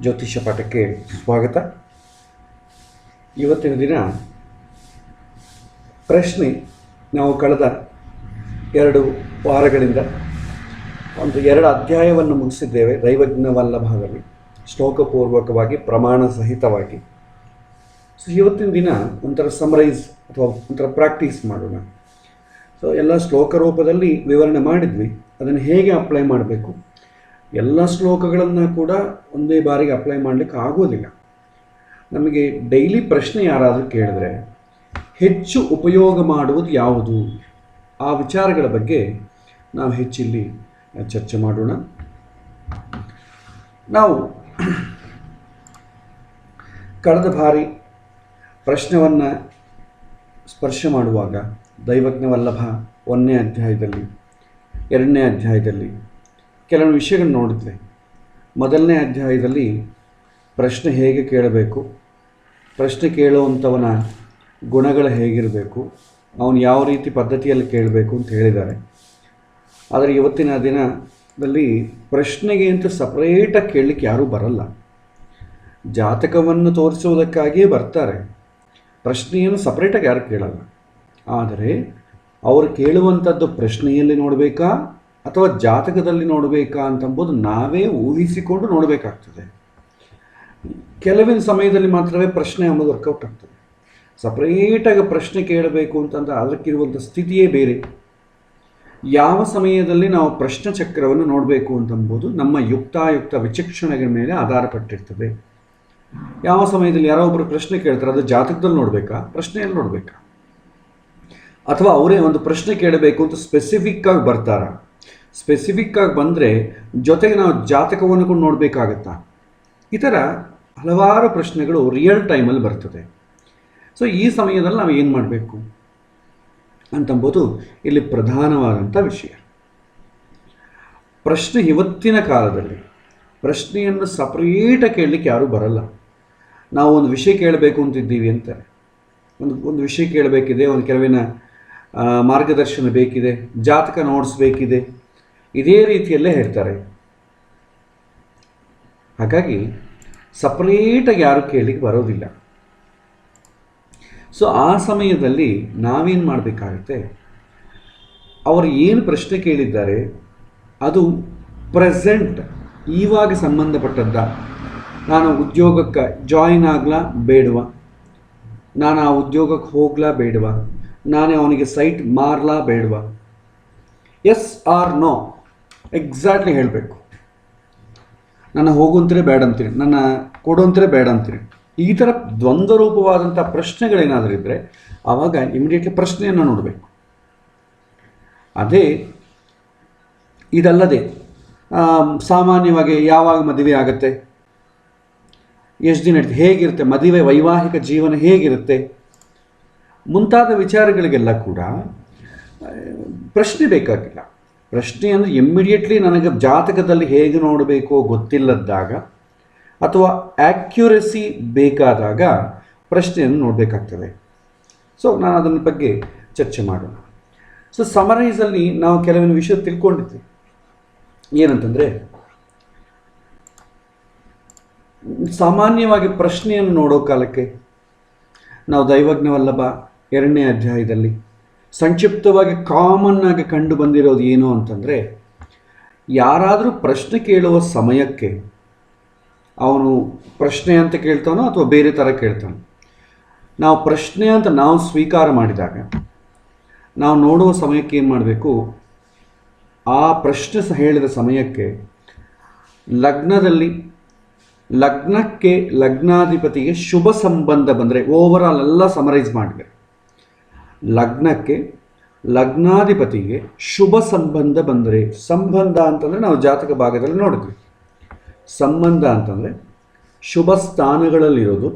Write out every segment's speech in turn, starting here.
ಜ್ಯೋತಿಷ್ಯ ಪಾಠಕ್ಕೆ ಸ್ವಾಗತ. ಇವತ್ತಿನ ದಿನ ಪ್ರಶ್ನೆ ನಾವು ಕಳೆದ 2 ವಾರಗಳಿಂದ ಒಂದು 2 ಅಧ್ಯಾಯವನ್ನು ಮುಗಿಸಿದ್ದೇವೆ. ದೈವಜ್ಞ ವಲ್ಲಭದಲ್ಲಿ ಶ್ಲೋಕಪೂರ್ವಕವಾಗಿ ಪ್ರಮಾಣ ಸಹಿತವಾಗಿ. ಸೊ ಇವತ್ತಿನ ದಿನ ಒಂಥರ ಸಮರೈಸ್ ಅಥವಾ ಒಂಥರ ಪ್ರಾಕ್ಟೀಸ್ ಮಾಡೋಣ. ಸೊ ಎಲ್ಲ ಶ್ಲೋಕ ರೂಪದಲ್ಲಿ ವಿವರಣೆ ಮಾಡಿದ್ವಿ, ಅದನ್ನು ಹೇಗೆ ಅಪ್ಲೈ ಮಾಡಬೇಕು. ಎಲ್ಲ ಶ್ಲೋಕಗಳನ್ನು ಕೂಡ ಒಂದೇ ಬಾರಿಗೆ ಅಪ್ಲೈ ಮಾಡಲಿಕ್ಕೆ ಆಗೋದಿಲ್ಲ. ನಮಗೆ ಡೈಲಿ ಪ್ರಶ್ನೆ ಯಾರಾದರೂ ಕೇಳಿದ್ರೆ ಹೆಚ್ಚು ಉಪಯೋಗ ಮಾಡುವುದು ಯಾವುದು, ಆ ವಿಚಾರಗಳ ಬಗ್ಗೆ ನಾವು ಹೆಚ್ಚಿಲ್ಲಿ ಚರ್ಚೆ ಮಾಡೋಣ. ನಾವು ಕಳೆದ ಬಾರಿ ಪ್ರಶ್ನೆಯನ್ನು ಸ್ಪರ್ಶ ಮಾಡುವಾಗ ದೈವಜ್ಞ ವಲ್ಲಭ 1ನೇ ಅಧ್ಯಾಯದಲ್ಲಿ 2ನೇ ಅಧ್ಯಾಯದಲ್ಲಿ ಕೆಲವು ವಿಷಯಗಳನ್ನು ನೋಡಿದ್ವಿ. 1ನೇ ಅಧ್ಯಾಯದಲ್ಲಿ ಪ್ರಶ್ನೆ ಹೇಗೆ ಕೇಳಬೇಕು, ಪ್ರಶ್ನೆ ಕೇಳುವಂಥವನ ಗುಣಗಳು ಹೇಗಿರಬೇಕು, ಅವನು ಯಾವ ರೀತಿ ಪದ್ಧತಿಯಲ್ಲಿ ಕೇಳಬೇಕು ಅಂತ ಹೇಳಿದ್ದಾರೆ. ಆದರೆ ಇವತ್ತಿನ ದಿನದಲ್ಲಿ ಪ್ರಶ್ನೆಗೆ ಅಂತ ಸಪ್ರೇಟಾಗಿ ಕೇಳಲಿಕ್ಕೆ ಯಾರೂ ಬರಲ್ಲ. ಜಾತಕವನ್ನು ತೋರಿಸುವುದಕ್ಕಾಗಿಯೇ ಬರ್ತಾರೆ, ಪ್ರಶ್ನೆಯನ್ನು ಸಪ್ರೇಟಾಗಿ ಯಾರು ಕೇಳಲ್ಲ. ಆದರೆ ಅವರು ಕೇಳುವಂಥದ್ದು ಪ್ರಶ್ನೆಯಲ್ಲಿ ನೋಡಬೇಕಾ ಅಥವಾ ಜಾತಕದಲ್ಲಿ ನೋಡಬೇಕಾ ಅಂತಂಬೋದು ನಾವೇ ಊಹಿಸಿಕೊಂಡು ನೋಡಬೇಕಾಗ್ತದೆ. ಕೆಲವಿನ ಸಮಯದಲ್ಲಿ ಮಾತ್ರವೇ ಪ್ರಶ್ನೆ ಎಂಬುದು ವರ್ಕೌಟ್ ಆಗ್ತದೆ. ಸಪ್ರೇಟಾಗಿ ಪ್ರಶ್ನೆ ಕೇಳಬೇಕು ಅಂತಂದರೆ ಅದಕ್ಕಿರುವಂಥ ಸ್ಥಿತಿಯೇ ಬೇರೆ. ಯಾವ ಸಮಯದಲ್ಲಿ ನಾವು ಪ್ರಶ್ನೆ ಚಕ್ರವನ್ನು ನೋಡಬೇಕು ಅಂತಂಬೋದು ನಮ್ಮ ಯುಕ್ತಾಯುಕ್ತ ವಿಚಕ್ಷಣೆಗಳ ಮೇಲೆ ಆಧಾರಪಟ್ಟಿರ್ತದೆ. ಯಾವ ಸಮಯದಲ್ಲಿ ಯಾರೋ ಒಬ್ಬರು ಪ್ರಶ್ನೆ ಕೇಳ್ತಾರೆ, ಅದು ಜಾತಕದಲ್ಲಿ ನೋಡಬೇಕಾ, ಪ್ರಶ್ನೆಯಲ್ಲಿ ನೋಡಬೇಕಾ, ಅಥವಾ ಅವರೇ ಒಂದು ಪ್ರಶ್ನೆ ಕೇಳಬೇಕು ಅಂತ ಸ್ಪೆಸಿಫಿಕ್ಕಾಗಿ ಬರ್ತಾರಾ. ಸ್ಪೆಸಿಫಿಕ್ಕಾಗಿ ಬಂದರೆ ಜೊತೆಗೆ ನಾವು ಜಾತಕವನ್ನು ಕೂಡ ನೋಡಬೇಕಾಗತ್ತಾ. ಈ ಥರ ಹಲವಾರು ಪ್ರಶ್ನೆಗಳು ರಿಯಲ್ ಟೈಮಲ್ಲಿ ಬರ್ತದೆ. ಸೊ ಈ ಸಮಯದಲ್ಲಿ ನಾವು ಏನು ಮಾಡಬೇಕು ಅಂತಂಬೋದು ಇಲ್ಲಿ ಪ್ರಧಾನವಾದಂಥ ವಿಷಯ. ಪ್ರಶ್ನೆ ಇವತ್ತಿನ ಕಾಲದಲ್ಲಿ ಪ್ರಶ್ನೆಯನ್ನು ಸಪ್ರೇಟಾಗಿ ಕೇಳಲಿಕ್ಕೆ ಯಾರೂ ಬರಲ್ಲ. ನಾವು ಒಂದು ವಿಷಯ ಕೇಳಬೇಕು ಅಂತಿದ್ದೀವಿ ಅಂತಾರೆ, ಒಂದು ವಿಷಯ ಕೇಳಬೇಕಿದೆ, ಒಂದು ಕೆಲವಿನ ಮಾರ್ಗದರ್ಶನ ಬೇಕಿದೆ, ಜಾತಕ ನೋಡಿಸ್ಬೇಕಿದೆ, ಇದೇ ರೀತಿಯಲ್ಲೇ ಹೇಳ್ತಾರೆ. ಹಾಗಾಗಿ ಸಪ್ರೇಟಾಗಿ ಯಾರು ಕೇಳಲಿಕ್ಕೆ ಬರೋದಿಲ್ಲ. ಸೊ ಆ ಸಮಯದಲ್ಲಿ ನಾವೇನು ಮಾಡಬೇಕಾಗುತ್ತೆ, ಅವರು ಏನು ಪ್ರಶ್ನೆ ಕೇಳಿದ್ದಾರೆ ಅದು ಪ್ರೆಸೆಂಟ್ ಇವಾಗ ಸಂಬಂಧಪಟ್ಟದ್ದ. ನಾನು ಉದ್ಯೋಗಕ್ಕೆ ಜಾಯಿನ್ ಆಗಲಾ ಬೇಡವಾ, ನಾನು ಆ ಉದ್ಯೋಗಕ್ಕೆ ಹೋಗ್ಲಾ ಬೇಡವಾ, ನಾನೇ ಅವನಿಗೆ ಸೈಟ್ ಮಾರಲಾ ಬೇಡವಾ, ಎಸ್ ಆರ್ ನೋ ಎಕ್ಸಾಕ್ಟ್ಲಿ ಹೇಳಬೇಕು. ನನ್ನ ಹೋಗುವಂತರೇ ಬೇಡ ಅಂತೀನಿ, ನನ್ನ ಕೊಡುವಂತರೇ ಬೇಡ ಅಂತೀನಿ. ಈ ಥರ ದ್ವಂದ್ವ ರೂಪವಾದಂಥ ಪ್ರಶ್ನೆಗಳೇನಾದರೂ ಇದ್ದರೆ ಆವಾಗ ಇಮಿಡಿಯೇಟ್ಲಿ ಪ್ರಶ್ನೆಯನ್ನು ನೋಡಬೇಕು. ಇದಲ್ಲದೆ ಸಾಮಾನ್ಯವಾಗಿ ಯಾವಾಗ ಮದುವೆ ಆಗುತ್ತೆ, ಎಷ್ಟು ದಿನ ಇರುತ್ತೆ, ಹೇಗಿರುತ್ತೆ ಮದುವೆ, ವೈವಾಹಿಕ ಜೀವನ ಹೇಗಿರುತ್ತೆ ಮುಂತಾದ ವಿಚಾರಗಳಿಗೆಲ್ಲ ಕೂಡ ಪ್ರಶ್ನೆ ಬೇಕಾಗಿಲ್ಲ. ಪ್ರಶ್ನೆ ಅಂದರೆ ಇಮ್ಮಿಡಿಯೇಟ್ಲಿ ನನಗೆ ಜಾತಕದಲ್ಲಿ ಹೇಗೆ ನೋಡಬೇಕೋ ಗೊತ್ತಿಲ್ಲದಾಗ ಅಥವಾ ಆ್ಯಕ್ಯುರಸಿ ಬೇಕಾದಾಗ ಪ್ರಶ್ನೆಯನ್ನು ನೋಡಬೇಕಾಗ್ತದೆ. ಸೊ ನಾನು ಅದನ್ನ ಬಗ್ಗೆ ಚರ್ಚೆ ಮಾಡೋಣ. ಸೊ ಸಮರೈಸಲ್ಲಿ ನಾವು ಕೆಲವೊಂದು ವಿಷಯ ತಿಳ್ಕೊಂಡಿದ್ವಿ. ಏನಂತಂದರೆ, ಸಾಮಾನ್ಯವಾಗಿ ಪ್ರಶ್ನೆಯನ್ನು ನೋಡೋ ಕಾಲಕ್ಕೆ ನಾವು ದೈವಜ್ಞ ವಲ್ಲಭ 2ನೇ ಅಧ್ಯಾಯದಲ್ಲಿ ಸಂಕ್ಷಿಪ್ತವಾಗಿ ಕಾಮನ್ ಆಗಿ ಕಂಡು ಬಂದಿರೋದು ಏನು ಅಂತಂದರೆ, ಯಾರಾದರೂ ಪ್ರಶ್ನೆ ಕೇಳುವ ಸಮಯಕ್ಕೆ ಅವನು ಪ್ರಶ್ನೆ ಅಂತ ಕೇಳ್ತಾನೋ ಅಥವಾ ಬೇರೆ ಥರ ಕೇಳ್ತಾನೋ, ನಾವು ಪ್ರಶ್ನೆ ಅಂತ ನಾವು ಸ್ವೀಕಾರ ಮಾಡಿದಾಗ ನಾವು ನೋಡುವ ಸಮಯಕ್ಕೆ ಏನು ಮಾಡಬೇಕು, ಆ ಪ್ರಶ್ನೆ ಹೇಳಿದ ಸಮಯಕ್ಕೆ ಲಗ್ನಕ್ಕೆ ಲಗ್ನಾಧಿಪತಿಗೆ ಶುಭ ಸಂಬಂಧ ಬಂದರೆ, ಓವರಾಲ್ ಎಲ್ಲ ಸಮರೈಸ್ ಮಾಡಿದೆ, ಲಗ್ನಕ್ಕೆ ಲಗ್ನಾಧಿಪತಿಗೆ ಶುಭ ಸಂಬಂಧ ಬಂದರೆ, ಸಂಬಂಧ ಅಂತಂದರೆ ನಾವು ಜಾತಕ ಭಾಗದಲ್ಲಿ ನೋಡಿದ್ವಿ, ಸಂಬಂಧ ಅಂತಂದರೆ ಶುಭ ಸ್ಥಾನಗಳಲ್ಲಿರೋದು,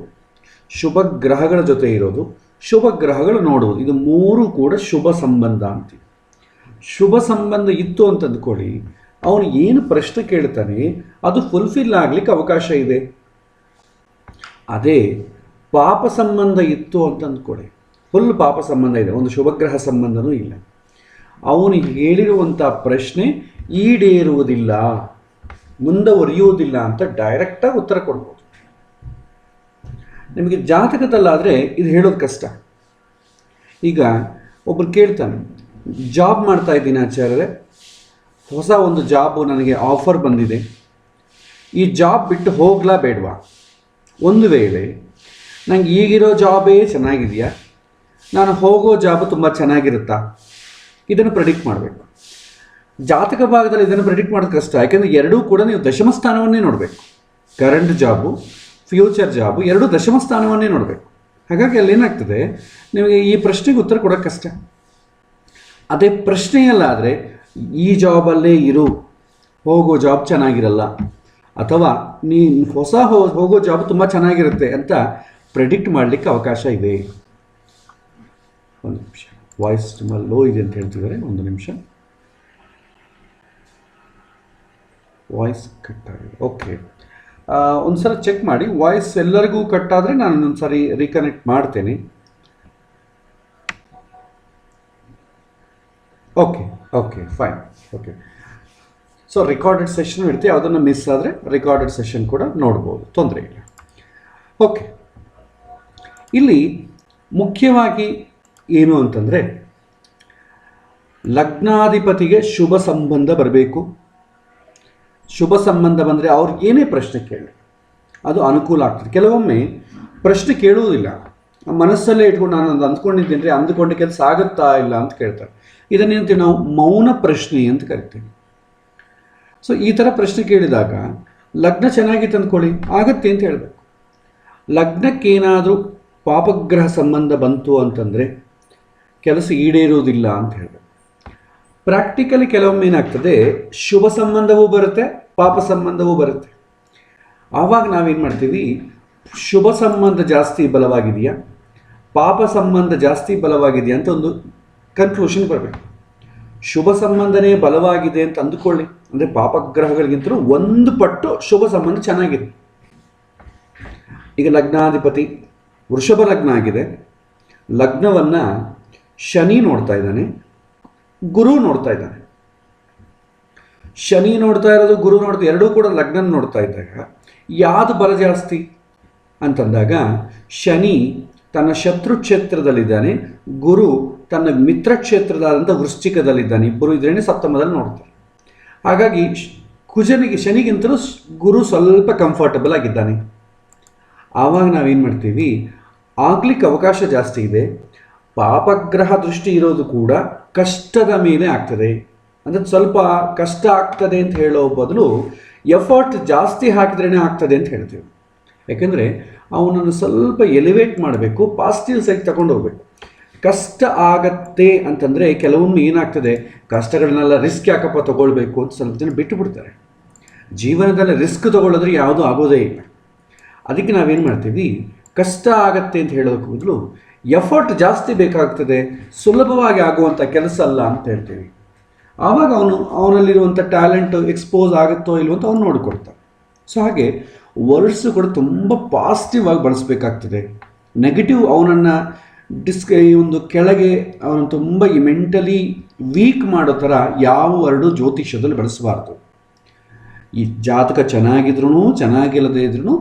ಶುಭ ಗ್ರಹಗಳ ಜೊತೆ ಇರೋದು, ಶುಭ ಗ್ರಹಗಳು ನೋಡುವುದು, ಇದು 3 ಕೂಡ ಶುಭ ಸಂಬಂಧ ಅಂತೀವಿ. ಶುಭ ಸಂಬಂಧ ಇತ್ತು ಅಂತ ಅಂದ್ಕೊಳ್ಳಿ, ಅವನು ಏನು ಪ್ರಶ್ನೆ ಕೇಳ್ತಾನೆ ಅದು ಫುಲ್ಫಿಲ್ ಆಗಲಿಕ್ಕೆ ಅವಕಾಶ ಇದೆ. ಅದೇ ಪಾಪ ಸಂಬಂಧ ಇತ್ತು ಅಂತ ಅಂದ್ಕೊಳ್ಳಿ, ಫುಲ್ ಪಾಪ ಸಂಬಂಧ ಇದೆ, ಒಂದು ಶುಭಗ್ರಹ ಸಂಬಂಧನೂ ಇಲ್ಲ, ಅವನು ಹೇಳಿರುವಂಥ ಪ್ರಶ್ನೆ ಈಡೇರುವುದಿಲ್ಲ. ಮುಂದುವರಿಯುವುದಿಲ್ಲ ಅಂತ ಡೈರೆಕ್ಟಾಗಿ ಉತ್ತರ ಕೊಡ್ಬೋದು. ನಿಮಗೆ ಜಾತಕದಲ್ಲಾದರೆ ಇದು ಹೇಳೋದು ಕಷ್ಟ. ಈಗ ಒಬ್ಬರು ಕೇಳ್ತಾನೆ, ಜಾಬ್ ಮಾಡ್ತಾ ಇದ್ದೀನಿ ಆಚಾರ್ಯರೇ, ಹೊಸ ಒಂದು ಜಾಬು ನನಗೆ ಆಫರ್ ಬಂದಿದೆ, ಈ ಜಾಬ್ ಬಿಟ್ಟು ಹೋಗ್ಲಾ ಬೇಡವಾ? ಒಂದು ವೇಳೆ ನನಗೆ ಈಗಿರೋ ಜಾಬೇ ಚೆನ್ನಾಗಿದೆಯಾ, ನಾನು ಹೋಗೋ ಜಾಬು ತುಂಬ ಚೆನ್ನಾಗಿರುತ್ತಾ? ಇದನ್ನು ಪ್ರೆಡಿಕ್ಟ್ ಮಾಡಬೇಕು. ಜಾತಕ ಭಾಗದಲ್ಲಿ ಇದನ್ನು ಪ್ರೆಡಿಕ್ಟ್ ಮಾಡೋದು ಕಷ್ಟ, ಯಾಕೆಂದರೆ ಎರಡೂ ಕೂಡ ನೀವು ದಶಮ ಸ್ಥಾನವನ್ನೇ ನೋಡಬೇಕು. ಕರೆಂಟ್ ಜಾಬು, ಫ್ಯೂಚರ್ ಜಾಬು ಎರಡೂ ದಶಮ ಸ್ಥಾನವನ್ನೇ ನೋಡಬೇಕು. ಹಾಗಾಗಿ ಅಲ್ಲೇನಾಗ್ತದೆ, ನಿಮಗೆ ಈ ಪ್ರಶ್ನೆಗೆ ಉತ್ತರ ಕೊಡೋಕ್ಕೆ ಕಷ್ಟ. ಅದೇ ಪ್ರಶ್ನೆಯಲ್ಲಾದರೆ ಈ ಜಾಬಲ್ಲೇ ಇರು, ಹೋಗೋ ಜಾಬ್ ಚೆನ್ನಾಗಿರಲ್ಲ, ಅಥವಾ ನೀನು ಹೊಸ ಹೋಗೋ ಜಾಬ್ ತುಂಬ ಚೆನ್ನಾಗಿರುತ್ತೆ ಅಂತ ಪ್ರೆಡಿಕ್ಟ್ ಮಾಡಲಿಕ್ಕೆ ಅವಕಾಶ ಇದೆ. ಒಂದು ನಿಮಿಷ, ವಾಯ್ಸ್ ತುಂಬ ಲೋ ಇದೆ ಅಂತ ಹೇಳ್ತಿದ್ದಾರೆ, ಒಂದು ನಿಮಿಷ. ವಾಯ್ಸ್ ಕಟ್ ಆಗಿದೆ. ಓಕೆ, ಒಂದು ಸಲ ಚೆಕ್ ಮಾಡಿ. ವಾಯ್ಸ್ ಎಲ್ಲರಿಗೂ ಕಟ್ ಆದರೆ ನಾನು ಒಂದು ಸಾರಿ ರೀಕನೆಕ್ಟ್ ಮಾಡ್ತೇನೆ. Okay okay fine. Okay, so recorded session ಇರ್ತೀವಿ, ಯಾವುದನ್ನು ಮಿಸ್ ಆದರೆ ರೆಕಾರ್ಡೆಡ್ ಸೆಷನ್ ಕೂಡ ನೋಡ್ಬೋದು, ತೊಂದರೆ ಇಲ್ಲ. ಓಕೆ, ಇಲ್ಲಿ ಮುಖ್ಯವಾಗಿ ಏನು ಅಂತಂದರೆ, ಲಗ್ನಾಧಿಪತಿಗೆ ಶುಭ ಸಂಬಂಧ ಬರಬೇಕು. ಶುಭ ಸಂಬಂಧ ಬಂದರೆ ಅವ್ರಿಗೆ ಏನೇ ಪ್ರಶ್ನೆ ಕೇಳಿ ಅದು ಅನುಕೂಲ ಆಗ್ತದೆ. ಕೆಲವೊಮ್ಮೆ ಪ್ರಶ್ನೆ ಕೇಳುವುದಿಲ್ಲ, ಮನಸ್ಸಲ್ಲೇ ಇಟ್ಕೊಂಡು ನಾನು ಅದು ಅಂದ್ಕೊಂಡಿದ್ದೇನೆ, ಅಂದುಕೊಂಡ ಕೆಲಸ ಆಗುತ್ತಾ ಇಲ್ಲ ಅಂತ ಕೇಳ್ತಾರೆ. ಇದನ್ನೇಂತೀವಿ ನಾವು ಮೌನ ಪ್ರಶ್ನೆ ಅಂತ ಕರಿತೀವಿ. ಸೊ ಈ ಥರ ಪ್ರಶ್ನೆ ಕೇಳಿದಾಗ ಲಗ್ನ ಚೆನ್ನಾಗಿತ್ತು ಅಂದ್ಕೊಳ್ಳಿ, ಆಗತ್ತೆ ಅಂತ ಹೇಳಬೇಕು. ಲಗ್ನಕ್ಕೇನಾದರೂ ಪಾಪಗ್ರಹ ಸಂಬಂಧ ಬಂತು ಅಂತಂದರೆ ಕೆಲಸ ಈಡೇರುವುದಿಲ್ಲ ಅಂತ ಹೇಳಬೇಕು. ಪ್ರಾಕ್ಟಿಕಲಿ ಕೆಲವೊಮ್ಮೆ ಏನಾಗ್ತದೆ, ಶುಭ ಸಂಬಂಧವೂ ಬರುತ್ತೆ, ಪಾಪ ಸಂಬಂಧವೂ ಬರುತ್ತೆ. ಆವಾಗ ನಾವೇನು ಮಾಡ್ತೀವಿ, ಶುಭ ಸಂಬಂಧ ಜಾಸ್ತಿ ಬಲವಾಗಿದೆಯಾ, ಪಾಪ ಸಂಬಂಧ ಜಾಸ್ತಿ ಬಲವಾಗಿದೆಯಾ ಅಂತ ಒಂದು ಕನ್ಕ್ಲೂಷನ್ ಬರಬೇಕು. ಶುಭ ಸಂಬಂಧನೇ ಬಲವಾಗಿದೆ ಅಂತ ಅಂದುಕೊಳ್ಳಿ, ಅಂದರೆ ಪಾಪಗ್ರಹಗಳಿಗಿಂತಲೂ ಒಂದು ಪಟ್ಟು ಶುಭ ಸಂಬಂಧ ಚೆನ್ನಾಗಿದೆ. ಈಗ ಲಗ್ನಾಧಿಪತಿ ವೃಷಭ ಲಗ್ನ ಆಗಿದೆ, ಲಗ್ನವನ್ನು ಶನಿ ನೋಡ್ತಾ ಇದ್ದಾನೆ, ಗುರು ನೋಡ್ತಾ ಇದ್ದಾನೆ. ಶನಿ ನೋಡ್ತಾ ಇರೋದು, ಗುರು ನೋಡ್ತಾ, ಎರಡೂ ಕೂಡ ಲಗ್ನ ನೋಡ್ತಾ ಇದ್ದಾಗ ಯಾವುದು ಬಲ ಜಾಸ್ತಿ ಅಂತಂದಾಗ ಶನಿ ತನ್ನ ಶತ್ರು ಕ್ಷೇತ್ರದಲ್ಲಿದ್ದಾನೆ, ಗುರು ತನ್ನ ಮಿತ್ರ ಕ್ಷೇತ್ರದಾದಂಥ ವೃಶ್ಚಿಕದಲ್ಲಿದ್ದಾನೆ. ಇಬ್ಬರು ಇದರೇನೆ ಸಪ್ತಮದಲ್ಲಿ ನೋಡ್ತಾರೆ. ಹಾಗಾಗಿ ಶನಿಗಿಂತಲೂ ಗುರು ಸ್ವಲ್ಪ ಕಂಫರ್ಟಬಲ್ ಆಗಿದ್ದಾನೆ. ಆವಾಗ ನಾವೇನು ಮಾಡ್ತೀವಿ, ಆಗ್ಲಿಕ್ಕೆ ಅವಕಾಶ ಜಾಸ್ತಿ ಇದೆ. ಪಾಪಗ್ರಹ ದೃಷ್ಟಿ ಇರೋದು ಕೂಡ ಕಷ್ಟದ ಮೇಲೆ ಆಗ್ತದೆ, ಅಂದರೆ ಸ್ವಲ್ಪ ಕಷ್ಟ ಆಗ್ತದೆ ಅಂತ ಹೇಳೋ ಬದಲು ಎಫರ್ಟ್ ಜಾಸ್ತಿ ಹಾಕಿದ್ರೇ ಆಗ್ತದೆ ಅಂತ ಹೇಳ್ತೀವಿ. ಯಾಕೆಂದರೆ ಅವನನ್ನು ಸ್ವಲ್ಪ ಎಲಿವೇಟ್ ಮಾಡಬೇಕು, ಪಾಸಿಟಿವ್ ಸೈಡ್ ತಗೊಂಡು ಹೋಗ್ಬೇಕು. ಕಷ್ಟ ಆಗತ್ತೆ ಅಂತಂದರೆ ಕೆಲವೊಮ್ಮೆ ಏನಾಗ್ತದೆ, ಕಷ್ಟಗಳನ್ನೆಲ್ಲ ರಿಸ್ಕ್ ಯಾಕಪ್ಪ ತೊಗೊಳ್ಬೇಕು ಅಂತ ಸ್ವಲ್ಪ ಜನ ಬಿಟ್ಟು ಬಿಡ್ತಾರೆ. ಜೀವನದಲ್ಲಿ ರಿಸ್ಕ್ ತೊಗೊಳ್ಳೋದ್ರೆ ಯಾವುದೂ ಆಗೋದೇ ಇಲ್ಲ. ಅದಕ್ಕೆ ನಾವೇನು ಮಾಡ್ತೀವಿ, ಕಷ್ಟ ಆಗತ್ತೆ ಅಂತ ಹೇಳೋದಕ್ಕೆ ಬದಲು ಎಫರ್ಟ್ ಜಾಸ್ತಿ ಬೇಕಾಗ್ತದೆ, ಸುಲಭವಾಗಿ ಆಗುವಂಥ ಕೆಲಸ ಅಲ್ಲ ಅಂತ ಹೇಳ್ತೀವಿ. ಆವಾಗ ಅವನಲ್ಲಿರುವಂಥ ಟ್ಯಾಲೆಂಟ್ ಎಕ್ಸ್ಪೋಸ್ ಆಗುತ್ತೋ ಇಲ್ವೋ ಅಂತ ಅವ್ನು ನೋಡಿಕೊಡ್ತಾನೆ. ಸೊ ಹಾಗೆ ವರ್ಡ್ಸ್ ಕೂಡ ತುಂಬ ಪಾಸಿಟಿವ್ ಆಗಿ ಬಳಸಬೇಕಾಗ್ತದೆ. ನೆಗೆಟಿವ್ ಅವನನ್ನು ಈ ಒಂದು ಕೆಳಗೆ ಅವನು ತುಂಬ ಮೆಂಟಲಿ ವೀಕ್ ಮಾಡೋ ಥರ ಯಾವ ವರ್ಡು ಜ್ಯೋತಿಷ್ಯದಲ್ಲಿ ಬಳಸಬಾರ್ದು. ಈ ಜಾತಕ ಚೆನ್ನಾಗಿದ್ರೂ ಚೆನ್ನಾಗಿಲ್ಲದೇ ಇದ್ರೂ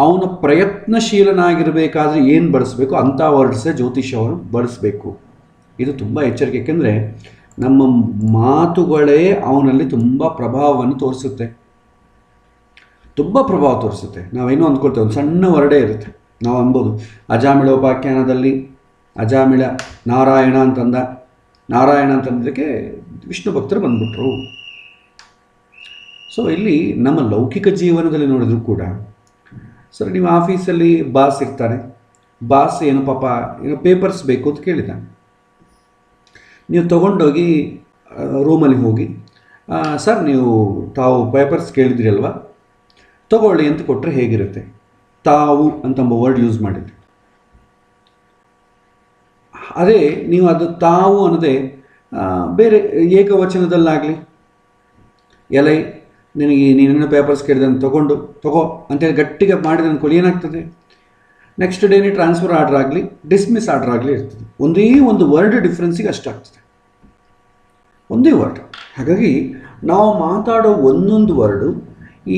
ಅವನ ಪ್ರಯತ್ನಶೀಲನಾಗಿರಬೇಕಾದ್ರೆ ಏನು ಬಳಸಬೇಕು ಅಂಥ ವರ್ಡ್ಸೇ ಜ್ಯೋತಿಷ್ಯವನ್ನು ಬಳಸಬೇಕು. ಇದು ತುಂಬ ಎಚ್ಚರಿಕೆ, ಏಕೆಂದರೆ ನಮ್ಮ ಮಾತುಗಳೇ ಅವನಲ್ಲಿ ತುಂಬ ಪ್ರಭಾವವನ್ನು ತೋರಿಸುತ್ತೆ, ತುಂಬ ಪ್ರಭಾವ ತೋರಿಸುತ್ತೆ. ನಾವೇನೋ ಅಂದ್ಕೊಳ್ತೇವೆ, ಒಂದು ಸಣ್ಣ ವರ್ಡೇ ಇರುತ್ತೆ, ನಾವು ಅನ್ಬೋದು ಅಜಾಮಿಳೋಪಾಖ್ಯಾನದಲ್ಲಿ ಅಜಾಮಿಳ ನಾರಾಯಣ ಅಂತಂದ, ನಾರಾಯಣ ಅಂತಂದಕ್ಕೆ ವಿಷ್ಣು ಭಕ್ತರು ಬಂದ್ಬಿಟ್ರು. ಸೊ ಇಲ್ಲಿ ನಮ್ಮ ಲೌಕಿಕ ಜೀವನದಲ್ಲಿ ನೋಡಿದ್ರು ಕೂಡ, ಸರ್ ನೀವು ಆಫೀಸಲ್ಲಿ ಬಾಸ್ ಇರ್ತಾನೆ, ಬಾಸ್ ಏನು ಪಾಪ ಏನೋ ಪೇಪರ್ಸ್ ಬೇಕು ಅಂತ ಕೇಳಿದ್ದಾನೆ. ನೀವು ತೊಗೊಂಡೋಗಿ ರೂಮಲ್ಲಿ ಹೋಗಿ, ಸರ್ ನೀವು ತಾವು ಪೇಪರ್ಸ್ ಕೇಳಿದ್ರಿ ಅಲ್ವಾ, ತಗೊಳ್ಳಿ ಅಂತ ಕೊಟ್ಟರೆ ಹೇಗಿರುತ್ತೆ? ತಾವು ಅಂತಂಬ ವರ್ಡ್ ಯೂಸ್ ಮಾಡಿದ್ರಿ. ಅದೇ ನೀವು ಅದು ತಾವು ಅನ್ನೋದೇ ಬೇರೆ ಏಕವಚನದಲ್ಲಾಗಲಿ, ಎಲೈ ನಿನಗೆ ನೀನೇನೋ ಪೇಪರ್ಸ್ ಕೇಳಿದಂಗೆ ತಗೋ ಅಂತೇಳಿ ಗಟ್ಟಿಗೆ ಮಾಡಿದೆ ಅಂದ್ಕೊಳ್ಳಿ, ಏನಾಗ್ತದೆ? ನೆಕ್ಸ್ಟ್ ಡೇನೇ ಟ್ರಾನ್ಸ್ಫರ್ ಆರ್ಡ್ರ್ ಆಗಲಿ, ಡಿಸ್ಮಿಸ್ ಆರ್ಡ್ರ್ ಆಗಲಿ ಇರ್ತದೆ. ಒಂದೇ ಒಂದು ವರ್ಡ್ ಡಿಫ್ರೆನ್ಸಿಗೆ ಅಷ್ಟಾಗ್ತದೆ, ಒಂದೇ ವರ್ಡ್. ಹಾಗಾಗಿ ನಾವು ಮಾತಾಡೋ ಒಂದೊಂದು ವರ್ಡು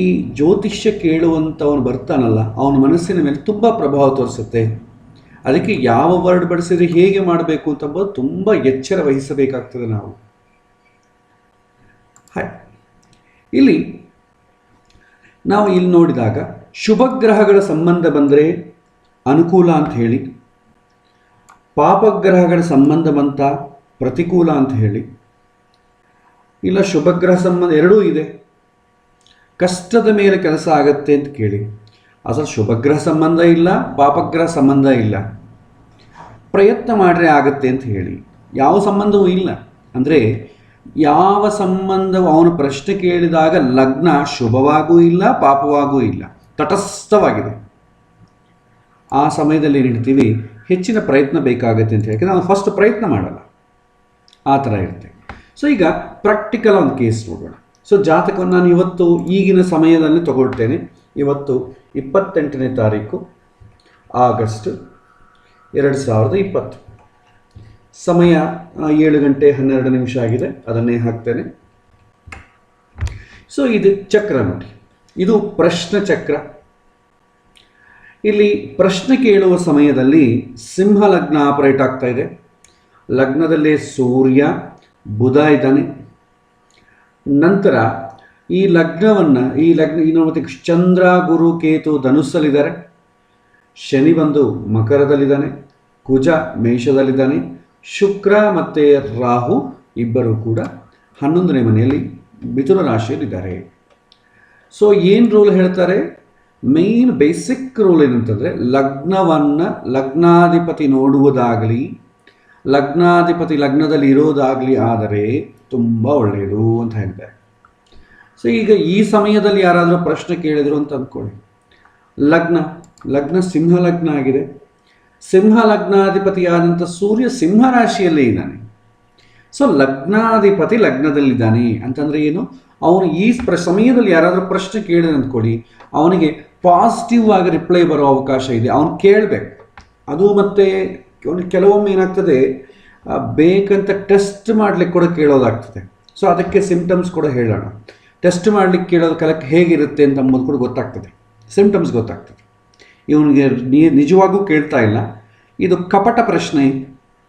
ಈ ಜ್ಯೋತಿಷ್ಯ ಕೇಳುವಂಥವನು ಬರ್ತಾನಲ್ಲ, ಅವನ ಮನಸ್ಸಿನ ಮೇಲೆ ತುಂಬ ಪ್ರಭಾವ ತೋರಿಸುತ್ತೆ. ಅದಕ್ಕೆ ಯಾವ ವರ್ಡ್ ಬಳಸಿದ್ರೆ ಹೇಗೆ ಮಾಡಬೇಕು ಅಂತಂಬೋದು ತುಂಬ ಎಚ್ಚರ ವಹಿಸಬೇಕಾಗ್ತದೆ ನಾವು. ಇಲ್ಲಿ ನಾವು ನೋಡಿದಾಗ ಶುಭ ಗ್ರಹಗಳ ಸಂಬಂಧ ಬಂದರೆ ಅನುಕೂಲ ಅಂತ ಹೇಳಿ, ಪಾಪಗ್ರಹಗಳ ಸಂಬಂಧ ಬಂತ ಪ್ರತಿಕೂಲ ಅಂತ ಹೇಳಿ, ಇಲ್ಲ ಶುಭಗ್ರಹ ಸಂಬಂಧ ಎರಡೂ ಇದೆ, ಕಷ್ಟದ ಮೇಲೆ ಕೆಲಸ ಆಗತ್ತೆ ಅಂತ ಕೇಳಿ. ಅಸಲು ಶುಭಗ್ರಹ ಸಂಬಂಧ ಇಲ್ಲ, ಪಾಪಗ್ರಹ ಸಂಬಂಧ ಇಲ್ಲ, ಪ್ರಯತ್ನ ಮಾಡ್ರೆ ಆಗತ್ತೆ ಅಂತ ಹೇಳಿ. ಯಾವ ಸಂಬಂಧವೂ ಇಲ್ಲ ಅಂದರೆ ಯಾವ ಸಂಬಂಧವು ಅವನ ಪ್ರಶ್ನೆ ಕೇಳಿದಾಗ ಲಗ್ನ ಶುಭವಾಗೂ ಇಲ್ಲ ಪಾಪವಾಗೂ ಇಲ್ಲ, ತಟಸ್ಥವಾಗಿದೆ. ಆ ಸಮಯದಲ್ಲಿ ಏನು ಹೇಳ್ತೀವಿ, ಹೆಚ್ಚಿನ ಪ್ರಯತ್ನ ಬೇಕಾಗುತ್ತೆ ಅಂತ ಹೇಳಿ ನಾವು ಫಸ್ಟ್ ಪ್ರಯತ್ನ ಮಾಡಲ್ಲ, ಆ ಥರ ಇರುತ್ತೆ. ಸೊ ಈಗ ಪ್ರಾಕ್ಟಿಕಲ್ ಒಂದು ಕೇಸ್ ನೋಡೋಣ. ಸೊ ಜಾತಕವನ್ನು ನಾನು ಇವತ್ತು ಈಗಿನ ಸಮಯದಲ್ಲಿ ತಗೊಳ್ತೇನೆ. ಇವತ್ತು 28ನೇ ತಾರೀಕು ಆಗಸ್ಟ್ 2020. ಸಮಯ 7:12 ಆಗಿದೆ. ಅದನ್ನೇ ಹಾಕ್ತೇನೆ. ಸೊ ಇದು ಚಕ್ರ ನೋಡಿ, ಇದು ಪ್ರಶ್ನೆ ಚಕ್ರ. ಇಲ್ಲಿ ಪ್ರಶ್ನೆ ಕೇಳುವ ಸಮಯದಲ್ಲಿ ಸಿಂಹ ಲಗ್ನ ಆಪರೇಟ್ ಆಗ್ತಾ ಇದೆ. ಲಗ್ನದಲ್ಲೇ ಸೂರ್ಯ ಬುಧ ಇದ್ದಾನೆ. ನಂತರ ಈ ಲಗ್ನ ಮತ್ತೆ ಚಂದ್ರ ಗುರು ಕೇತು ಧನುಸ್ಸಲ್ಲಿದ್ದಾರೆ, ಶನಿ ಬಂದು ಮಕರದಲ್ಲಿದ್ದಾನೆ, ಕುಜ ಮೇಷದಲ್ಲಿದ್ದಾನೆ, ಶುಕ್ರ ಮತ್ತು ರಾಹು ಇಬ್ಬರು ಕೂಡ 11ನೇ ಮನೆಯಲ್ಲಿ ಮಿಥುನ ರಾಶಿಯಲ್ಲಿದ್ದಾರೆ. ಸೊ ಏನು ರೂಲ್ ಹೇಳ್ತಾರೆ, ಮೇನ್ ಬೇಸಿಕ್ ರೂಲ್ ಏನಂತಂದರೆ ಲಗ್ನಾಧಿಪತಿ ನೋಡುವುದಾಗಲಿ, ಲಗ್ನಾಧಿಪತಿ ಲಗ್ನದಲ್ಲಿ ಇರೋದಾಗಲಿ ಆದರೆ ತುಂಬ ಒಳ್ಳೆಯದು ಅಂತ ಹೇಳ್ತಾರೆ. ಸೊ ಈಗ ಈ ಸಮಯದಲ್ಲಿ ಯಾರಾದರೂ ಪ್ರಶ್ನೆ ಕೇಳಿದ್ರು ಅಂತ ಅಂದ್ಕೊಳ್ಳಿ, ಲಗ್ನ ಸಿಂಹ ಲಗ್ನ ಆಗಿದೆ, ಸಿಂಹ ಲಗ್ನಾಧಿಪತಿಯಾದಂಥ ಸೂರ್ಯ ಸಿಂಹ ರಾಶಿಯಲ್ಲೇ ಇದ್ದಾನೆ. ಸೊ ಲಗ್ನಾಧಿಪತಿ ಲಗ್ನದಲ್ಲಿದ್ದಾನೆ ಅಂತಂದರೆ ಏನು, ಅವನು ಈ ಸಮಯದಲ್ಲಿ ಯಾರಾದರೂ ಪ್ರಶ್ನೆ ಕೇಳಿದ್ರೆ ಅಂದ್ಕೊಳ್ಳಿ, ಅವನಿಗೆ ಪಾಸಿಟಿವ್ ಆಗಿ ರಿಪ್ಲೈ ಬರೋ ಅವಕಾಶ ಇದೆ. ಅವನು ಕೇಳಬೇಕು. ಅದು ಮತ್ತು ಅವನಿಗೆ ಕೆಲವೊಮ್ಮೆ ಏನಾಗ್ತದೆ, ಬೇಕಂತ ಟೆಸ್ಟ್ ಮಾಡಲಿಕ್ಕೆ ಕೂಡ ಕೇಳೋದಾಗ್ತದೆ. ಸೊ ಅದಕ್ಕೆ ಸಿಂಪ್ಟಮ್ಸ್ ಕೂಡ ಹೇಳೋಣ. ಟೆಸ್ಟ್ ಮಾಡಲಿಕ್ಕೆ ಕೇಳೋದು ಕಲಕ್ಕೆ ಹೇಗಿರುತ್ತೆ ಅಂತ ಅಂಬೋದು ಕೂಡ ಗೊತ್ತಾಗ್ತದೆ, ಸಿಂಪ್ಟಮ್ಸ್ ಗೊತ್ತಾಗ್ತದೆ. ಇವನಿಗೆ ನಿಜವಾಗೂ ಕೇಳ್ತಾ ಇಲ್ಲ, ಇದು ಕಪಟ ಪ್ರಶ್ನೆ,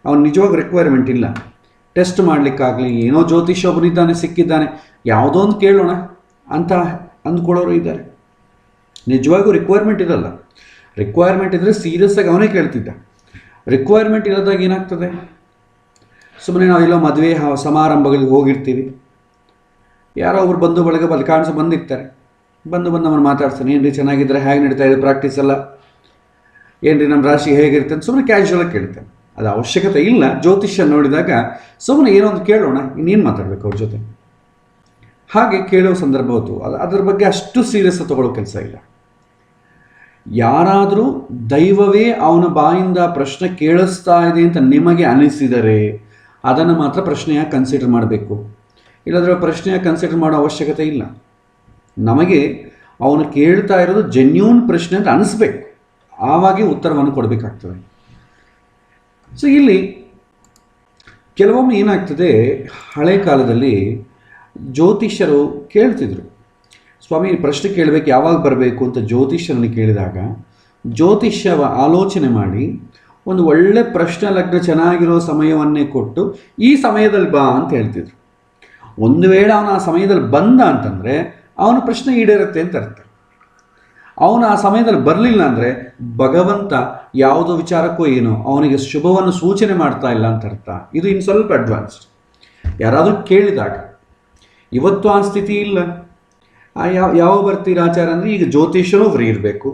ಅವನು ನಿಜವಾಗಿ ರಿಕ್ವೈರ್ಮೆಂಟ್ ಇಲ್ಲ, ಟೆಸ್ಟ್ ಮಾಡಲಿಕ್ಕಾಗಲಿ, ಏನೋ ಜ್ಯೋತಿಷ್ಯ ಒಬ್ಬನಿದ್ದಾನೆ ಸಿಕ್ಕಿದ್ದಾನೆ, ಯಾವುದೋ ಒಂದು ಕೇಳೋಣ ಅಂತ ಅಂದ್ಕೊಳ್ಳೋರು ಇದ್ದಾರೆ. ನಿಜವಾಗೂ ರಿಕ್ವೈರ್ಮೆಂಟ್ ಇರಲ್ಲ. ರಿಕ್ವೈರ್ಮೆಂಟ್ ಇದ್ದರೆ ಸೀರಿಯಸ್ ಆಗಿ ಅವನೇ ಕೇಳ್ತಿದ್ದ. ರಿಕ್ವೈರ್ಮೆಂಟ್ ಇರೋದಾಗ ಏನಾಗ್ತದೆ, ಸುಮ್ಮನೆ ನಾವೆಲ್ಲೋ ಮದುವೆ ಸಮಾರಂಭಗಳಿಗೆ ಹೋಗಿರ್ತೀವಿ, ಯಾರೋ ಒಬ್ರು ಬಂಧು ಬಳಗ ಬಂದಿರ್ತಾರೆ, ಬಂದು ನಮ್ಮನ್ನು ಮಾತಾಡ್ತಾನೆ, ಏನು ರೀ ಚೆನ್ನಾಗಿದ್ದರೆ, ಹೇಗೆ ನಡೀತಾ ಇದೆ ಪ್ರಾಕ್ಟೀಸ್ ಎಲ್ಲ, ಏನು ರೀ ನಮ್ಮ ರಾಶಿ ಹೇಗಿರುತ್ತೆ ಅಂತ ಸುಮ್ಮನೆ ಕ್ಯಾಶುವಲಾಗಿ ಕೇಳ್ತಾನೆ. ಅದು ಅವಶ್ಯಕತೆ ಇಲ್ಲ. ಜ್ಯೋತಿಷ್ಯ ನೋಡಿದಾಗ ಸುಮ್ಮನೆ ಏನೋ ಒಂದು ಕೇಳೋಣ, ಇನ್ನೇನು ಮಾತಾಡಬೇಕು ಅವ್ರ ಜೊತೆ, ಹಾಗೆ ಕೇಳೋ ಸಂದರ್ಭ ಹೊತ್ತು ಅದರ ಬಗ್ಗೆ ಅಷ್ಟು ಸೀರಿಯಸ್ ತಗೊಳ್ಳೋ ಕೆಲಸ ಇಲ್ಲ. ಯಾರಾದರೂ ದೈವವೇ ಅವನ ಬಾಯಿಂದ ಪ್ರಶ್ನೆ ಕೇಳಿಸ್ತಾ ಇದೆ ಅಂತ ನಿಮಗೆ ಅನಿಸಿದರೆ ಅದನ್ನು ಮಾತ್ರ ಪ್ರಶ್ನೆಯಾಗಿ ಕನ್ಸಿಡರ್ ಮಾಡಬೇಕು. ಇಲ್ಲಾಂದರೆ ಪ್ರಶ್ನೆಯಾಗಿ ಕನ್ಸಿಡರ್ ಮಾಡೋ ಅವಶ್ಯಕತೆ ಇಲ್ಲ. ನಮಗೆ ಅವನು ಕೇಳ್ತಾ ಇರೋದು ಜೆನ್ಯೂನ್ ಪ್ರಶ್ನೆ ಅಂತ ಅನಿಸ್ಬೇಕು, ಆವಾಗೇ ಉತ್ತರವನ್ನು ಕೊಡಬೇಕಾಗ್ತದೆ. ಸೊ ಇಲ್ಲಿ ಕೆಲವೊಮ್ಮೆ ಏನಾಗ್ತದೆ, ಹಳೆ ಕಾಲದಲ್ಲಿ ಜ್ಯೋತಿಷ್ಯರು ಕೇಳ್ತಿದ್ರು, ಸ್ವಾಮಿ ಪ್ರಶ್ನೆ ಕೇಳಬೇಕು, ಯಾವಾಗ ಬರಬೇಕು ಅಂತ ಜ್ಯೋತಿಷ್ಯರನ್ನು ಕೇಳಿದಾಗ ಜ್ಯೋತಿಷ್ಯ ಆಲೋಚನೆ ಮಾಡಿ ಒಂದು ಒಳ್ಳೆ ಪ್ರಶ್ನೆ ಲಗ್ನ ಚೆನ್ನಾಗಿರೋ ಸಮಯವನ್ನೇ ಕೊಟ್ಟು ಈ ಸಮಯದಲ್ಲಿ ಬಾ ಅಂತ ಹೇಳ್ತಿದ್ರು. ಒಂದು ವೇಳೆ ಅವನು ಆ ಸಮಯದಲ್ಲಿ ಬಂದ ಅಂತಂದರೆ ಅವನ ಪ್ರಶ್ನೆ ಈಡೇರುತ್ತೆ ಅಂತ ಅರ್ಥ. ಅವನು ಆ ಸಮಯದಲ್ಲಿ ಬರಲಿಲ್ಲ ಅಂದರೆ ಭಗವಂತ ಯಾವುದೋ ವಿಚಾರಕ್ಕೂ ಏನೋ ಅವನಿಗೆ ಶುಭವನ್ನು ಸೂಚನೆ ಮಾಡ್ತಾ ಇಲ್ಲ ಅಂತ ಅರ್ಥ. ಇದು ಇನ್ನು ಸ್ವಲ್ಪ ಅಡ್ವಾನ್ಸ್ಡ್. ಯಾರಾದರೂ ಕೇಳಿದಾಗ, ಇವತ್ತು ಆ ಸ್ಥಿತಿ ಇಲ್ಲ. ಯಾವ ಬರ್ತೀರ ಆಚಾರ ಅಂದರೆ, ಈಗ ಜ್ಯೋತಿಷ್ಯನೂ ಫ್ರೀ ಇರಬೇಕು,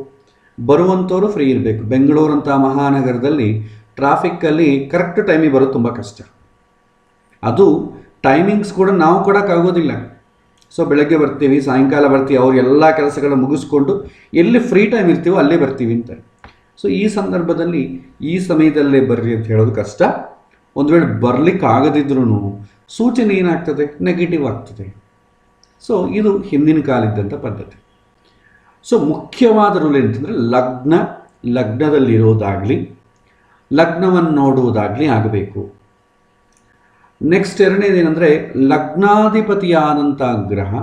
ಬರುವಂಥವರು ಫ್ರೀ ಇರಬೇಕು. ಬೆಂಗಳೂರಂಥ ಮಹಾನಗರದಲ್ಲಿ ಟ್ರಾಫಿಕ್ಕಲ್ಲಿ ಕರೆಕ್ಟ್ ಟೈಮಿಗೆ ಬರೋದು ತುಂಬ ಕಷ್ಟ. ಅದು ಟೈಮಿಂಗ್ಸ್ ಕೂಡ ನಾವು ಕೊಡೋಕ್ಕಾಗೋದಿಲ್ಲ. ಸೊ ಬೆಳಗ್ಗೆ ಬರ್ತೀವಿ, ಸಾಯಂಕಾಲ ಬರ್ತೀವಿ, ಅವ್ರು ಎಲ್ಲ ಕೆಲಸಗಳನ್ನ ಮುಗಿಸ್ಕೊಂಡು ಎಲ್ಲಿ ಫ್ರೀ ಟೈಮ್ ಇರ್ತೀವೋ ಅಲ್ಲೇ ಬರ್ತೀವಿ ಅಂತಾರೆ. ಸೊ ಈ ಸಂದರ್ಭದಲ್ಲಿ ಈ ಸಮಯದಲ್ಲೇ ಬರ್ರಿ ಅಂತ ಹೇಳೋದು ಕಷ್ಟ. ಒಂದು ವೇಳೆ ಬರಲಿಕ್ಕೆ ಆಗದಿದ್ರೂ ಸೂಚನೆ ಏನಾಗ್ತದೆ, ನೆಗೆಟಿವ್ ಆಗ್ತದೆ. ಸೊ ಇದು ಹಿಂದಿನ ಕಾಲದ್ದಂಥ ಪದ್ಧತಿ. ಸೊ ಮುಖ್ಯವಾದ ರೂಲ್ ಏನಂತಂದರೆ, ಲಗ್ನದಲ್ಲಿರೋದಾಗಲಿ ಲಗ್ನವನ್ನು ನೋಡುವುದಾಗಲಿ ಆಗಬೇಕು. ನೆಕ್ಸ್ಟ್ ಎರಡನೇದೇನೆಂದರೆ, ಲಗ್ನಾಧಿಪತಿಯಾದಂಥ ಗ್ರಹ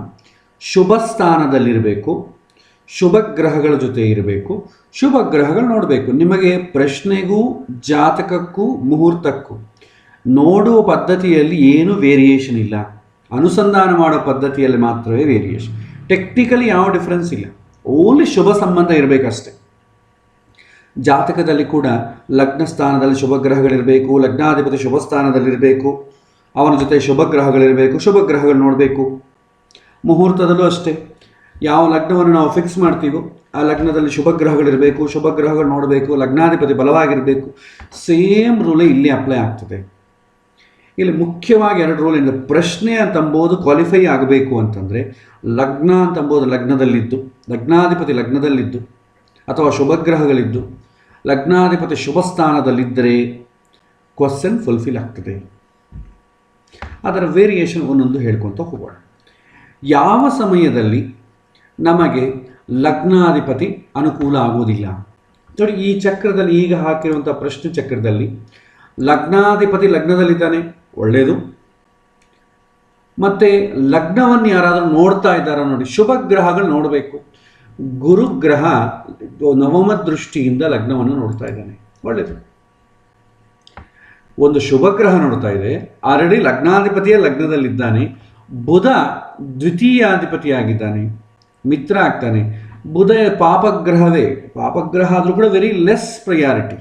ಶುಭ ಸ್ಥಾನದಲ್ಲಿರಬೇಕು, ಶುಭ ಗ್ರಹಗಳ ಜೊತೆ ಇರಬೇಕು, ಶುಭ ಗ್ರಹಗಳು ನೋಡಬೇಕು. ನಿಮಗೆ ಪ್ರಶ್ನೆಗೂ ಜಾತಕಕ್ಕೂ ಮುಹೂರ್ತಕ್ಕೂ ನೋಡುವ ಪದ್ಧತಿಯಲ್ಲಿ ಏನೂ ವೇರಿಯೇಷನ್ ಇಲ್ಲ, ಅನುಸಂಧಾನ ಮಾಡೋ ಪದ್ಧತಿಯಲ್ಲಿ ಮಾತ್ರವೇ ವೇರಿಯೇಷನ್. ಟೆಕ್ನಿಕಲಿ ಯಾವ ಡಿಫ್ರೆನ್ಸ್ ಇಲ್ಲ, ಓನ್ಲಿ ಶುಭ ಸಂಬಂಧ ಇರಬೇಕಷ್ಟೆ. ಜಾತಕದಲ್ಲಿ ಕೂಡ ಲಗ್ನ ಸ್ಥಾನದಲ್ಲಿ ಶುಭ ಗ್ರಹಗಳಿರಬೇಕು, ಲಗ್ನಾಧಿಪತಿ ಶುಭ ಸ್ಥಾನದಲ್ಲಿರಬೇಕು, ಅವನ ಜೊತೆ ಶುಭ ಗ್ರಹಗಳಿರಬೇಕು, ಶುಭ ಗ್ರಹಗಳು ನೋಡಬೇಕು. ಮುಹೂರ್ತದಲ್ಲೂ ಅಷ್ಟೇ, ಯಾವ ಲಗ್ನವನ್ನು ನಾವು ಫಿಕ್ಸ್ ಮಾಡ್ತೀವೋ ಆ ಲಗ್ನದಲ್ಲಿ ಶುಭ ಗ್ರಹಗಳಿರಬೇಕು, ಶುಭ ಗ್ರಹಗಳು ನೋಡಬೇಕು, ಲಗ್ನಾಧಿಪತಿ ಬಲವಾಗಿರಬೇಕು. ಸೇಮ್ ರೂಲೇ ಇಲ್ಲಿ ಅಪ್ಲೈ ಆಗ್ತದೆ. ಇಲ್ಲಿ ಮುಖ್ಯವಾಗಿ 2 ರೂಲ್ ಇದೆ. ಪ್ರಶ್ನೆ ಅಂತಂಬೋದು ಕ್ವಾಲಿಫೈ ಆಗಬೇಕು ಅಂತಂದರೆ ಲಗ್ನ ಅಂತಂಬೋದು ಲಗ್ನದಲ್ಲಿದ್ದು, ಲಗ್ನಾಧಿಪತಿ ಲಗ್ನದಲ್ಲಿದ್ದು ಅಥವಾ ಶುಭ ಗ್ರಹಗಳಿದ್ದು ಲಗ್ನಾಧಿಪತಿ ಶುಭ ಸ್ಥಾನದಲ್ಲಿದ್ದರೆ ಕ್ವಶನ್ ಫುಲ್ಫಿಲ್ ಆಗ್ತದೆ. ಅದರ ವೇರಿಯೇಷನ್ ಒಂದೊಂದು ಹೇಳ್ಕೊತ ಹೋಗೋಣ. ಯಾವ ಸಮಯದಲ್ಲಿ ನಮಗೆ ಲಗ್ನಾಧಿಪತಿ ಅನುಕೂಲ ಆಗುವುದಿಲ್ಲ ನೋಡಿ. ಈ ಚಕ್ರದಲ್ಲಿ ಈಗ ಹಾಕಿರುವಂಥ ಪ್ರಶ್ನೆ ಚಕ್ರದಲ್ಲಿ ಲಗ್ನಾಧಿಪತಿ ಲಗ್ನದಲ್ಲಿದ್ದಾನೆ, ಒಳ್ಳೆಯದು. ಮತ್ತು ಲಗ್ನವನ್ನು ಯಾರಾದರೂ ನೋಡ್ತಾ ಇದ್ದಾರ ನೋಡಿ, ಶುಭ ಗ್ರಹಗಳು ನೋಡಬೇಕು. ಗುರುಗ್ರಹ ನವಮ ದೃಷ್ಟಿಯಿಂದ ಲಗ್ನವನ್ನು ನೋಡ್ತಾ ಇದ್ದಾನೆ, ಒಳ್ಳೆಯದು. ಒಂದು ಶುಭ ಗ್ರಹ ನೋಡ್ತಾ ಇದೆ, ಆಲ್ರೆಡಿ ಲಗ್ನಾಧಿಪತಿಯ ಲಗ್ನದಲ್ಲಿದ್ದಾನೆ. ಬುಧ ದ್ವಿತೀಯಾಧಿಪತಿಯಾಗಿದ್ದಾನೆ, ಮಿತ್ರ ಆಗ್ತಾನೆ. ಬುಧ ಪಾಪಗ್ರಹವೇ, ಪಾಪಗ್ರಹ ಆದರೂ ಕೂಡ ವೆರಿ ಲೆಸ್ ಪ್ರಯಾರಿಟಿ.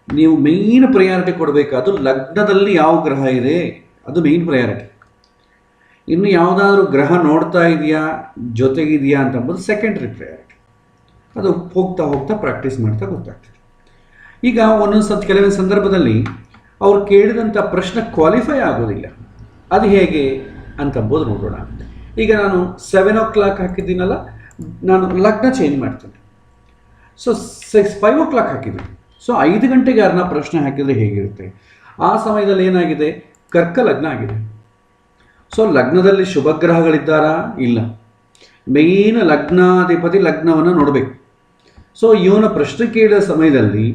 ನೀವು ಮೇಯ್ನ್ ಪ್ರಯಾರಿಟಿ ಕೊಡಬೇಕಾದ್ರು ಲಗ್ನದಲ್ಲಿ ಯಾವ ಗ್ರಹ ಇದೆ ಅದು ಮೇಯ್ನ್ ಪ್ರಯಾರಿಟಿ. ಇನ್ನು ಯಾವುದಾದ್ರೂ ಗ್ರಹ ನೋಡ್ತಾ ಇದೆಯಾ ಜೊತೆಗಿದೆಯಾ ಅಂತಂಬೋದು ಸೆಕೆಂಡ್ರಿ ಪ್ರಯಾರಿಟಿ. ಅದು ಹೋಗ್ತಾ ಹೋಗ್ತಾ ಪ್ರಾಕ್ಟೀಸ್ ಮಾಡ್ತಾ ಗೊತ್ತಾಗ್ತದೆ. ಈಗ ಕೆಲವೊಂದು ಸಂದರ್ಭದಲ್ಲಿ ಅವ್ರು ಕೇಳಿದಂಥ ಪ್ರಶ್ನೆ ಕ್ವಾಲಿಫೈ ಆಗೋದಿಲ್ಲ. ಅದು ಹೇಗೆ ಅಂತಂಬೋದು ನೋಡೋಣ. ಈಗ ನಾನು 7 o'clock ಹಾಕಿದ್ದೀನಲ್ಲ, ನಾನು ಲಗ್ನ ಚೇಂಜ್ ಮಾಡ್ತೇನೆ. ಸೊ 5 o'clock ಹಾಕಿದ್ದೀನಿ. ಸೊ 5 ಗಂಟೆಗೆ ಯಾರನ್ನ ಪ್ರಶ್ನೆ ಹಾಕಿದರೆ ಹೇಗಿರುತ್ತೆ? ಆ ಸಮಯದಲ್ಲಿ ಏನಾಗಿದೆ? ಕರ್ಕ ಲಗ್ನ ಆಗಿದೆ. ಸೊ ಲಗ್ನದಲ್ಲಿ ಶುಭ ಗ್ರಹಗಳಿದ್ದಾರಾ? ಇಲ್ಲ. ಮೇಯ್ನ್ ಲಗ್ನಾಧಿಪತಿ ಲಗ್ನವನ್ನು ನೋಡಬೇಕು. ಸೊ ಇವನ ಪ್ರಶ್ನೆ ಕೇಳಿದ ಸಮಯದಲ್ಲಿ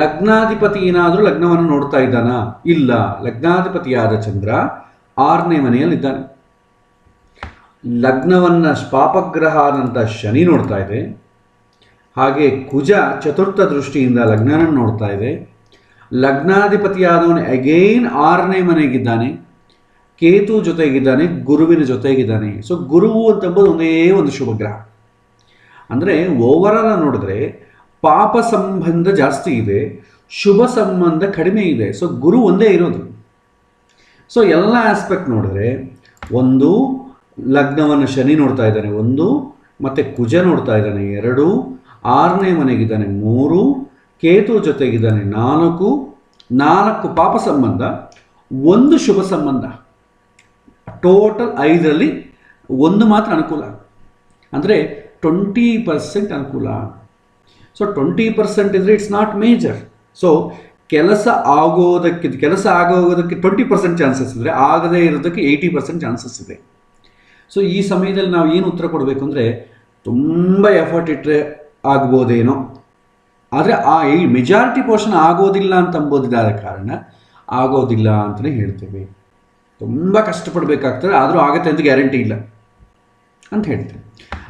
ಲಗ್ನಾಧಿಪತಿ ಏನಾದರೂ ಲಗ್ನವನ್ನು ನೋಡ್ತಾ ಇದ್ದಾನಾ? ಇಲ್ಲ. ಲಗ್ನಾಧಿಪತಿಯಾದ ಚಂದ್ರ 6ನೇ ಮನೆಯಲ್ಲಿದ್ದಾನೆ. ಲಗ್ನವನ್ನು ಪಾಪಗ್ರಹ ಆದಂಥ ಶನಿ ನೋಡ್ತಾ ಇದೆ. ಹಾಗೆ ಕುಜ 4ಥ ದೃಷ್ಟಿಯಿಂದ ಲಗ್ನನ ನೋಡ್ತಾ ಇದೆ. ಲಗ್ನಾಧಿಪತಿಯಾದವನು ಅಗೈನ್ 6ನೇ ಮನೆಗಿದ್ದಾನೆ, ಕೇತು ಜೊತೆಗಿದ್ದಾನೆ, ಗುರುವಿನ ಜೊತೆಗಿದ್ದಾನೆ. ಸೊ ಗುರುವು ಅಂತಂಬೋದು ಒಂದೇ ಒಂದು ಶುಭ ಗ್ರಹ. ಅಂದರೆ ಓವರಾಲ್ ನೋಡಿದ್ರೆ ಪಾಪ ಸಂಬಂಧ ಜಾಸ್ತಿ ಇದೆ, ಶುಭ ಸಂಬಂಧ ಕಡಿಮೆ ಇದೆ. ಸೊ ಗುರು ಒಂದೇ ಇರೋದು. ಸೊ ಎಲ್ಲ ಆಸ್ಪೆಕ್ಟ್ ನೋಡಿದ್ರೆ, ಒಂದು ಲಗ್ನವನ್ನು ಶನಿ ನೋಡ್ತಾ ಇದ್ದಾನೆ, ಒಂದು ಮತ್ತು ಕುಜ ನೋಡ್ತಾ ಇದ್ದಾನೆ, 2, 6ನೇ ಮನೆಗಿದ್ದಾನೆ 3, ಕೇತು ಜೊತೆಗಿದ್ದಾನೆ 4 ಪಾಪ ಸಂಬಂಧ, 1 ಶುಭ ಸಂಬಂಧ. ಟೋಟಲ್ 5ರಲ್ಲಿ 1 ಮಾತ್ರ ಅನುಕೂಲ. ಅಂದರೆ 20% ಅನುಕೂಲ. ಸೊ 20% ಇದ್ರೆ ಇಟ್ಸ್ ನಾಟ್ ಮೇಜರ್. ಸೊ ಕೆಲಸ ಆಗೋದಕ್ಕೆ 20% ಚಾನ್ಸಸ್ ಇದ್ದರೆ ಆಗದೇ ಇರೋದಕ್ಕೆ 80% ಚಾನ್ಸಸ್ ಇದೆ. ಸೊ ಈ ಸಮಯದಲ್ಲಿ ನಾವು ಏನು ಉತ್ತರ ಕೊಡಬೇಕು ಅಂದರೆ, ತುಂಬ ಎಫರ್ಟ್ ಇಟ್ಟರೆ ಆಗ್ಬೋದೇನೋ, ಆದರೆ ಆ ಮೆಜಾರಿಟಿ ಪೋರ್ಷನ್ ಆಗೋದಿಲ್ಲ ಅಂತ ಅಂಬೋದಿದ್ದಾದ ಕಾರಣ ಆಗೋದಿಲ್ಲ ಅಂತಲೇ ಹೇಳ್ತೇವೆ. ತುಂಬ ಕಷ್ಟಪಡಬೇಕಾಗ್ತದೆ, ಆದರೂ ಆಗುತ್ತೆ ಅಂತ ಗ್ಯಾರಂಟಿ ಇಲ್ಲ ಅಂತ ಹೇಳ್ತೇವೆ.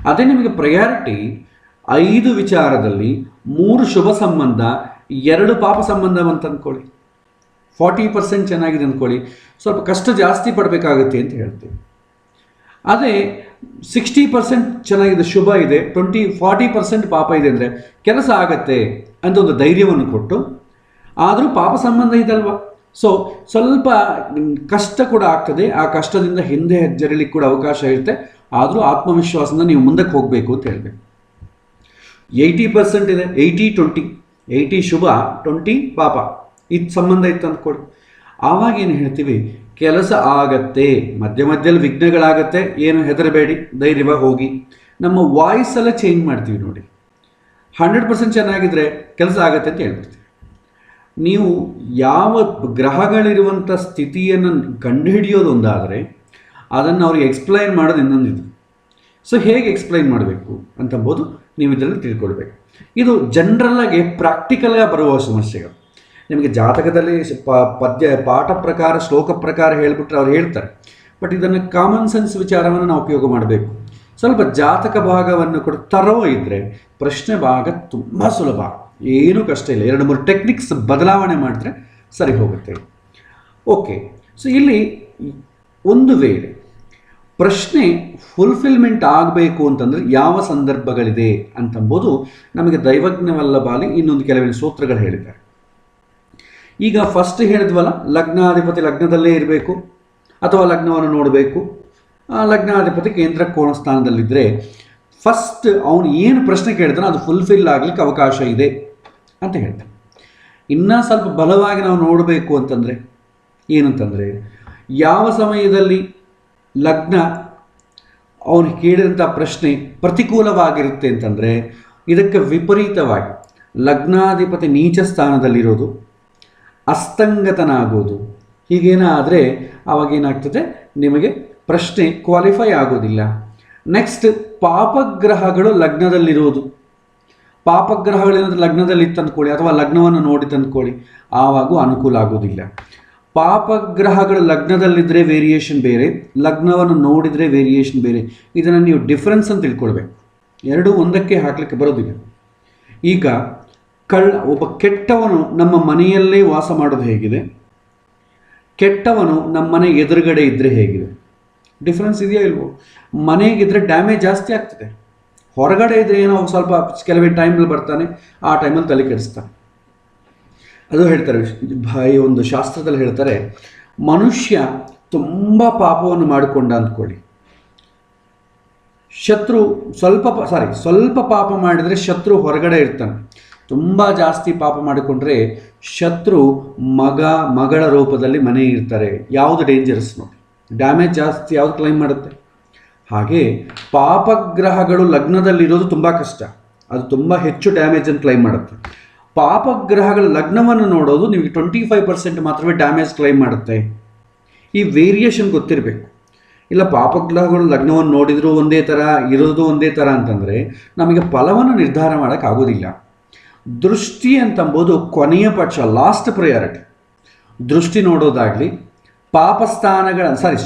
ಅದೇ ನಿಮಗೆ ಪ್ರಯಾರಿಟಿ 5 ವಿಚಾರದಲ್ಲಿ 3 ಶುಭ ಸಂಬಂಧ, 2 ಪಾಪ ಸಂಬಂಧ ಅಂತ ಅಂದ್ಕೊಳ್ಳಿ. 40% ಚೆನ್ನಾಗಿದೆ ಅಂದ್ಕೊಳ್ಳಿ, ಸ್ವಲ್ಪ ಕಷ್ಟ ಜಾಸ್ತಿ ಪಡಬೇಕಾಗುತ್ತೆ ಅಂತ ಹೇಳ್ತೇವೆ. ಅದೇ 60% ಚೆನ್ನಾಗಿದೆ, ಶುಭ ಇದೆ, 40% ಪಾಪ ಇದೆ ಅಂದರೆ ಕೆಲಸ ಆಗತ್ತೆ ಅಂತ ಒಂದು ಧೈರ್ಯವನ್ನು ಕೊಟ್ಟು, ಆದರೂ ಪಾಪ ಸಂಬಂಧ ಇದಲ್ವ, ಸೊ ಸ್ವಲ್ಪ ಕಷ್ಟ ಕೂಡ ಆಗ್ತದೆ. ಆ ಕಷ್ಟದಿಂದ ಹಿಂದೆ ಹೆಜ್ಜರಿಲಿಕ್ಕೆ ಕೂಡ ಅವಕಾಶ ಇರುತ್ತೆ. ಆದರೂ ಆತ್ಮವಿಶ್ವಾಸದಿಂದ ನೀವು ಮುಂದಕ್ಕೆ ಹೋಗಬೇಕು ಅಂತ ಹೇಳಬೇಕು. 80% ಇದೆ, 80-20, 80 ಶುಭ 20 ಪಾಪ, ಇದು ಸಂಬಂಧ ಇತ್ತು ಅಂದ್ಕೊಡಿ. ಆವಾಗ ಏನು ಹೇಳ್ತೀವಿ, ಕೆಲಸ ಆಗತ್ತೆ. ಮಧ್ಯದಲ್ಲಿ ವಿಘ್ನಗಳಾಗತ್ತೆ, ಏನು ಹೆದರಬೇಡಿ, ಧೈರ್ಯವಾಗಿ ಹೋಗಿ. ನಮ್ಮ ವಾಯ್ಸೆಲ್ಲ ಚೇಂಜ್ ಮಾಡ್ತೀವಿ ನೋಡಿ. 100% ಚೆನ್ನಾಗಿದ್ದರೆ ಕೆಲಸ ಆಗತ್ತೆ ಅಂತ ಹೇಳ್ಬಿಡ್ತೀವಿ. ನೀವು ಯಾವ ಗ್ರಹಗಳಿರುವಂಥ ಸ್ಥಿತಿಯನ್ನು ಕಂಡುಹಿಡಿಯೋದೊಂದಾದರೆ ಅದನ್ನು ಅವ್ರಿಗೆ ಎಕ್ಸ್ಪ್ಲೈನ್ ಮಾಡೋದು ಇನ್ನೊಂದಿದೆ. ಸೊ ಹೇಗೆ ಎಕ್ಸ್ಪ್ಲೈನ್ ಮಾಡಬೇಕು ಅಂತಂಬೋದು ನೀವು ಇದರಲ್ಲಿ ತಿಳ್ಕೊಳ್ಬೇಕು. ಇದು ಜನರಲ್ಲಾಗಿ ಪ್ರಾಕ್ಟಿಕಲ್గా ಬರುವ ಸಮಸ್ಯೆಗಳು. ನಿಮಗೆ ಜಾತಕದಲ್ಲಿ ಪಾಠ ಪ್ರಕಾರ ಶ್ಲೋಕ ಪ್ರಕಾರ ಹೇಳಿಬಿಟ್ರೆ ಅವ್ರು ಹೇಳ್ತಾರೆ, ಬಟ್ ಇದನ್ನು ಕಾಮನ್ ಸೆನ್ಸ್ ವಿಚಾರವನ್ನು ನಾವು ಉಪಯೋಗ ಮಾಡಬೇಕು. ಸ್ವಲ್ಪ ಜಾತಕ ಭಾಗವನ್ನು ಕೂಡ ತರೋ ಇದ್ದರೆ ಪ್ರಶ್ನೆ ಭಾಗ ತುಂಬ ಸುಲಭ, ಏನೂ ಕಷ್ಟ ಇಲ್ಲ. 2-3 ಟೆಕ್ನಿಕ್ಸ್ ಬದಲಾವಣೆ ಮಾಡಿದ್ರೆ ಸರಿ ಹೋಗುತ್ತೆ. ಓಕೆ, ಸೊ ಇಲ್ಲಿ ಒಂದು ವೇಳೆ ಪ್ರಶ್ನೆ ಫುಲ್ಫಿಲ್ಮೆಂಟ್ ಆಗಬೇಕು ಅಂತಂದರೆ ಯಾವ ಸಂದರ್ಭಗಳಿದೆ ಅಂತಂಬೋದು ನಮಗೆ ದೈವಜ್ಞವಲ್ಲಭಾಲಿ ಇನ್ನೊಂದು ಕೆಲವಿನ ಸೂತ್ರಗಳು ಹೇಳಿದ್ದಾರೆ. ಈಗ ಫಸ್ಟ್ ಹೇಳಿದ್ವಲ್ಲ, ಲಗ್ನಾಧಿಪತಿ ಲಗ್ನದಲ್ಲೇ ಇರಬೇಕು ಅಥವಾ ಲಗ್ನವನ್ನು ನೋಡಬೇಕು. ಲಗ್ನಾಧಿಪತಿ ಕೇಂದ್ರ ಕೋಣ ಸ್ಥಾನದಲ್ಲಿದ್ದರೆ ಫಸ್ಟ್ ಅವನು ಏನು ಪ್ರಶ್ನೆ ಕೇಳ್ತಾನೋ ಅದು ಫುಲ್ಫಿಲ್ ಆಗಲಿಕ್ಕೆ ಅವಕಾಶ ಇದೆ ಅಂತ ಹೇಳ್ತಾನೆ. ಇನ್ನೂ ಸ್ವಲ್ಪ ಬಲವಾಗಿ ನಾವು ನೋಡಬೇಕು ಅಂತಂದರೆ ಏನಂತಂದರೆ, ಯಾವ ಸಮಯದಲ್ಲಿ ಲಗ್ನ ಅವನು ಕೇಳಿದಂಥ ಪ್ರಶ್ನೆ ಪ್ರತಿಕೂಲವಾಗಿರುತ್ತೆ ಅಂತಂದರೆ, ಇದಕ್ಕೆ ವಿಪರೀತವಾಗಿ ಲಗ್ನಾಧಿಪತಿ ನೀಚ ಸ್ಥಾನದಲ್ಲಿರೋದು, ಅಸ್ತಂಗತನಾಗೋದು, ಹೀಗೇನಾದರೆ ಅವಾಗೇನಾಗ್ತದೆ, ನಿಮಗೆ ಪ್ರಶ್ನೆ ಕ್ವಾಲಿಫೈ ಆಗೋದಿಲ್ಲ. ನೆಕ್ಸ್ಟ್ ಪಾಪಗ್ರಹಗಳು ಲಗ್ನದಲ್ಲಿರೋದು. ಪಾಪಗ್ರಹಗಳೇನಾದರೂ ಲಗ್ನದಲ್ಲಿ ತಂದ್ಕೊಳ್ಳಿ ಅಥವಾ ಲಗ್ನವನ್ನು ನೋಡಿ ತಂದ್ಕೊಳ್ಳಿ, ಆವಾಗೂ ಅನುಕೂಲ ಆಗೋದಿಲ್ಲ. ಪಾಪಗ್ರಹಗಳು ಲಗ್ನದಲ್ಲಿದ್ದರೆ ವೇರಿಯೇಷನ್ ಬೇರೆ, ಲಗ್ನವನ್ನು ನೋಡಿದರೆ ವೇರಿಯೇಷನ್ ಬೇರೆ. ಇದನ್ನು ನೀವು ಡಿಫ್ರೆನ್ಸ್ ಅಂತ ತಿಳ್ಕೊಳ್ಬೇಕು. ಎರಡೂ ಒಂದಕ್ಕೆ ಹಾಕಲಿಕ್ಕೆ ಬರೋದಿಲ್ಲ. ಈಗ ಒಬ್ಬ ಕೆಟ್ಟವನು ನಮ್ಮ ಮನೆಯಲ್ಲೇ ವಾಸ ಮಾಡೋದು ಹೇಗಿದೆ, ಕೆಟ್ಟವನು ನಮ್ಮ ಮನೆ ಎದುರುಗಡೆ ಇದ್ದರೆ ಹೇಗಿದೆ, ಡಿಫ್ರೆನ್ಸ್ ಇದೆಯಾ ಇಲ್ವೋ? ಮನೆಗಿದ್ರೆ ಡ್ಯಾಮೇಜ್ ಜಾಸ್ತಿ ಆಗ್ತದೆ, ಹೊರಗಡೆ ಇದ್ದರೆ ಏನೋ ಸ್ವಲ್ಪ ಕೆಲವೇ ಟೈಮಲ್ಲಿ ಬರ್ತಾನೆ, ಆ ಟೈಮಲ್ಲಿ ತಲೆ ಕೆಡಿಸ್ತಾನೆ. ಅದು ಹೇಳ್ತಾರೆ, ಒಂದು ಶಾಸ್ತ್ರದಲ್ಲಿ ಹೇಳ್ತಾರೆ, ಮನುಷ್ಯ ತುಂಬ ಪಾಪವನ್ನು ಮಾಡಿಕೊಂಡ ಅಂದ್ಕೊಳ್ಳಿ, ಶತ್ರು ಸ್ವಲ್ಪ ಪಾಪ ಮಾಡಿದರೆ ಶತ್ರು ಹೊರಗಡೆ ಇರ್ತಾನೆ. ತುಂಬ ಜಾಸ್ತಿ ಪಾಪ ಮಾಡಿಕೊಂಡ್ರೆ ಶತ್ರು ಮಗಳ ರೂಪದಲ್ಲಿ ಮನೆ ಇರ್ತಾರೆ. ಯಾವುದು ಡೇಂಜರಸ್ ನೋಡಿ, ಡ್ಯಾಮೇಜ್ ಜಾಸ್ತಿ ಯಾವುದು ಕ್ಲೈಮ್ ಮಾಡುತ್ತೆ. ಹಾಗೆ ಪಾಪಗ್ರಹಗಳು ಲಗ್ನದಲ್ಲಿರೋದು ತುಂಬ ಕಷ್ಟ, ಅದು ತುಂಬ ಹೆಚ್ಚು ಡ್ಯಾಮೇಜನ್ನು ಕ್ಲೈಮ್ ಮಾಡುತ್ತೆ. ಪಾಪಗ್ರಹಗಳ ಲಗ್ನವನ್ನು ನೋಡೋದು ನಿಮಗೆ 25% ಮಾತ್ರವೇ ಡ್ಯಾಮೇಜ್ ಕ್ಲೈಮ್ ಮಾಡುತ್ತೆ. ಈ ವೇರಿಯೇಷನ್ ಗೊತ್ತಿರಬೇಕು. ಇಲ್ಲ ಪಾಪಗ್ರಹಗಳು ಲಗ್ನವನ್ನು ನೋಡಿದರೂ ಒಂದೇ ಥರ ಇರೋದು ಒಂದೇ ಥರ ಅಂತಂದರೆ ನಮಗೆ ಫಲವನ್ನು ನಿರ್ಧಾರ ಮಾಡೋಕ್ಕಾಗೋದಿಲ್ಲ. ದೃಷ್ಟಿ ಅಂತಂಬೋದು ಕೊನೆಯ ಪಕ್ಷ, ಲಾಸ್ಟ್ ಪ್ರಯಾರಿಟಿ. ದೃಷ್ಟಿ ನೋಡೋದಾಗಲಿ,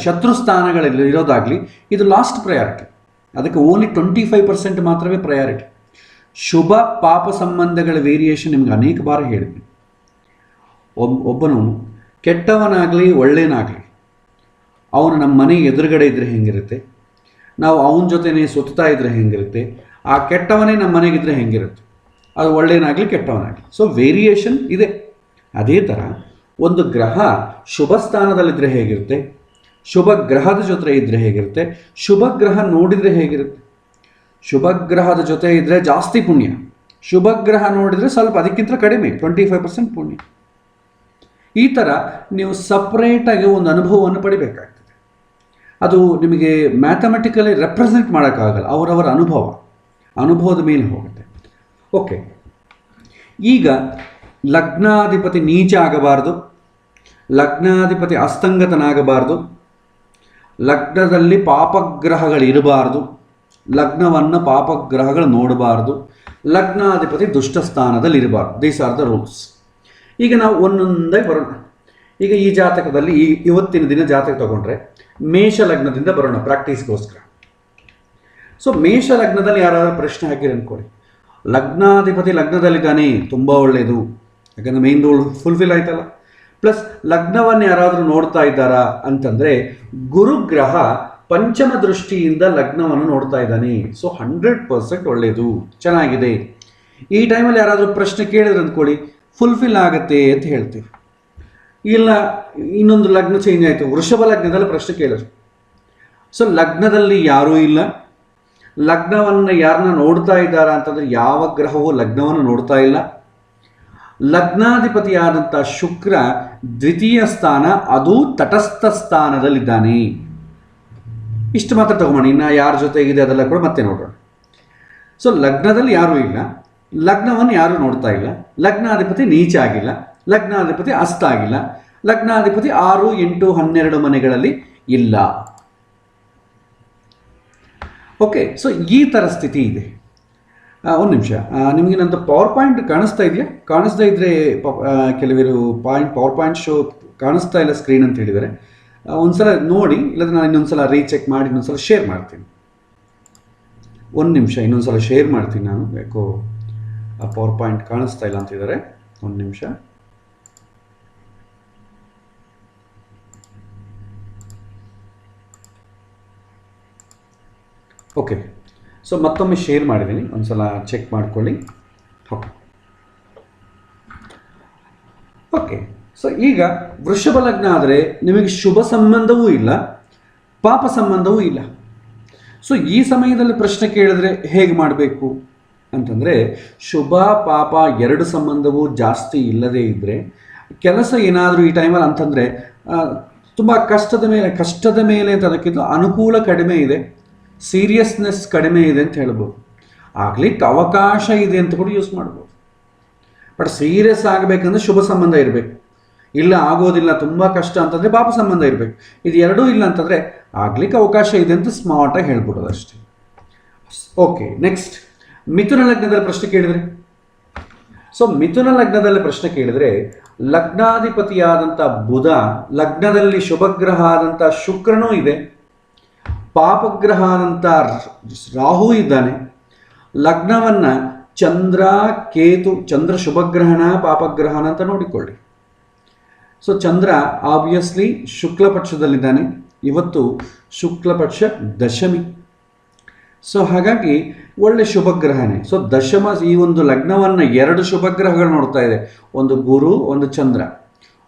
ಶತ್ರು ಸ್ಥಾನಗಳಲ್ಲಿ ಇರೋದಾಗಲಿ, ಇದು ಲಾಸ್ಟ್ ಪ್ರಯಾರಿಟಿ. ಅದಕ್ಕೆ ಓನ್ಲಿ 25% ಮಾತ್ರವೇ ಪ್ರಯಾರಿಟಿ. ಶುಭ ಪಾಪ ಸಂಬಂಧಗಳ ವೇರಿಯೇಷನ್ ನಿಮ್ಗೆ ಅನೇಕ ಬಾರಿ ಹೇಳಿದ್ವಿ. ಒಬ್ಬನು ಕೆಟ್ಟವನಾಗಲಿ ಒಳ್ಳೆಯನಾಗಲಿ, ಅವನು ನಮ್ಮ ಮನೆ ಎದುರುಗಡೆ ಇದ್ದರೆ ಹೆಂಗಿರುತ್ತೆ, ನಾವು ಅವನ ಜೊತೆನೇ ಸುತ್ತಾ ಇದ್ದರೆ ಹೆಂಗಿರುತ್ತೆ, ಆ ಕೆಟ್ಟವನೇ ನಮ್ಮ ಮನೆಗಿದ್ರೆ ಹೆಂಗಿರುತ್ತೆ, ಅದು ಒಳ್ಳೆಯನಾಗಲಿ ಕೆಟ್ಟವನಾಗಲಿ. ಸೊ ವೇರಿಯೇಷನ್ ಇದೆ. ಅದೇ ಥರ ಒಂದು ಗ್ರಹ ಶುಭ ಸ್ಥಾನದಲ್ಲಿದ್ದರೆ ಹೇಗಿರುತ್ತೆ, ಶುಭ ಗ್ರಹದ ಜೊತೆ ಇದ್ದರೆ ಹೇಗಿರುತ್ತೆ, ಶುಭ ಗ್ರಹ ನೋಡಿದರೆ ಹೇಗಿರುತ್ತೆ. ಶುಭ ಗ್ರಹದ ಜೊತೆ ಇದ್ದರೆ ಜಾಸ್ತಿ ಪುಣ್ಯ, ಶುಭ ಗ್ರಹ ನೋಡಿದರೆ ಸ್ವಲ್ಪ ಅದಕ್ಕಿಂತ ಕಡಿಮೆ, 25% ಪುಣ್ಯ. ಈ ಥರ ನೀವು ಸಪ್ರೇಟಾಗಿ ಒಂದು ಅನುಭವವನ್ನು ಪಡಿಬೇಕಾಗ್ತದೆ. ಅದು ನಿಮಗೆ ಮ್ಯಾಥಮೆಟಿಕಲಿ ರೆಪ್ರೆಸೆಂಟ್ ಮಾಡೋಕ್ಕಾಗಲ್ಲ, ಅವರವರ ಅನುಭವದ ಮೇಲೆ ಹೋಗುತ್ತೆ. ಓಕೆ, ಈಗ ಲಗ್ನಾಧಿಪತಿ ನೀಚ ಆಗಬಾರ್ದು, ಲಗ್ನಾಧಿಪತಿ ಅಸ್ತಂಗತನಾಗಬಾರ್ದು, ಲಗ್ನದಲ್ಲಿ ಪಾಪಗ್ರಹಗಳಿರಬಾರ್ದು, ಲಗ್ನವನ್ನು ಪಾಪಗ್ರಹಗಳು ನೋಡಬಾರ್ದು, ಲಗ್ನಾಧಿಪತಿ ದುಷ್ಟ ಸ್ಥಾನದಲ್ಲಿ ಇರಬಾರ್ದು. These are the rules. ಈಗ ನಾವು ಒಂದೊಂದಾಗಿ ಬರೋಣ. ಈಗ ಈ ಜಾತಕದಲ್ಲಿ ಇವತ್ತಿನ ದಿನ ಜಾತಕ ತಗೊಂಡ್ರೆ ಮೇಷ ಲಗ್ನದಿಂದ ಬರೋಣ ಪ್ರಾಕ್ಟೀಸ್ಗೋಸ್ಕರ. ಸೊ ಮೇಷ ಲಗ್ನದಲ್ಲಿ ಯಾರಾದರೂ ಪ್ರಶ್ನೆ ಹಾಕಿರಿ ಅಂದ್ಕೊಳ್ಳಿ, ಲಗ್ನಾಧಿಪತಿ ಲಗ್ನದಲ್ಲಿದ್ದಾನೆ, ತುಂಬ ಒಳ್ಳೆಯದು, ಯಾಕಂದರೆ ಮೇನ್ ರೂಲ್ ಫುಲ್ಫಿಲ್ ಆಯ್ತಲ್ಲ. ಪ್ಲಸ್ ಲಗ್ನವನ್ನು ಯಾರಾದರೂ ನೋಡ್ತಾ ಇದ್ದಾರಾ ಅಂತಂದರೆ ಗುರುಗ್ರಹ ಪಂಚಮ ದೃಷ್ಟಿಯಿಂದ ಲಗ್ನವನ್ನು ನೋಡ್ತಾ ಇದ್ದಾನೆ. ಸೊ 100% ಒಳ್ಳೆಯದು, ಚೆನ್ನಾಗಿದೆ. ಈ ಟೈಮಲ್ಲಿ ಯಾರಾದರೂ ಪ್ರಶ್ನೆ ಕೇಳಿದ್ರೆ ಅಂದ್ಕೊಳ್ಳಿ, ಫುಲ್ಫಿಲ್ ಆಗುತ್ತೆ ಅಂತ ಹೇಳ್ತೀವಿ. ಇಲ್ಲ ಇನ್ನೊಂದು ಲಗ್ನ ಚೇಂಜ್ ಆಯಿತು, ವೃಷಭ ಲಗ್ನದಲ್ಲಿ ಪ್ರಶ್ನೆ ಕೇಳಿದ್ರು. ಸೊ ಲಗ್ನದಲ್ಲಿ ಯಾರೂ ಇಲ್ಲ, ಲಗ್ನವನ್ನು ಯಾರನ್ನ ನೋಡ್ತಾ ಇದ್ದಾರಾ ಅಂತಂದರೆ ಯಾವ ಗ್ರಹವೂ ಲಗ್ನವನ್ನು ನೋಡ್ತಾ ಇಲ್ಲ. ಲಗ್ನಾಧಿಪತಿಯಾದಂಥ ಶುಕ್ರ ದ್ವಿತೀಯ ಸ್ಥಾನ, ಅದು ತಟಸ್ಥ ಸ್ಥಾನದಲ್ಲಿದ್ದಾನೆ. ಇಷ್ಟು ಮಾತ್ರ ತಗೊಂಬೋಣ, ಇನ್ನು ಯಾರ ಜೊತೆಗಿದೆ ಅದೆಲ್ಲ ಕೂಡ ಮತ್ತೆ ನೋಡೋಣ. ಸೊ ಲಗ್ನದಲ್ಲಿ ಯಾರೂ ಇಲ್ಲ, ಲಗ್ನವನ್ನು ಯಾರೂ ನೋಡ್ತಾ ಇಲ್ಲ, ಲಗ್ನಾಧಿಪತಿ ನೀಚ ಆಗಿಲ್ಲ, ಲಗ್ನಾಧಿಪತಿ ಅಸ್ತ ಆಗಿಲ್ಲ, ಲಗ್ನಾಧಿಪತಿ 6, 8, 12 ಮನೆಗಳಲ್ಲಿ ಇಲ್ಲ. ಓಕೆ, ಸೊ ಈ ಥರ ಸ್ಥಿತಿ ಇದೆ. ಒಂದು ನಿಮಿಷ, ನಿಮಗೆ ನಂದು ಪವರ್ ಪಾಯಿಂಟ್ ಕಾಣಿಸ್ತಾ ಇದೆಯಾ? ಕಾಣಿಸ್ತಾ ಇದ್ದರೆ ಕೆಲವರು ಪವರ್ ಪಾಯಿಂಟ್ ಶೋ ಕಾಣಿಸ್ತಾ ಇಲ್ಲ ಸ್ಕ್ರೀನ್ ಅಂತ ಹೇಳಿದ್ದಾರೆ. ಒಂದ್ಸಲ ನೋಡಿ, ಇಲ್ಲದ್ರೆ ನಾನು ಇನ್ನೊಂದ್ಸಲ ರೀಚೆಕ್ ಮಾಡಿ ಇನ್ನೊಂದ್ಸಲ ಶೇರ್ ಮಾಡ್ತೀನಿ. ಒಂದು ನಿಮಿಷ, ಇನ್ನೊಂದ್ಸಲ ಶೇರ್ ಮಾಡ್ತೀನಿ. ನಾನು ಯಾಕೋ ಆ ಪವರ್ ಪಾಯಿಂಟ್ ಕಾಣಿಸ್ತಾ ಇಲ್ಲ ಅಂತಿದ್ದಾರೆ. ಒಂದು ನಿಮಿಷ. ಓಕೆ, ಸೊ ಮತ್ತೊಮ್ಮೆ ಶೇರ್ ಮಾಡಿದ್ದೀನಿ, ಒಂದ್ಸಲ ಚೆಕ್ ಮಾಡ್ಕೊಳ್ಳಿ. ಓಕೆ, ಸೊ ಈಗ ವೃಷಭ ಲಗ್ನ ಆದರೆ ನಿಮಗೆ ಶುಭ ಸಂಬಂಧವೂ ಇಲ್ಲ, ಪಾಪ ಸಂಬಂಧವೂ ಇಲ್ಲ. ಸೊ ಈ ಸಮಯದಲ್ಲಿ ಪ್ರಶ್ನೆ ಕೇಳಿದ್ರೆ ಹೇಗೆ ಮಾಡಬೇಕು ಅಂತಂದರೆ, ಶುಭ ಪಾಪ ಎರಡು ಸಂಬಂಧವೂ ಜಾಸ್ತಿ ಇಲ್ಲದೇ ಇದ್ದರೆ, ಕೆಲಸ ಏನಾದರೂ ಈ ಟೈಮಲ್ಲಿ ಅಂತಂದರೆ ತುಂಬ ಕಷ್ಟದ ಮೇಲೆ ಅಂತ ಅದಕ್ಕಿಂತ ಅನುಕೂಲ ಕಡಿಮೆ ಇದೆ, ಸೀರಿಯಸ್ನೆಸ್ ಕಡಿಮೆ ಇದೆ ಅಂತ ಹೇಳ್ಬೋದು. ಆಗ್ಲಿಕ್ಕೆ ಅವಕಾಶ ಇದೆ ಅಂತ ಕೂಡ ಯೂಸ್ ಮಾಡ್ಬೋದು. ಬಟ್ ಸೀರಿಯಸ್ ಆಗಬೇಕಂದ್ರೆ ಶುಭ ಸಂಬಂಧ ಇರಬೇಕು. ಇಲ್ಲ ಆಗೋದಿಲ್ಲ, ತುಂಬ ಕಷ್ಟ ಅಂತಂದರೆ ಪಾಪ ಸಂಬಂಧ ಇರಬೇಕು. ಇದು ಎರಡೂ ಇಲ್ಲ ಅಂತಂದರೆ ಆಗ್ಲಿಕ್ಕೆ ಅವಕಾಶ ಇದೆ ಅಂತ ಸ್ಮಾರ್ಟಾಗಿ ಹೇಳ್ಬಿಡೋದು ಅಷ್ಟೇ. ಓಕೆ, ನೆಕ್ಸ್ಟ್ ಮಿಥುನ ಲಗ್ನದಲ್ಲಿ ಪ್ರಶ್ನೆ ಕೇಳಿದರೆ, ಸೊ ಮಿಥುನ ಲಗ್ನದಲ್ಲಿ ಪ್ರಶ್ನೆ ಕೇಳಿದರೆ, ಲಗ್ನಾಧಿಪತಿಯಾದಂಥ ಬುಧ, ಲಗ್ನದಲ್ಲಿ ಶುಭಗ್ರಹ ಆದಂಥ ಶುಕ್ರನೂ ಇದೆ, ಪಾಪಗ್ರಹ ಆದಂಥ ರಾಹು ಇದ್ದಾನೆ, ಲಗ್ನವನ್ನು ಚಂದ್ರ ಕೇತು, ಚಂದ್ರ ಶುಭಗ್ರಹಣ ಪಾಪಗ್ರಹಣ ಅಂತ ನೋಡಿಕೊಳ್ಳಿ. ಸೊ ಚಂದ್ರ ಆಬ್ವಿಯಸ್ಲಿ ಶುಕ್ಲ ಪಕ್ಷದಲ್ಲಿದ್ದಾನೆ, ಇವತ್ತು ಶುಕ್ಲ ಪಕ್ಷ ದಶಮಿ. ಸೊ ಹಾಗಾಗಿ ಒಳ್ಳೆ ಶುಭಗ್ರಹನೇ. ಸೊ ದಶಮ, ಈ ಒಂದು ಲಗ್ನವನ್ನು ಎರಡು ಶುಭಗ್ರಹಗಳು ನೋಡ್ತಾ ಇದೆ, ಒಂದು ಗುರು ಒಂದು ಚಂದ್ರ,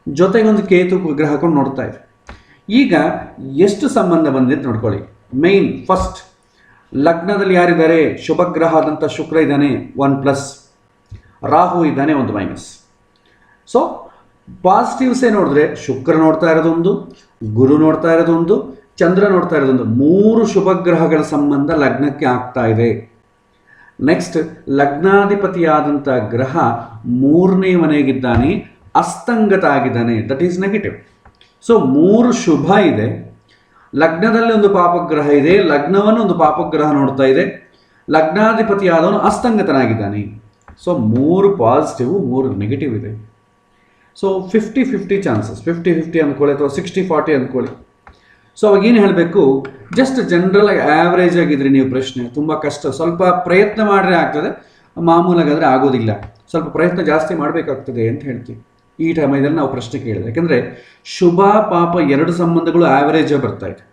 ಜೊತೆಗೊಂದು ಕೇತು ಗ್ರಹಗಳು ನೋಡ್ತಾ ಇದೆ. ಈಗ ಎಷ್ಟು ಸಂಬಂಧ ಬಂದಿದೆ ನೋಡ್ಕೊಳ್ಳಿ. ಮೇನ್ ಫಸ್ಟ್ ಲಗ್ನದಲ್ಲಿ ಯಾರಿದ್ದಾರೆ, ಶುಭಗ್ರಹ ಆದಂಥ ಶುಕ್ರ ಇದ್ದಾನೆ, 1+, ರಾಹು ಇದ್ದಾನೆ, 1-. ಸೊ ಪಾಸಿಟಿವ್ಸೇ ನೋಡಿದ್ರೆ ಶುಕ್ರ ನೋಡ್ತಾ ಇರೋದೊಂದು, ಗುರು ನೋಡ್ತಾ ಇರೋದೊಂದು, ಚಂದ್ರ ನೋಡ್ತಾ ಇರೋದೊಂದು, 3 ಶುಭಗ್ರಹಗಳ ಸಂಬಂಧ ಲಗ್ನಕ್ಕೆ ಆಗ್ತಾ ಇದೆ. ನೆಕ್ಸ್ಟ್ ಲಗ್ನಾಧಿಪತಿಯಾದಂಥ ಗ್ರಹ 3ನೇ ಮನೆಗಿದ್ದಾನೆ, ಅಸ್ತಂಗತ ಆಗಿದ್ದಾನೆ, ದಟ್ ಈಸ್ ನೆಗೆಟಿವ್. ಸೊ 3 ಶುಭ ಇದೆ, ಲಗ್ನದಲ್ಲಿ ಒಂದು ಪಾಪಗ್ರಹ ಇದೆ, ಲಗ್ನವನ್ನು ಒಂದು ಪಾಪಗ್ರಹ ನೋಡ್ತಾ ಇದೆ, ಲಗ್ನಾಧಿಪತಿಯಾದವನು ಅಸ್ತಂಗತನಾಗಿದ್ದಾನೆ. ಸೊ 3 ಪಾಸಿಟಿವ್ 3 ನೆಗೆಟಿವ್ ಇದೆ. ಸೊ 50-50 ಚಾನ್ಸಸ್, 50-50 ಅಂದ್ಕೊಳ್ಳಿ ಅಥವಾ 60-40 ಅಂದ್ಕೊಳ್ಳಿ. ಸೊ ಅವಾಗ ಏನು ಹೇಳಬೇಕು, ಜಸ್ಟ್ ಜನರಲ್ ಆಗಿ ಆ್ಯಾವ್ರೇಜ್ ಆಗಿದ್ರಿ ನೀವು. ಪ್ರಶ್ನೆ ತುಂಬ ಕಷ್ಟ, ಸ್ವಲ್ಪ ಪ್ರಯತ್ನ ಮಾಡಿದ್ರೆ ಆಗ್ತದೆ, ಮಾಮೂಲಾಗಾದರೆ ಆಗೋದಿಲ್ಲ, ಸ್ವಲ್ಪ ಪ್ರಯತ್ನ ಜಾಸ್ತಿ ಮಾಡಬೇಕಾಗ್ತದೆ ಅಂತ ಹೇಳ್ತೀವಿ. ಈ ಟೈಮಲ್ಲಿ ನಾವು ಪ್ರಶ್ನೆ ಕೇಳಿದೆ, ಯಾಕೆಂದರೆ ಶುಭ ಪಾಪ ಎರಡು ಸಂಬಂಧಗಳು ಆ್ಯಾವ್ರೇಜಾಗಿ ಬರ್ತಾ ಇದೆ.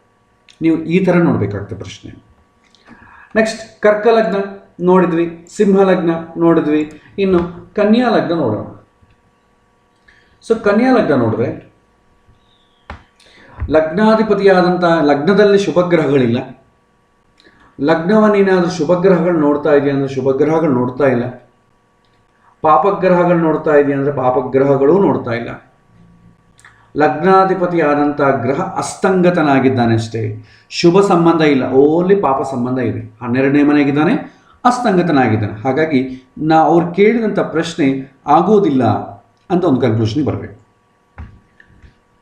ನೀವು ಈ ಥರ ನೋಡಬೇಕಾಗ್ತದೆ ಪ್ರಶ್ನೆ. ನೆಕ್ಸ್ಟ್ ಕರ್ಕ ಲಗ್ನ ನೋಡಿದ್ವಿ, ಸಿಂಹ ಲಗ್ನ ನೋಡಿದ್ವಿ, ಇನ್ನು ಕನ್ಯಾ ಲಗ್ನ ನೋಡೋಣ. ಸೊ ಕನ್ಯಾ ಲಗ್ನ ನೋಡಿದ್ರೆ, ಲಗ್ನಾಧಿಪತಿಯಾದಂಥ ಲಗ್ನದಲ್ಲಿ ಶುಭಗ್ರಹಗಳಿಲ್ಲ, ಲಗ್ನವನ್ನೇನಾದರೂ ಶುಭಗ್ರಹಗಳು ನೋಡ್ತಾ ಇದೆಯಾ ಅಂದರೆ ಶುಭಗ್ರಹಗಳು ನೋಡ್ತಾ ಇಲ್ಲ, ಪಾಪಗ್ರಹಗಳು ನೋಡ್ತಾ ಇದೆಯಾ ಅಂದರೆ ಪಾಪಗ್ರಹಗಳೂ ನೋಡ್ತಾ ಇಲ್ಲ, ಲಗ್ನಾಧಿಪತಿಯಾದಂಥ ಗ್ರಹ ಅಸ್ತಂಗತನಾಗಿದ್ದಾನೆ ಅಷ್ಟೇ, ಶುಭ ಸಂಬಂಧ ಇಲ್ಲ, ಓನ್ಲಿ ಪಾಪ ಸಂಬಂಧ ಇದೆ, 12ನೇ ಮನೆಗಿದ್ದಾನೆ, ಅಸ್ತಂಗತನಾಗಿದ್ದಾನೆ. ಹಾಗಾಗಿ ಅವ್ರು ಕೇಳಿದಂಥ ಪ್ರಶ್ನೆ ಆಗೋದಿಲ್ಲ ಅಂತ ಒಂದು ಕನ್ಕ್ಲೂಷನ್ಗೆ ಬರಬೇಕು.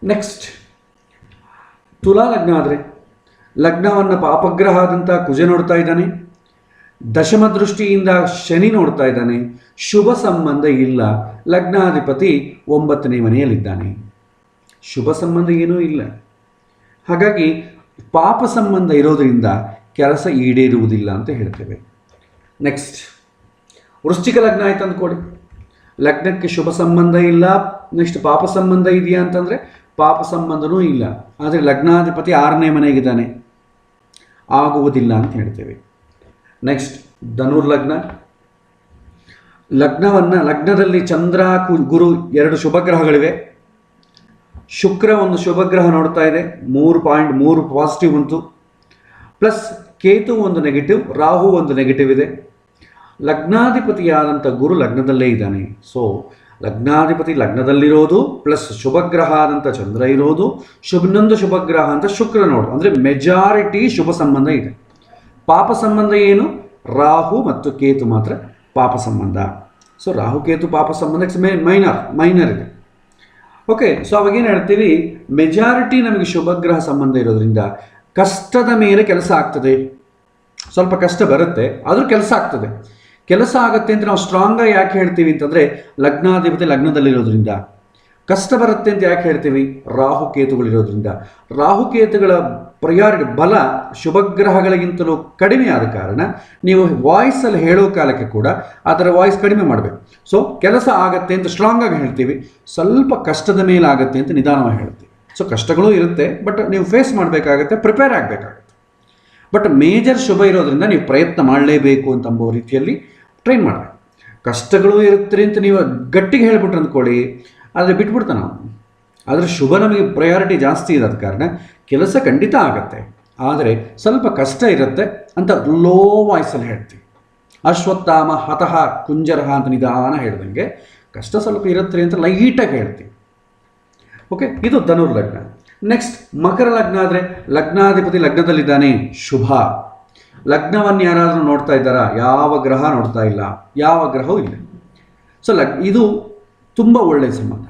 ನೆಕ್ಸ್ಟ್ ತುಲಾ ಲಗ್ನ ಆದರೆ, ಲಗ್ನವನ್ನು ಪಾಪಗ್ರಹ ಆದಂಥ ಕುಜ ನೋಡ್ತಾ ಇದ್ದಾನೆ, ದಶಮ ದೃಷ್ಟಿಯಿಂದ ಶನಿ ನೋಡ್ತಾ ಇದ್ದಾನೆ, ಶುಭ ಸಂಬಂಧ ಇಲ್ಲ, ಲಗ್ನಾಧಿಪತಿ 9ನೇ ಮನೆಯಲ್ಲಿದ್ದಾನೆ, ಶುಭ ಸಂಬಂಧ ಏನೂ ಇಲ್ಲ. ಹಾಗಾಗಿ ಪಾಪ ಸಂಬಂಧ ಇರೋದರಿಂದ ಕೆಲಸ ಈಡೇರುವುದಿಲ್ಲ ಅಂತ ಹೇಳ್ತೇವೆ. ನೆಕ್ಸ್ಟ್ ವೃಶ್ಚಿಕ ಲಗ್ನ ಆಯ್ತು ಅಂದ್ಕೊಡಿ, ಲಗ್ನಕ್ಕೆ ಶುಭ ಸಂಬಂಧ ಇಲ್ಲ, ನೆಕ್ಸ್ಟ್ ಪಾಪ ಸಂಬಂಧ ಇದೆಯಾ ಅಂತಂದರೆ ಪಾಪ ಸಂಬಂಧನೂ ಇಲ್ಲ, ಆದರೆ ಲಗ್ನಾಧಿಪತಿ 6ನೇ ಮನೆಗಿದ್ದಾನೆ, ಆಗುವುದಿಲ್ಲ ಅಂತ ಹೇಳ್ತೇವೆ. ನೆಕ್ಸ್ಟ್ ಧನುರ್ ಲಗ್ನ, ಲಗ್ನದಲ್ಲಿ ಚಂದ್ರ ಗುರು 2 ಶುಭಗ್ರಹಗಳಿವೆ, ಶುಕ್ರ ಒಂದು ಶುಭಗ್ರಹ ನೋಡ್ತಾ ಇದೆ, 3.3 ಪಾಸಿಟಿವ್ ಬಂತು, ಪ್ಲಸ್ ಕೇತು ಒಂದು ನೆಗೆಟಿವ್, ರಾಹು ಒಂದು ನೆಗೆಟಿವ್ ಇದೆ, ಲಗ್ನಾಧಿಪತಿಯಾದಂಥ ಗುರು ಲಗ್ನದಲ್ಲೇ ಇದ್ದಾನೆ. ಸೊ ಲಗ್ನಾಧಿಪತಿ ಲಗ್ನದಲ್ಲಿರೋದು ಪ್ಲಸ್ ಶುಭಗ್ರಹ ಆದಂಥ ಚಂದ್ರ ಇರೋದು, ಇನ್ನೊಂದು ಶುಭಗ್ರಹ ಅಂತ ಶುಕ್ರ ನೋಡು, ಅಂದರೆ ಮೆಜಾರಿಟಿ ಶುಭ ಸಂಬಂಧ ಇದೆ. ಪಾಪ ಸಂಬಂಧ ಏನು, ರಾಹು ಮತ್ತು ಕೇತು ಮಾತ್ರ ಪಾಪ ಸಂಬಂಧ. ಸೊ ರಾಹು ಕೇತು ಪಾಪ ಸಂಬಂಧ ಮೈನರ್ ಇದೆ. ಓಕೆ, ಸೊ ಅವಾಗೇನು ಹೇಳ್ತೀವಿ, ಮೆಜಾರಿಟಿ ನಮಗೆ ಶುಭಗ್ರಹ ಸಂಬಂಧ ಇರೋದ್ರಿಂದ ಕಷ್ಟದ ಮೇಲೆ ಕೆಲಸ ಆಗ್ತದೆ, ಸ್ವಲ್ಪ ಕಷ್ಟ ಬರುತ್ತೆ, ಆದರೂ ಕೆಲಸ ಆಗ್ತದೆ. ಕೆಲಸ ಆಗುತ್ತೆ ಅಂತ ನಾವು ಸ್ಟ್ರಾಂಗಾಗಿ ಯಾಕೆ ಹೇಳ್ತೀವಿ ಅಂತಂದರೆ, ಲಗ್ನಾಧಿಪತಿ ಲಗ್ನದಲ್ಲಿರೋದ್ರಿಂದ, ಕಷ್ಟ ಬರುತ್ತೆ ಅಂತ ಯಾಕೆ ಹೇಳ್ತೀವಿ? ರಾಹುಕೇತುಗಳಿರೋದ್ರಿಂದ. ರಾಹುಕೇತುಗಳ ಪ್ರಯಾರಿಟಿ ಬಲ ಶುಭಗ್ರಹಗಳಿಗಿಂತಲೂ ಕಡಿಮೆ ಆದ ಕಾರಣ ನೀವು ವಾಯ್ಸಲ್ಲಿ ಹೇಳೋ ಕಾಲಕ್ಕೆ ಕೂಡ ಆ ಥರ ವಾಯ್ಸ್ ಕಡಿಮೆ ಮಾಡಬೇಕು. ಸೊ ಕೆಲಸ ಆಗತ್ತೆ ಅಂತ ಸ್ಟ್ರಾಂಗ್ ಆಗಿ ಹೇಳ್ತೀವಿ, ಸ್ವಲ್ಪ ಕಷ್ಟದ ಮೇಲೆ ಆಗುತ್ತೆ ಅಂತ ನಿಧಾನವಾಗಿ ಹೇಳ್ತೀವಿ. ಸೊ ಕಷ್ಟಗಳು ಇರುತ್ತೆ, ಬಟ್ ನೀವು ಫೇಸ್ ಮಾಡಬೇಕಾಗತ್ತೆ, ಪ್ರಿಪೇರ್ ಆಗಬೇಕಾಗತ್ತೆ. ಬಟ್ ಮೇಜರ್ ಶುಭ ಇರೋದ್ರಿಂದ ನೀವು ಪ್ರಯತ್ನ ಮಾಡಲೇಬೇಕು ಅಂತಂಬೋ ರೀತಿಯಲ್ಲಿ ಟ್ರೈನ್ ಮಾಡಬೇಕು. ಕಷ್ಟಗಳು ಇರುತ್ತೆ ಅಂತ ನೀವು ಗಟ್ಟಿಗೆ ಹೇಳ್ಬಿಟ್ರೆ ಅಂದ್ಕೊಳ್ಳಿ, ಆದರೆ ಬಿಟ್ಬಿಡ್ತಾನೆ ನಾವು. ಆದರೆ ಶುಭ ನಮಗೆ ಪ್ರಯಾರಿಟಿ ಜಾಸ್ತಿ ಇರೋದ ಕಾರಣ ಕೆಲಸ ಖಂಡಿತ ಆಗತ್ತೆ, ಆದರೆ ಸ್ವಲ್ಪ ಕಷ್ಟ ಇರುತ್ತೆ ಅಂತ ಲೋ ವಾಯ್ಸಲ್ಲಿ ಹೇಳ್ತೀವಿ. ಅಶ್ವತ್ಥಾಮ ಹತಃ ಕುಂಜರಹ ಅಂತ ನಿಧಾನ ಹೇಳ್ದಂಗೆ ಕಷ್ಟ ಸ್ವಲ್ಪ ಇರುತ್ತೆ ಅಂತ ಲೈಟಾಗಿ ಹೇಳ್ತೀವಿ. ಓಕೆ, ಇದು ಧನುರ್ಲಗ್ನ. ನೆಕ್ಸ್ಟ್ ಮಕರ ಲಗ್ನ ಆದರೆ ಲಗ್ನಾಧಿಪತಿ ಲಗ್ನದಲ್ಲಿದ್ದಾನೆ, ಶುಭ. ಲಗ್ನವನ್ನು ಯಾರಾದರೂ ನೋಡ್ತಾ ಇದ್ದಾರಾ? ಯಾವ ಗ್ರಹ ನೋಡ್ತಾ ಇಲ್ಲ, ಯಾವ ಗ್ರಹವೂ ಇಲ್ಲ. ಸೊ ಇದು ತುಂಬ ಒಳ್ಳೆಯ ಸಂಬಂಧ.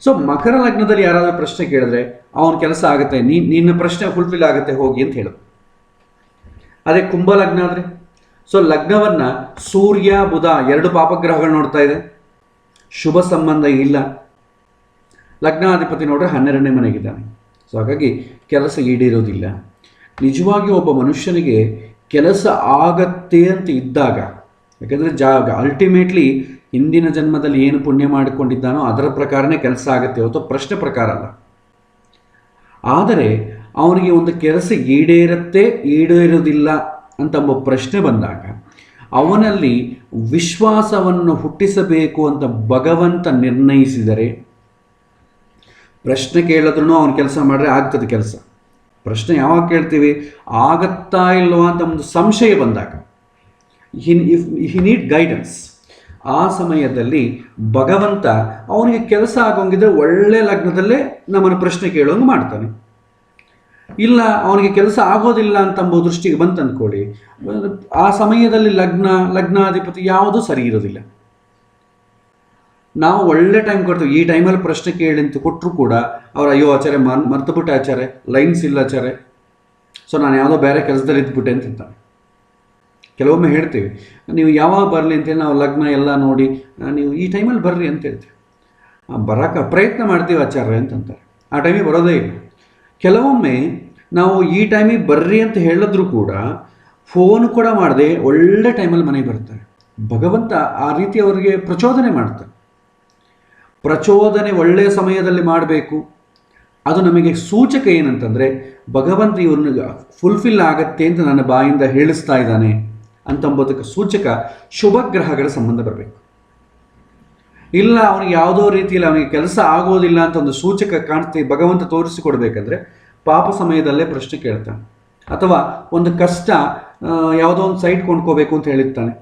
ಸೊ ಮಕರ ಲಗ್ನದಲ್ಲಿ ಯಾರಾದರೂ ಪ್ರಶ್ನೆ ಕೇಳಿದ್ರೆ ಅವನ ಕೆಲಸ ಆಗುತ್ತೆ, ನಿನ್ನ ಪ್ರಶ್ನೆ ಫುಲ್ಫಿಲ್ ಆಗುತ್ತೆ, ಹೋಗಿ ಅಂತ ಹೇಳೋದು. ಅದೇ ಕುಂಭ ಲಗ್ನ ಆದರೆ, ಸೊ ಲಗ್ನವನ್ನು ಸೂರ್ಯ ಬುಧ 2 ಪಾಪಗ್ರಹಗಳು ನೋಡ್ತಾ ಇದೆ, ಶುಭ ಸಂಬಂಧ ಇಲ್ಲ. ಲಗ್ನಾಧಿಪತಿ ನೋಡ್ರೆ 12ನೇ ಮನೆಗಿದ್ದಾನೆ. ಸೊ ಹಾಗಾಗಿ ಕೆಲಸ ಈಡೇರೋದಿಲ್ಲ. ನಿಜವಾಗಿ ಒಬ್ಬ ಮನುಷ್ಯನಿಗೆ ಕೆಲಸ ಆಗತ್ತೆ ಅಂತ ಇದ್ದಾಗ, ಯಾಕಂದರೆ ಅಲ್ಟಿಮೇಟ್ಲಿ ಹಿಂದಿನ ಜನ್ಮದಲ್ಲಿ ಏನು ಪುಣ್ಯ ಮಾಡಿಕೊಂಡಿದ್ದಾನೋ ಅದರ ಪ್ರಕಾರನೇ ಕೆಲಸ ಆಗುತ್ತೆ, ಹೊತ್ತು ಪ್ರಶ್ನೆ ಪ್ರಕಾರ ಅಲ್ಲ. ಆದರೆ ಅವನಿಗೆ ಒಂದು ಕೆಲಸ ಈಡೇರುತ್ತೆ ಈಡೇರೋದಿಲ್ಲ ಅಂತಂಬ ಪ್ರಶ್ನೆ ಬಂದಾಗ ಅವನಲ್ಲಿ ವಿಶ್ವಾಸವನ್ನು ಹುಟ್ಟಿಸಬೇಕು ಅಂತ ಭಗವಂತ ನಿರ್ಣಯಿಸಿದರೆ, ಪ್ರಶ್ನೆ ಕೇಳಿದ್ರೂ ಅವನು ಕೆಲಸ ಮಾಡಿದ್ರೆ ಆಗ್ತದೆ ಕೆಲಸ. ಪ್ರಶ್ನೆ ಯಾವಾಗ ಕೇಳ್ತೀವಿ? ಆಗತ್ತಾ ಇಲ್ವಾ ಅಂತ ಒಂದು ಸಂಶಯ ಬಂದಾಗ, ಹಿ ನೀಡ್ ಗೈಡೆನ್ಸ್. ಆ ಸಮಯದಲ್ಲಿ ಭಗವಂತ ಅವನಿಗೆ ಕೆಲಸ ಆಗೋಂಗಿದ್ರೆ ಒಳ್ಳೆ ಲಗ್ನದಲ್ಲೇ ನಮ್ಮನ್ನು ಪ್ರಶ್ನೆ ಕೇಳೋಂಗೆ ಮಾಡ್ತಾನೆ. ಇಲ್ಲ ಅವನಿಗೆ ಕೆಲಸ ಆಗೋದಿಲ್ಲ ಅಂತಂಬೋ ದೃಷ್ಟಿಗೆ ಬಂತು ಅಂದ್ಕೊಳ್ಳಿ, ಆ ಸಮಯದಲ್ಲಿ ಲಗ್ನಾಧಿಪತಿ ಯಾವುದೂ ಸರಿ ಇರೋದಿಲ್ಲ. ನಾವು ಒಳ್ಳೆ ಟೈಮ್ ಕೊಡ್ತೀವಿ, ಈ ಟೈಮಲ್ಲಿ ಪ್ರಶ್ನೆ ಕೇಳಿ ಅಂತ ಕೊಟ್ಟರು ಕೂಡ ಅವ್ರು ಅಯ್ಯೋ ಆಚಾರ್ಯ ಮರ್ತುಬಿಟ್ಟೆ ಆಚಾರ್ಯ, ಲೈನ್ಸ್ ಇಲ್ಲ ಆಚಾರ್ಯ, ಸೊ ನಾನು ಯಾವುದೋ ಬೇರೆ ಕೆಲಸದಲ್ಲಿ ಇದ್ಬಿಟ್ಟೆ ಅಂತಿರ್ತಾನೆ. ಕೆಲವೊಮ್ಮೆ ಹೇಳ್ತೀವಿ ನೀವು ಯಾವಾಗ ಬರಲಿ ಅಂತೇಳಿ ನಾವು ಲಗ್ನ ಎಲ್ಲ ನೋಡಿ ನೀವು ಈ ಟೈಮಲ್ಲಿ ಬರ್ರಿ ಅಂತ ಹೇಳ್ತೀವಿ. ಬರೋಕ್ಕೆ ಪ್ರಯತ್ನ ಮಾಡ್ತೀವಿ ಆಚಾರ್ಯ ಅಂತಂತಾರೆ, ಆ ಟೈಮಿಗೆ ಬರೋದೇ ಇಲ್ಲ. ಕೆಲವೊಮ್ಮೆ ನಾವು ಈ ಟೈಮಿಗೆ ಬರ್ರಿ ಅಂತ ಹೇಳಿದ್ರು ಕೂಡ ಫೋನ್ ಕೂಡ ಮಾಡದೆ ಒಳ್ಳೆ ಟೈಮಲ್ಲಿ ಮನೆಗೆ ಬರ್ತಾರೆ. ಭಗವಂತ ಆ ರೀತಿ ಅವರಿಗೆ ಪ್ರಚೋದನೆ ಮಾಡ್ತಾರೆ. ಪ್ರಚೋದನೆ ಒಳ್ಳೆಯ ಸಮಯದಲ್ಲಿ ಮಾಡಬೇಕು. ಅದು ನಮಗೆ ಸೂಚಕ ಏನಂತಂದರೆ ಭಗವಂತ ಇವ್ರನ್ನ ಫುಲ್ಫಿಲ್ ಆಗತ್ತೆ ಅಂತ ನನ್ನ ಬಾಯಿಂದ ಹೇಳಿಸ್ತಾ ಇದ್ದಾನೆ ಅಂತಂಬೋದಕ್ಕೆ ಸೂಚಕ ಶುಭ ಗ್ರಹಗಳ ಸಂಬಂಧ ಬರಬೇಕು. ಇಲ್ಲ ಅವನಿಗೆ ಯಾವುದೋ ರೀತಿಯಲ್ಲಿ ಅವನಿಗೆ ಕೆಲಸ ಆಗೋದಿಲ್ಲ ಅಂತ ಒಂದು ಸೂಚಕ ಕಾಣ್ತೀವಿ, ಭಗವಂತ ತೋರಿಸಿಕೊಡ್ಬೇಕಂದ್ರೆ ಪಾಪ ಸಮಯದಲ್ಲೇ ಪ್ರಶ್ನೆ ಕೇಳ್ತಾನೆ. ಅಥವಾ ಒಂದು ಕಷ್ಟ, ಯಾವುದೋ ಒಂದು ಸೈಟ್ ಕೊಂಡ್ಕೋಬೇಕು ಅಂತ ಹೇಳಿರ್ತಾನೆ,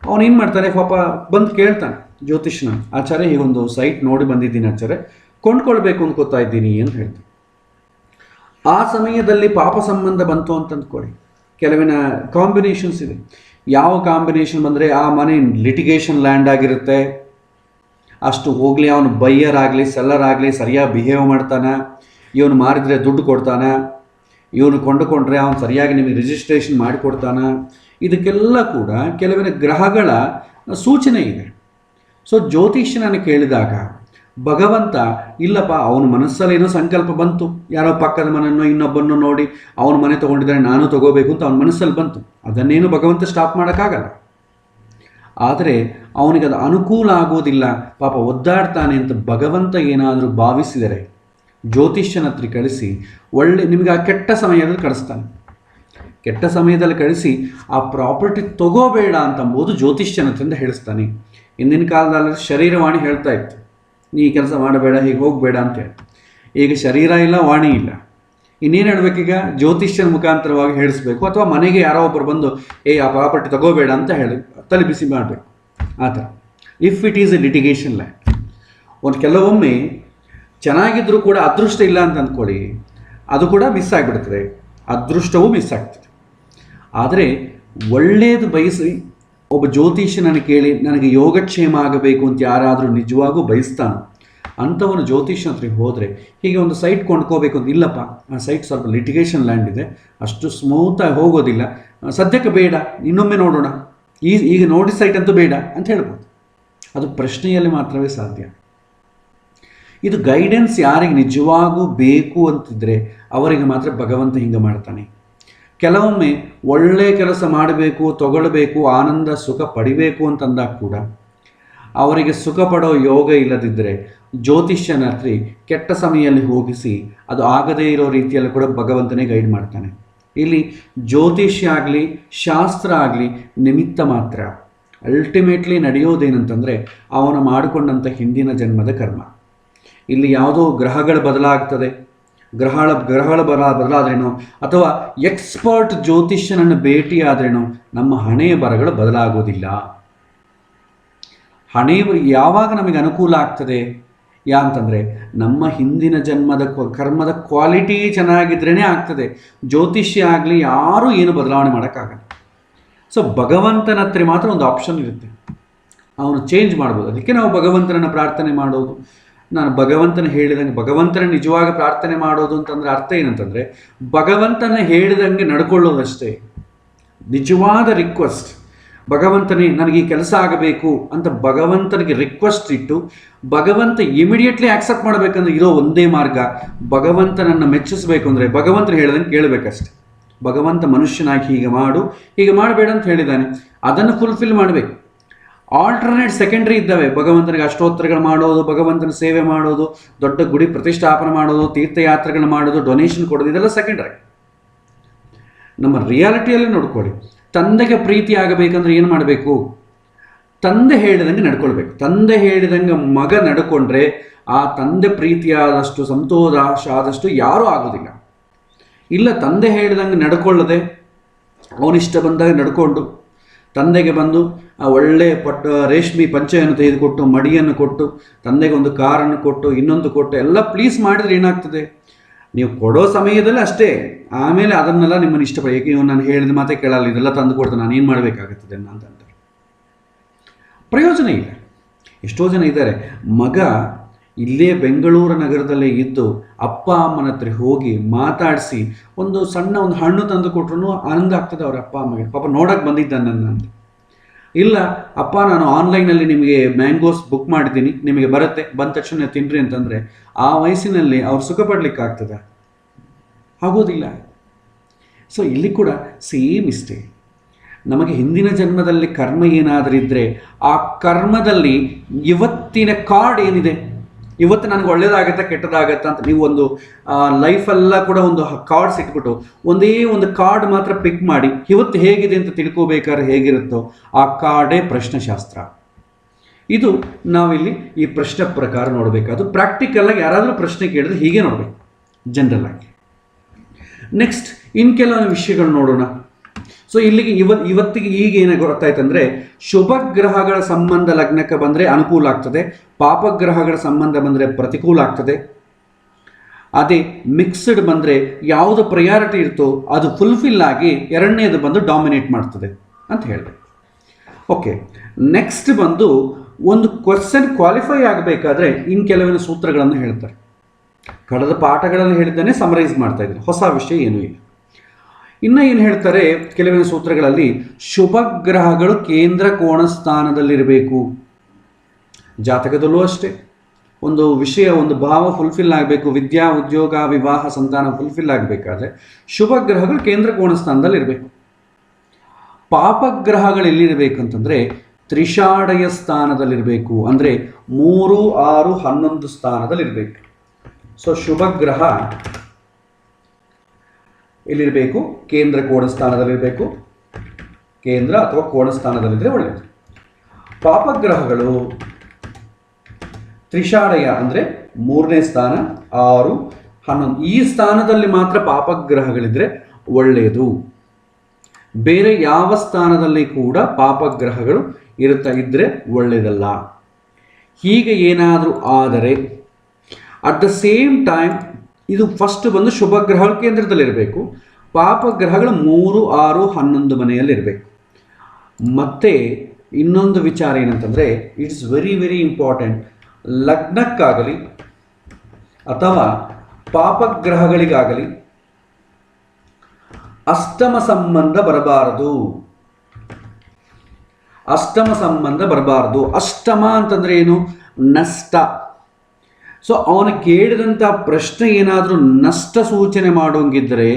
ಅವನೇನು ಮಾಡ್ತಾನೆ, ಪಾಪ ಬಂದು ಕೇಳ್ತಾನೆ ಜ್ಯೋತಿಷ್ಯನ, ಆಚಾರ್ಯ ಹೀಗೊಂದು ಸೈಟ್ ನೋಡಿ ಬಂದಿದ್ದೀನಿ ಆಚಾರ್ಯ, ಕೊಂಡ್ಕೊಳ್ಬೇಕು ಅಂದ್ಕೋತಾ ಇದ್ದೀನಿ ಅಂತ ಹೇಳ್ತಾನೆ. ಆ ಸಮಯದಲ್ಲಿ ಪಾಪ ಸಂಬಂಧ ಬಂತು ಅಂತ ಅಂದ್ಕೊಳ್ಳಿ. ಕೆಲವಿನ ಕಾಂಬಿನೇಷನ್ಸ್ ಇದೆ. ಯಾವ ಕಾಂಬಿನೇಷನ್ ಬಂದರೆ ಆ ಮನೆ ಲಿಟಿಗೇಷನ್ ಲ್ಯಾಂಡ್ ಆಗಿರುತ್ತೆ, ಅಷ್ಟು ಹೋಗಲಿ ಅವನು ಬೈಯರ್ ಆಗಲಿ ಸೆಲ್ಲರ್ ಆಗಲಿ ಸರಿಯಾಗಿ ಬಿಹೇವ್ ಮಾಡ್ತಾನೆ, ಇವನು ಮಾರಿದರೆ ದುಡ್ಡು ಕೊಡ್ತಾನೆ, ಇವನು ಕೊಂಡುಕೊಂಡ್ರೆ ಅವನು ಸರಿಯಾಗಿ ನಿಮಗೆ ರಿಜಿಸ್ಟ್ರೇಷನ್ ಮಾಡಿಕೊಡ್ತಾನೆ. ಇದಕ್ಕೆಲ್ಲ ಕೂಡ ಕೆಲವಿನ ಗ್ರಹಗಳ ಸೂಚನೆ ಇದೆ. ಸೊ ಜ್ಯೋತಿಷ್ಯನನ್ನು ಕೇಳಿದಾಗ ಭಗವಂತ ಇಲ್ಲಪ್ಪ ಅವನ ಮನಸ್ಸಲ್ಲಿ ಏನೋ ಸಂಕಲ್ಪ ಬಂತು, ಯಾರೋ ಪಕ್ಕದ ಮನೆಯನ್ನೋ ಇನ್ನೊಬ್ಬನೋ ನೋಡಿ ಅವನ ಮನೆ ತೊಗೊಂಡಿದ್ದಾರೆ ನಾನು ತೊಗೋಬೇಕು ಅಂತ ಅವನ ಮನಸ್ಸಲ್ಲಿ ಬಂತು, ಅದನ್ನೇನು ಭಗವಂತ ಸ್ಟಾಪ್ ಮಾಡೋಕ್ಕಾಗಲ್ಲ. ಆದರೆ ಅವನಿಗೆ ಅದು ಅನುಕೂಲ ಆಗೋದಿಲ್ಲ, ಪಾಪ ಒದ್ದಾಡ್ತಾನೆ ಅಂತ ಭಗವಂತ ಏನಾದರೂ ಭಾವಿಸಿದರೆ ಜ್ಯೋತಿಷ್ಯನ ಹತ್ರ ಕಳಿಸಿ ನಿಮಗೆ ಆ ಕೆಟ್ಟ ಸಮಯದಲ್ಲಿ ಕಳಿಸ್ತಾನೆ. ಕೆಟ್ಟ ಸಮಯದಲ್ಲಿ ಕಳಿಸಿ ಆ ಪ್ರಾಪರ್ಟಿ ತಗೋಬೇಡ ಅಂತಂಬೋದು ಜ್ಯೋತಿಷ್ಯನ ಹತ್ರದಿಂದ ಹೇಳಿಸ್ತಾನೆ. ಹಿಂದಿನ ಕಾಲದಲ್ಲಿ ಶರೀರವಾಣಿ ಹೇಳ್ತಾ ಇತ್ತು, ನೀ ಕೆಲಸ ಮಾಡಬೇಡ, ಹೀಗೆ ಹೋಗಬೇಡ ಅಂತೇಳಿ. ಈಗ ಶರೀರ ಇಲ್ಲ, ವಾಣಿ ಇಲ್ಲ, ಇನ್ನೇನು ಹೇಳಬೇಕೀಗ? ಜ್ಯೋತಿಷ್ಯನ ಮುಖಾಂತರವಾಗಿ ಹೇಳಿಸ್ಬೇಕು, ಅಥವಾ ಮನೆಗೆ ಯಾರೋ ಒಬ್ಬರು ಬಂದು ಆ ಪ್ರಾಪರ್ಟಿ ತಗೋಬೇಡ ಅಂತ ಹೇಳಿ ತಲೆ ಬಿಸಿ ಮಾಡಬೇಕು. ಆ ಥರ if it is A litigation land. ಕೆಲವೊಮ್ಮೆ ಚೆನ್ನಾಗಿದ್ದರೂ ಕೂಡ ಅದೃಷ್ಟ ಇಲ್ಲ ಅಂತ ಅಂದ್ಕೊಳ್ಳಿ, ಅದು ಕೂಡ ಮಿಸ್ ಆಗಿಬಿಡ್ತದೆ, ಅದೃಷ್ಟವೂ ಮಿಸ್ ಆಗ್ತದೆ. ಆದರೆ ಒಳ್ಳೆಯದು ಬಯಸಿ ಒಬ್ಬ ಜ್ಯೋತಿಷ್ಯನನ್ನು ಕೇಳಿ ನನಗೆ ಯೋಗಕ್ಷೇಮ ಆಗಬೇಕು ಅಂತ ಯಾರಾದರೂ ನಿಜವಾಗೂ ಬಯಸ್ತಾನೋ ಅಂಥವನು ಜ್ಯೋತಿಷ್ಯನ ಹತ್ರ ಹೋದರೆ, ಹೀಗೆ ಒಂದು ಸೈಟ್ ಕೊಂಡ್ಕೋಬೇಕು ಅಂತ, ಇಲ್ಲಪ್ಪ ಆ ಸೈಟ್ ಸ್ವಲ್ಪ ಲಿಟಿಗೇಷನ್ ಲ್ಯಾಂಡ್ ಇದೆ, ಅಷ್ಟು ಸ್ಮೂತಾಗಿ ಹೋಗೋದಿಲ್ಲ, ಸದ್ಯಕ್ಕೆ ಬೇಡ, ಇನ್ನೊಮ್ಮೆ ನೋಡೋಣ, ಈಗ ನೋಡಿ ಸೈಟ್ ಅಂತೂ ಬೇಡ ಅಂತ ಹೇಳ್ಬೋದು. ಅದು ಪ್ರಶ್ನೆಯಲ್ಲಿ ಮಾತ್ರವೇ ಸಾಧ್ಯ. ಇದು ಗೈಡೆನ್ಸ್ ಯಾರಿಗೆ ನಿಜವಾಗೂ ಬೇಕು ಅಂತಿದ್ರೆ ಅವರಿಗೆ ಮಾತ್ರ ಭಗವಂತ ಹಿಂಗೆ ಮಾಡ್ತಾನೆ. ಕೆಲವೊಮ್ಮೆ ಒಳ್ಳೆಯ ಕೆಲಸ ಮಾಡಬೇಕು, ತಗೊಳ್ಬೇಕು, ಆನಂದ ಸುಖ ಪಡಿಬೇಕು ಅಂತಂದಾಗ ಕೂಡ ಅವರಿಗೆ ಸುಖ ಪಡೋ ಯೋಗ ಇಲ್ಲದಿದ್ದರೆ ಜ್ಯೋತಿಷ್ಯನ ಹತ್ರ ಕೆಟ್ಟ ಸಮಯದಲ್ಲಿ ಹೋಗಿಸಿ ಅದು ಆಗದೇ ಇರೋ ರೀತಿಯಲ್ಲಿ ಕೂಡ ಭಗವಂತನೇ ಗೈಡ್ ಮಾಡ್ತಾನೆ. ಇಲ್ಲಿ ಜ್ಯೋತಿಷ್ಯ ಆಗಲಿ ಶಾಸ್ತ್ರ ಆಗಲಿ ನಿಮಿತ್ತ ಮಾತ್ರ. ಅಲ್ಟಿಮೇಟ್ಲಿ ನಡೆಯೋದೇನಂತಂದರೆ ಅವನು ಮಾಡಿಕೊಂಡಂಥ ಹಿಂದಿನ ಜನ್ಮದ ಕರ್ಮ. ಇಲ್ಲಿ ಯಾವುದೋ ಗ್ರಹಗಳ ಬದಲಾಗ್ತದೆ, ಗ್ರಹಗಳ ಬದಲಾದ್ರೇನೋ ಅಥವಾ ಎಕ್ಸ್ಪರ್ಟ್ ಜ್ಯೋತಿಷ್ಯನನ್ನು ಭೇಟಿಯಾದ್ರೇನೋ ನಮ್ಮ ಹಣೆಯ ಬರಗಳು ಬದಲಾಗೋದಿಲ್ಲ. ಹಣೆ ಯಾವಾಗ ನಮಗೆ ಅನುಕೂಲ ಆಗ್ತದೆ ಅಂತಂದರೆ ನಮ್ಮ ಹಿಂದಿನ ಜನ್ಮದ ಕರ್ಮದ ಕ್ವಾಲಿಟಿ ಚೆನ್ನಾಗಿದ್ರೇ ಆಗ್ತದೆ. ಜ್ಯೋತಿಷ್ಯ ಆಗಲಿ ಯಾರೂ ಏನು ಬದಲಾವಣೆ ಮಾಡೋಕ್ಕಾಗಲ್ಲ. ಸೊ ಭಗವಂತನ ಹತ್ರ ಮಾತ್ರ ಒಂದು ಆಪ್ಷನ್ ಇರುತ್ತೆ, ಅವನು ಚೇಂಜ್ ಮಾಡ್ಬೋದು. ಅದಕ್ಕೆ ನಾವು ಭಗವಂತನನ್ನು ಪ್ರಾರ್ಥನೆ ಮಾಡೋದು. ನಾನು ಭಗವಂತನ ಹೇಳಿದಂಗೆ ಭಗವಂತನ ನಿಜವಾಗಿ ಪ್ರಾರ್ಥನೆ ಮಾಡೋದು ಅಂತಂದರೆ ಅರ್ಥ ಏನಂತಂದರೆ ಭಗವಂತನ ಹೇಳಿದಂಗೆ ನಡ್ಕೊಳ್ಳೋದಷ್ಟೇ. ನಿಜವಾದ ರಿಕ್ವೆಸ್ಟ್ ಭಗವಂತನೇ ನನಗೆ ಈ ಕೆಲಸ ಆಗಬೇಕು ಅಂತ ಭಗವಂತನಿಗೆ ರಿಕ್ವೆಸ್ಟ್ ಇಟ್ಟು ಭಗವಂತ ಇಮಿಡಿಯೇಟ್ಲಿ ಆಕ್ಸೆಪ್ಟ್ ಮಾಡಬೇಕಂದ್ರೆ ಇರೋ ಒಂದೇ ಮಾರ್ಗ, ಭಗವಂತನನ್ನು ಮೆಚ್ಚಿಸಬೇಕು ಅಂದರೆ ಭಗವಂತರು ಹೇಳ್ದಂಗೆ ಕೇಳಬೇಕಷ್ಟೆ. ಭಗವಂತ ಮನುಷ್ಯನಾಗಿ ಹೀಗೆ ಮಾಡು, ಹೀಗೆ ಮಾಡಬೇಡ ಅಂತ ಹೇಳಿದ್ದಾನೆ, ಅದನ್ನು ಫುಲ್ಫಿಲ್ ಮಾಡಬೇಕು. ಆಲ್ಟರ್ನೇಟ್ ಸೆಕೆಂಡ್ರಿ ಇದ್ದಾವೆ. ಭಗವಂತನಿಗೆ ಅಷ್ಟೋತ್ತರಗಳು ಮಾಡೋದು, ಭಗವಂತನ ಸೇವೆ ಮಾಡೋದು, ದೊಡ್ಡ ಗುಡಿ ಪ್ರತಿಷ್ಠಾಪನೆ ಮಾಡೋದು, ತೀರ್ಥಯಾತ್ರೆಗಳು ಮಾಡೋದು, ಡೊನೇಷನ್ ಕೊಡೋದು, ಇದೆಲ್ಲ ಸೆಕೆಂಡ್ರಿ. ನಮ್ಮ ರಿಯಾಲಿಟಿಯಲ್ಲಿ ನೋಡ್ಕೊಳ್ಳಿ. ತಂದೆಗೆ ಪ್ರೀತಿ ಆಗಬೇಕಂದ್ರೆ ಏನು ಮಾಡಬೇಕು? ತಂದೆ ಹೇಳಿದಂಗೆ ನಡ್ಕೊಳ್ಬೇಕು. ತಂದೆ ಹೇಳಿದಂಗೆ ಮಗ ನಡ್ಕೊಂಡ್ರೆ ಆ ತಂದೆ ಪ್ರೀತಿಯಾದಷ್ಟು ಸಂತೋಷ ಆದಷ್ಟು ಯಾರೂ ಆಗೋದಿಲ್ಲ. ಇಲ್ಲ, ತಂದೆ ಹೇಳಿದಂಗೆ ನಡ್ಕೊಳ್ಳದೆ ಅವನಿಷ್ಟ ಬಂದಾಗ ನಡ್ಕೊಂಡು ತಂದೆಗೆ ಬಂದು ಒಳ್ಳೆ ರೇಷ್ಮೆ ಪಂಚೆಯನ್ನು ತೆಗೆದುಕೊಟ್ಟು ಮಡಿಯನ್ನು ಕೊಟ್ಟು ತಂದೆಗೆ ಒಂದು ಕಾರನ್ನು ಕೊಟ್ಟು ಇನ್ನೊಂದು ಕೊಟ್ಟು ಎಲ್ಲ ಪ್ಲೀಸ್ ಮಾಡಿದರೆ ಏನಾಗ್ತದೆ? ನೀವು ಕೊಡೋ ಸಮಯದಲ್ಲಿ ಅಷ್ಟೇ, ಆಮೇಲೆ ಅದನ್ನೆಲ್ಲ ನಿಮ್ಮನ್ನು ಇಷ್ಟಪಡಿ. ಏಕೆ ನೀವು ನಾನು ಹೇಳಿದ ಮಾತೇ ಕೇಳಲ್ಲ, ಇದೆಲ್ಲ ತಂದು ಕೊಡ್ತಾರೆ, ನಾನು ಏನು ಮಾಡಬೇಕಾಗುತ್ತದೆ ಅಂತಂತಾರೆ. ಪ್ರಯೋಜನ ಇಲ್ಲ. ಎಷ್ಟೋ ಜನ ಇದ್ದಾರೆ, ಮಗ ಇಲ್ಲೇ ಬೆಂಗಳೂರು ನಗರದಲ್ಲೇ ಇದ್ದು ಅಪ್ಪ ಅಮ್ಮನ ಹತ್ರ ಹೋಗಿ ಮಾತಾಡಿಸಿ ಒಂದು ಸಣ್ಣ ಒಂದು ಹಣ್ಣು ತಂದು ಕೊಟ್ರು ಆನಂದ ಆಗ್ತದೆ ಅವ್ರ ಅಪ್ಪ ಅಮ್ಮಗೆ. ಪಾಪ ನೋಡೋಕೆ ಬಂದಿದ್ದ ನನ್ನ ಅಂತ. ಇಲ್ಲ ಅಪ್ಪ ನಾನು ಆನ್ಲೈನಲ್ಲಿ ನಿಮಗೆ ಮ್ಯಾಂಗೋಸ್ ಬುಕ್ ಮಾಡಿದ್ದೀನಿ, ನಿಮಗೆ ಬರುತ್ತೆ, ಬಂದ ತಕ್ಷಣ ತಿನ್ನಿರಿ ಅಂತಂದರೆ ಆ ವಯಸ್ಸಿನಲ್ಲಿ ಅವ್ರು ಸುಖ ಪಡಲಿಕ್ಕೆ ಆಗ್ತದೆ? ಆಗೋದಿಲ್ಲ. ಸೊ ಇಲ್ಲಿ ಕೂಡ ಸೇಮ್ ಇಷ್ಟೇ. ನಮಗೆ ಹಿಂದಿನ ಜನ್ಮದಲ್ಲಿ ಕರ್ಮ ಏನಾದರೂ ಇದ್ದರೆ ಆ ಕರ್ಮದಲ್ಲಿ ಇವತ್ತಿನ ಕಾರ್ಡ್ ಏನಿದೆ, ಇವತ್ತು ನನಗೆ ಒಳ್ಳೇದಾಗತ್ತಾ ಕೆಟ್ಟದಾಗತ್ತಾ ಅಂತ ನೀವು ಒಂದು ಲೈಫೆಲ್ಲ ಕೂಡ ಒಂದು ಕಾರ್ಡ್ಸ್ ಇಟ್ಬಿಟ್ಟು ಒಂದೇ ಒಂದು ಕಾರ್ಡ್ ಮಾತ್ರ ಪಿಕ್ ಮಾಡಿ ಇವತ್ತು ಹೇಗಿದೆ ಅಂತ ತಿಳ್ಕೋಬೇಕಾದ್ರೆ ಹೇಗಿರುತ್ತೋ ಆ ಕಾರ್ಡೇ ಪ್ರಶ್ನೆಶಾಸ್ತ್ರ. ಇದು ನಾವಿಲ್ಲಿ ಈ ಪ್ರಶ್ನೆ ಪ್ರಕಾರ ನೋಡಬೇಕು. ಅದು ಪ್ರಾಕ್ಟಿಕಲಾಗಿ ಯಾರಾದರೂ ಪ್ರಶ್ನೆ ಕೇಳಿದ್ರೆ ಹೀಗೆ ನೋಡಬೇಕು ಜನರಲ್ ಆಗಿ. ನೆಕ್ಸ್ಟ್ ಇನ್ನು ಕೆಲವೊಂದು ವಿಷಯಗಳು ನೋಡೋಣ. ಸೊ ಇಲ್ಲಿಗೆ ಇವತ್ತಿಗೆ ಈಗ ಏನಾಗ ಗೊತ್ತಾಯ್ತಂದರೆ ಶುಭ ಗ್ರಹಗಳ ಸಂಬಂಧ ಲಗ್ನಕ್ಕೆ ಬಂದರೆ ಅನುಕೂಲ ಆಗ್ತದೆ, ಪಾಪಗ್ರಹಗಳ ಸಂಬಂಧ ಬಂದರೆ ಪ್ರತಿಕೂಲ ಆಗ್ತದೆ. ಅದೇ ಮಿಕ್ಸ್ಡ್ ಬಂದರೆ ಯಾವುದು ಪ್ರಯಾರಿಟಿ ಇರ್ತೋ ಅದು ಫುಲ್ಫಿಲ್ ಆಗಿ ಎರಡನೇದು ಬಂದು ಡಾಮಿನೇಟ್ ಮಾಡ್ತದೆ ಅಂತ ಹೇಳಬೇಕು. ಓಕೆ, ನೆಕ್ಸ್ಟ್ ಬಂದು ಒಂದು ಕ್ವಶನ್ ಕ್ವಾಲಿಫೈ ಆಗಬೇಕಾದ್ರೆ ಇನ್ನು ಕೆಲವಿನ ಸೂತ್ರಗಳನ್ನು ಹೇಳ್ತಾರೆ. ಕಳೆದ ಪಾಠಗಳಲ್ಲಿ ಹೇಳಿದ್ದಾನೆ ಸಮರೈಸ್ ಮಾಡ್ತಾ ಇದ್ದೀನಿ, ಹೊಸ ವಿಷಯ ಏನೂ ಇಲ್ಲ. ಇನ್ನು ಏನು ಹೇಳ್ತಾರೆ ಕೆಲವಿನ ಸೂತ್ರಗಳಲ್ಲಿ, ಶುಭ ಗ್ರಹಗಳು ಕೇಂದ್ರ ಕೋಣ ಸ್ಥಾನದಲ್ಲಿರಬೇಕು. ಜಾತಕದಲ್ಲೂ ಅಷ್ಟೇ ಒಂದು ವಿಷಯ, ಒಂದು ಭಾವ ಫುಲ್ಫಿಲ್ ಆಗಬೇಕು, ವಿದ್ಯಾ ಉದ್ಯೋಗ ವಿವಾಹ ಸಂತಾನ ಫುಲ್ಫಿಲ್ ಆಗಬೇಕಾದ್ರೆ ಶುಭ ಗ್ರಹಗಳು ಕೇಂದ್ರ ಕೋಣ ಸ್ಥಾನದಲ್ಲಿರಬೇಕು. ಪಾಪಗ್ರಹಗಳು ಎಲ್ಲಿರಬೇಕಂತಂದರೆ ತ್ರಿಷಾಢಯ ಸ್ಥಾನದಲ್ಲಿರಬೇಕು, ಅಂದರೆ 3, 6, 11 ಸ್ಥಾನದಲ್ಲಿರಬೇಕು. ಸೊ ಶುಭ ಗ್ರಹ ಎಲ್ಲಿರಬೇಕು? ಕೇಂದ್ರ ಕೋಣ ಸ್ಥಾನದಲ್ಲಿರಬೇಕು. ಕೇಂದ್ರ ಅಥವಾ ಕೋಣ ಸ್ಥಾನದಲ್ಲಿದ್ದರೆ ಒಳ್ಳೆಯದು. ಪಾಪಗ್ರಹಗಳು ತ್ರಿಷಾಢಯ ಅಂದರೆ 3ನೇ ಸ್ಥಾನ, 6, 11 ಈ ಸ್ಥಾನದಲ್ಲಿ ಮಾತ್ರ ಪಾಪಗ್ರಹಗಳಿದ್ರೆ ಒಳ್ಳೆಯದು. ಬೇರೆ ಯಾವ ಸ್ಥಾನದಲ್ಲಿ ಕೂಡ ಪಾಪಗ್ರಹಗಳು ಇದ್ದರೆ ಒಳ್ಳೆಯದಲ್ಲ. ಹೀಗೆ ಏನಾದರೂ ಆದರೆ ಅಟ್ ದ ಸೇಮ್ ಟೈಮ್ ಇದು ಫಸ್ಟ್ ಬಂದು ಶುಭ ಗ್ರಹಗಳ ಕೇಂದ್ರದಲ್ಲಿರಬೇಕು, ಪಾಪಗ್ರಹಗಳು 3, 6, 11 ಮನೆಯಲ್ಲಿರಬೇಕು. ಮತ್ತು ಇನ್ನೊಂದು ವಿಚಾರ ಏನಂತಂದರೆ ಇಟ್ಸ್ ವೆರಿ ವೆರಿ ಇಂಪಾರ್ಟೆಂಟ್, ಲಗ್ನಕ್ಕಾಗಲಿ ಅಥವಾ ಪಾಪಗ್ರಹಗಳಿಗಾಗಲಿ ಅಷ್ಟಮ ಸಂಬಂಧ ಬರಬಾರದು. ಅಷ್ಟಮ ಸಂಬಂಧ ಬರಬಾರದು. ಅಷ್ಟಮ ಅಂತಂದರೆ ಏನು? ನಷ್ಟ. ಸೊ ಅವನು ಕೇಳಿದಂಥ ಪ್ರಶ್ನೆ ಏನಾದರೂ ನಷ್ಟ ಸೂಚನೆ ಮಾಡೋಂಗಿದ್ದರೆ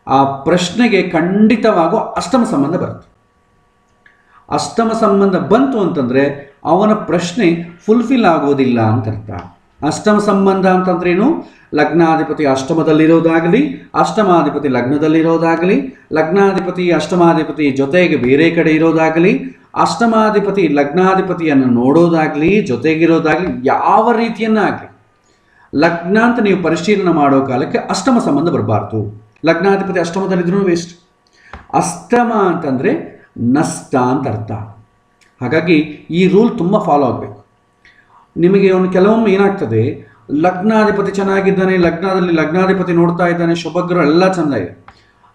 ಆ ಪ್ರಶ್ನೆಗೆ ಖಂಡಿತವಾಗೂ ಅಷ್ಟಮ ಸಂಬಂಧ ಬರುತ್ತೆ. ಅಷ್ಟಮ ಸಂಬಂಧ ಬಂತು ಅಂತಂದರೆ ಅವನ ಪ್ರಶ್ನೆ ಫುಲ್ಫಿಲ್ ಆಗೋದಿಲ್ಲ ಅಂತ ಅರ್ಥ. ಅಷ್ಟಮ ಸಂಬಂಧ ಅಂತಂದ್ರೇನು? ಲಗ್ನಾಧಿಪತಿ ಅಷ್ಟಮದಲ್ಲಿರೋದಾಗಲಿ, ಅಷ್ಟಮಾಧಿಪತಿ ಲಗ್ನದಲ್ಲಿರೋದಾಗಲಿ, ಲಗ್ನಾಧಿಪತಿ ಅಷ್ಟಮಾಧಿಪತಿ ಜೊತೆಗೆ ಬೇರೆ ಕಡೆ ಇರೋದಾಗಲಿ, ಅಷ್ಟಮಾಧಿಪತಿ ಲಗ್ನಾಧಿಪತಿಯನ್ನು ನೋಡೋದಾಗಲಿ, ಜೊತೆಗಿರೋದಾಗಲಿ, ಯಾವ ರೀತಿಯನ್ನಾಗಲಿ ಲಗ್ನ ಅಂತ ನೀವು ಪರಿಶೀಲನೆ ಮಾಡೋ ಕಾಲಕ್ಕೆ ಅಷ್ಟಮ ಸಂಬಂಧ ಬರಬಾರ್ದು. ಲಗ್ನಾಧಿಪತಿ ಅಷ್ಟಮದಲ್ಲಿದ್ರೂ ವೇಸ್ಟ್. ಅಷ್ಟಮ ಅಂತಂದರೆ ನಷ್ಟ ಅಂತ ಅರ್ಥ. ಹಾಗಾಗಿ ಈ ರೂಲ್ ತುಂಬ ಫಾಲೋ ಆಗಬೇಕು. ನಿಮಗೆ ಕೆಲವೊಮ್ಮೆ ಏನಾಗ್ತದೆ, ಲಗ್ನಾಧಿಪತಿ ಚೆನ್ನಾಗಿದ್ದಾನೆ, ಲಗ್ನಾಧಿಪತಿ ನೋಡ್ತಾ ಇದ್ದಾನೆ, ಶುಭಗ್ರಹ ಎಲ್ಲ ಚೆಂದ ಇದೆ,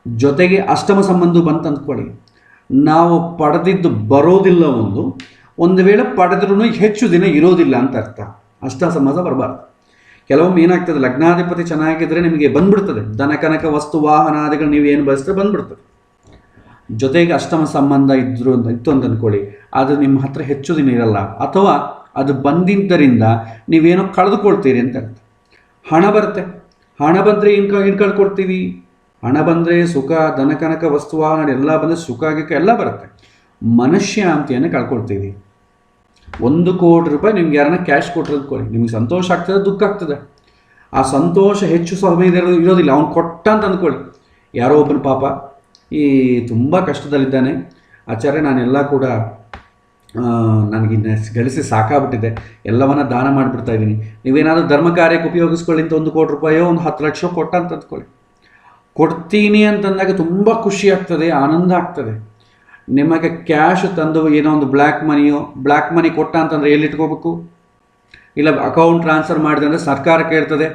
ಜೊತೆಗೆ ಅಷ್ಟಮ ಸಂಬಂಧ ಬಂತು ಅಂದ್ಕೊಳ್ಳಿ, ನಾವು ಪಡೆದಿದ್ದು ಬರೋದಿಲ್ಲ. ಒಂದು ವೇಳೆ ಪಡೆದ್ರೂ ಹೆಚ್ಚು ದಿನ ಇರೋದಿಲ್ಲ ಅಂತ ಅರ್ಥ. ಅಷ್ಟ ಸಂಬಂಧ ಬರಬಾರ್ದು. ಕೆಲವೊಮ್ಮೆ ಏನಾಗ್ತದೆ, ಲಗ್ನಾಧಿಪತಿ ಚೆನ್ನಾಗಿದ್ದರೆ ನಿಮಗೆ ಬಂದ್ಬಿಡ್ತದೆ, ದನ ಕನಕ ವಸ್ತು ವಾಹನಾದಿಗಳು ನೀವು ಏನು ಬಯಸಿದ್ರೆ ಬಂದ್ಬಿಡ್ತದೆ. ಜೊತೆಗೆ ಅಷ್ಟಮ ಸಂಬಂಧ ಇತ್ತು ಅಂತ ಅಂದ್ಕೊಳ್ಳಿ, ಅದು ನಿಮ್ಮ ಹತ್ರ ಹೆಚ್ಚು ದಿನ ಇರಲ್ಲ, ಅಥವಾ ಅದು ಬಂದಿದ್ದರಿಂದ ನೀವೇನೋ ಕಳೆದುಕೊಳ್ತೀರಿ ಅಂತ ಅರ್ಥ. ಹಣ ಬರುತ್ತೆ, ಹಣ ಬಂದರೆ ಏನು ಕಳ್ಕೊಳ್ತೀವಿ? ಹಣ ಬಂದರೆ ಸುಖ, ದನ ಕನಕ ವಸ್ತು ವಾಹನ ಎಲ್ಲ ಬಂದರೆ ಸುಖ ಆಗಕ್ಕೆ ಎಲ್ಲ ಬರುತ್ತೆ. ಮನಃಶಾಂತಿಯನ್ನು ಕಳ್ಕೊಳ್ತೀವಿ. 1 ಕೋಟಿ ರೂಪಾಯಿ ನಿಮ್ಗೆ ಯಾರನ್ನ ಕ್ಯಾಶ್ ಕೊಟ್ಟರೆ ಅಂದ್ಕೊಳ್ಳಿ, ನಿಮ್ಗೆ ಸಂತೋಷ ಆಗ್ತದೆ, ದುಃಖ ಆಗ್ತದೆ. ಆ ಸಂತೋಷ ಹೆಚ್ಚು ಸಮಯದಲ್ಲಿ ಇರೋದಿಲ್ಲ. ಅವ್ನು ಕೊಟ್ಟ ಅಂತ ಅಂದ್ಕೊಳ್ಳಿ, ಯಾರೋ ಒಬ್ಬನ ಪಾಪ ಈ ತುಂಬ ಕಷ್ಟದಲ್ಲಿದ್ದಾನೆ, ಆಚಾರ್ಯ ನಾನೆಲ್ಲ ಕೂಡ ನನಗಿನ್ನ ಗಳಿಸಿ ಸಾಕಾಗ್ಬಿಟ್ಟಿದೆ, ಎಲ್ಲವನ್ನ ದಾನ ಮಾಡಿಬಿಡ್ತಾ ಇದ್ದೀನಿ, ನೀವೇನಾದರೂ ಧರ್ಮ ಕಾರ್ಯಕ್ಕೆ ಉಪಯೋಗಿಸ್ಕೊಳ್ಳಿ ಅಂತ 1 ಕೋಟಿ ರೂಪಾಯೋ 10 ಲಕ್ಷ ಕೊಟ್ಟ ಅಂತ ಅಂದ್ಕೊಳ್ಳಿ. ಕೊಡ್ತೀನಿ ಅಂತಂದಾಗ ತುಂಬ ಖುಷಿ ಆಗ್ತದೆ, ಆನಂದ ಆಗ್ತದೆ. ನಿಮಗೆ ಕ್ಯಾಶ್ ತಂದು ಏನೋ ಒಂದು ಬ್ಲ್ಯಾಕ್ ಮನಿ ಕೊಟ್ಟ ಅಂತಂದರೆ ಎಲ್ಲಿಟ್ಕೋಬೇಕು? ಇಲ್ಲ ಅಕೌಂಟ್ ಟ್ರಾನ್ಸ್ಫರ್ ಮಾಡಿದೆ ಅಂದರೆ ಸರ್ಕಾರ ಕೇಳ್ತದೆ,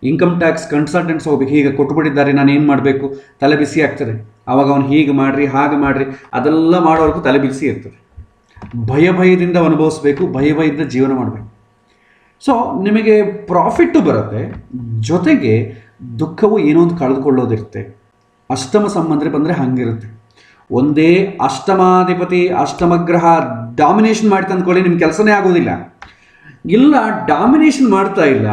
ಇನ್ಕಮ್ ಟ್ಯಾಕ್ಸ್ ಕನ್ಸಲ್ಟೆಂಟ್ಸ್ ಹೋಗ್ಬೇಕು, ಹೀಗೆ ಕೊಟ್ಟುಬಿಟ್ಟಿದ್ದಾರೆ, ನಾನು ಏನು ಮಾಡಬೇಕು? ತಲೆ ಬಿಸಿ ಆಗ್ತದೆ. ಆವಾಗ ಅವನು ಹೀಗೆ ಮಾಡಿರಿ ಹಾಗೆ ಮಾಡಿರಿ ಅದೆಲ್ಲ ಮಾಡೋವರೆಗೂ ತಲೆ ಬಿಸಿ ಇರ್ತದೆ. ಭಯದಿಂದ ಅನುಭವಿಸ್ಬೇಕು, ಭಯದಿಂದ ಜೀವನ ಮಾಡಬೇಕು. ಸೊ ನಿಮಗೆ ಪ್ರಾಫಿಟ್ಟು ಬರುತ್ತೆ, ಜೊತೆಗೆ ದುಃಖವು ಏನೋ ಒಂದು ಕಳೆದುಕೊಳ್ಳೋದಿರುತ್ತೆ. ಅಷ್ಟಮ ಸಂಬಂಧ ಬಂದರೆ ಹಾಗಿರುತ್ತೆ. ಒಂದೇ ಅಷ್ಟಮಾಧಿಪತಿ ಅಷ್ಟಮಗ್ರಹ ಡಾಮಿನೇಷನ್ ಮಾಡ್ತಾ ಅಂದ್ಕೊಳ್ಳಿ, ನಿಮ್ಮ ಕೆಲಸನೇ ಆಗೋದಿಲ್ಲ. ಇಲ್ಲ, ಡಾಮಿನೇಷನ್ ಮಾಡ್ತಾ ಇಲ್ಲ,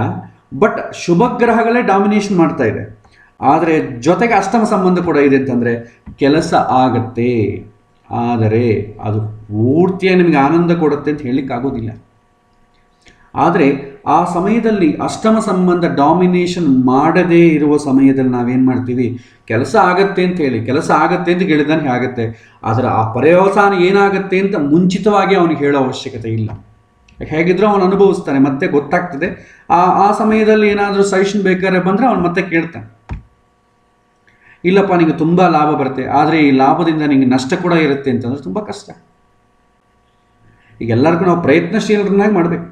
ಬಟ್ ಶುಭಗ್ರಹಗಳೇ ಡಾಮಿನೇಷನ್ ಮಾಡ್ತಾ ಇದೆ. ಆದರೆ ಜೊತೆಗೆ ಅಷ್ಟಮ ಸಂಬಂಧ ಕೂಡ ಇದೆ ಅಂತಂದರೆ ಕೆಲಸ ಆಗತ್ತೆ, ಆದರೆ ಅದು ಪೂರ್ತಿಯಾಗಿ ನಿಮಗೆ ಆನಂದ ಕೊಡುತ್ತೆ ಅಂತ ಹೇಳಲಿಕ್ಕಾಗೋದಿಲ್ಲ. ಆದರೆ ಆ ಸಮಯದಲ್ಲಿ ಅಷ್ಟಮ ಸಂಬಂಧ ಡಾಮಿನೇಷನ್ ಮಾಡದೇ ಇರುವ ಸಮಯದಲ್ಲಿ ನಾವೇನು ಮಾಡ್ತೀವಿ, ಕೆಲಸ ಆಗತ್ತೆ ಅಂತ ಹೇಳಿ, ಕೆಲಸ ಆಗತ್ತೆ ಅಂತ ಹೇಳಿದಾನೆ ಆಗುತ್ತೆ, ಆದರೆ ಆ ಪರ್ಯವಸಾನ ಏನಾಗುತ್ತೆ ಅಂತ ಮುಂಚಿತವಾಗಿ ಅವನಿಗೆ ಹೇಳೋ ಅವಶ್ಯಕತೆ ಇಲ್ಲ. ಹೇಗಿದ್ರೂ ಅವನು ಅನುಭವಿಸ್ತಾನೆ, ಮತ್ತೆ ಗೊತ್ತಾಗ್ತದೆ. ಆ ಸಮಯದಲ್ಲಿ ಏನಾದರೂ ಸಜೆಷನ್ ಬೇಕಾದ್ರೆ ಬಂದರೆ ಅವನು ಮತ್ತೆ ಕೇಳ್ತಾನೆ. ಇಲ್ಲಪ್ಪ ನಿಮಗೆ ತುಂಬ ಲಾಭ ಬರುತ್ತೆ, ಆದರೆ ಈ ಲಾಭದಿಂದ ನಿಮಗೆ ನಷ್ಟ ಕೂಡ ಇರುತ್ತೆ ಅಂತಂದರೆ ತುಂಬ ಕಷ್ಟ. ಈಗ ಎಲ್ಲರಿಗೂ ನಾವು ಪ್ರಯತ್ನಶೀಲರನ್ನಾಗಿ ಮಾಡಬೇಕು.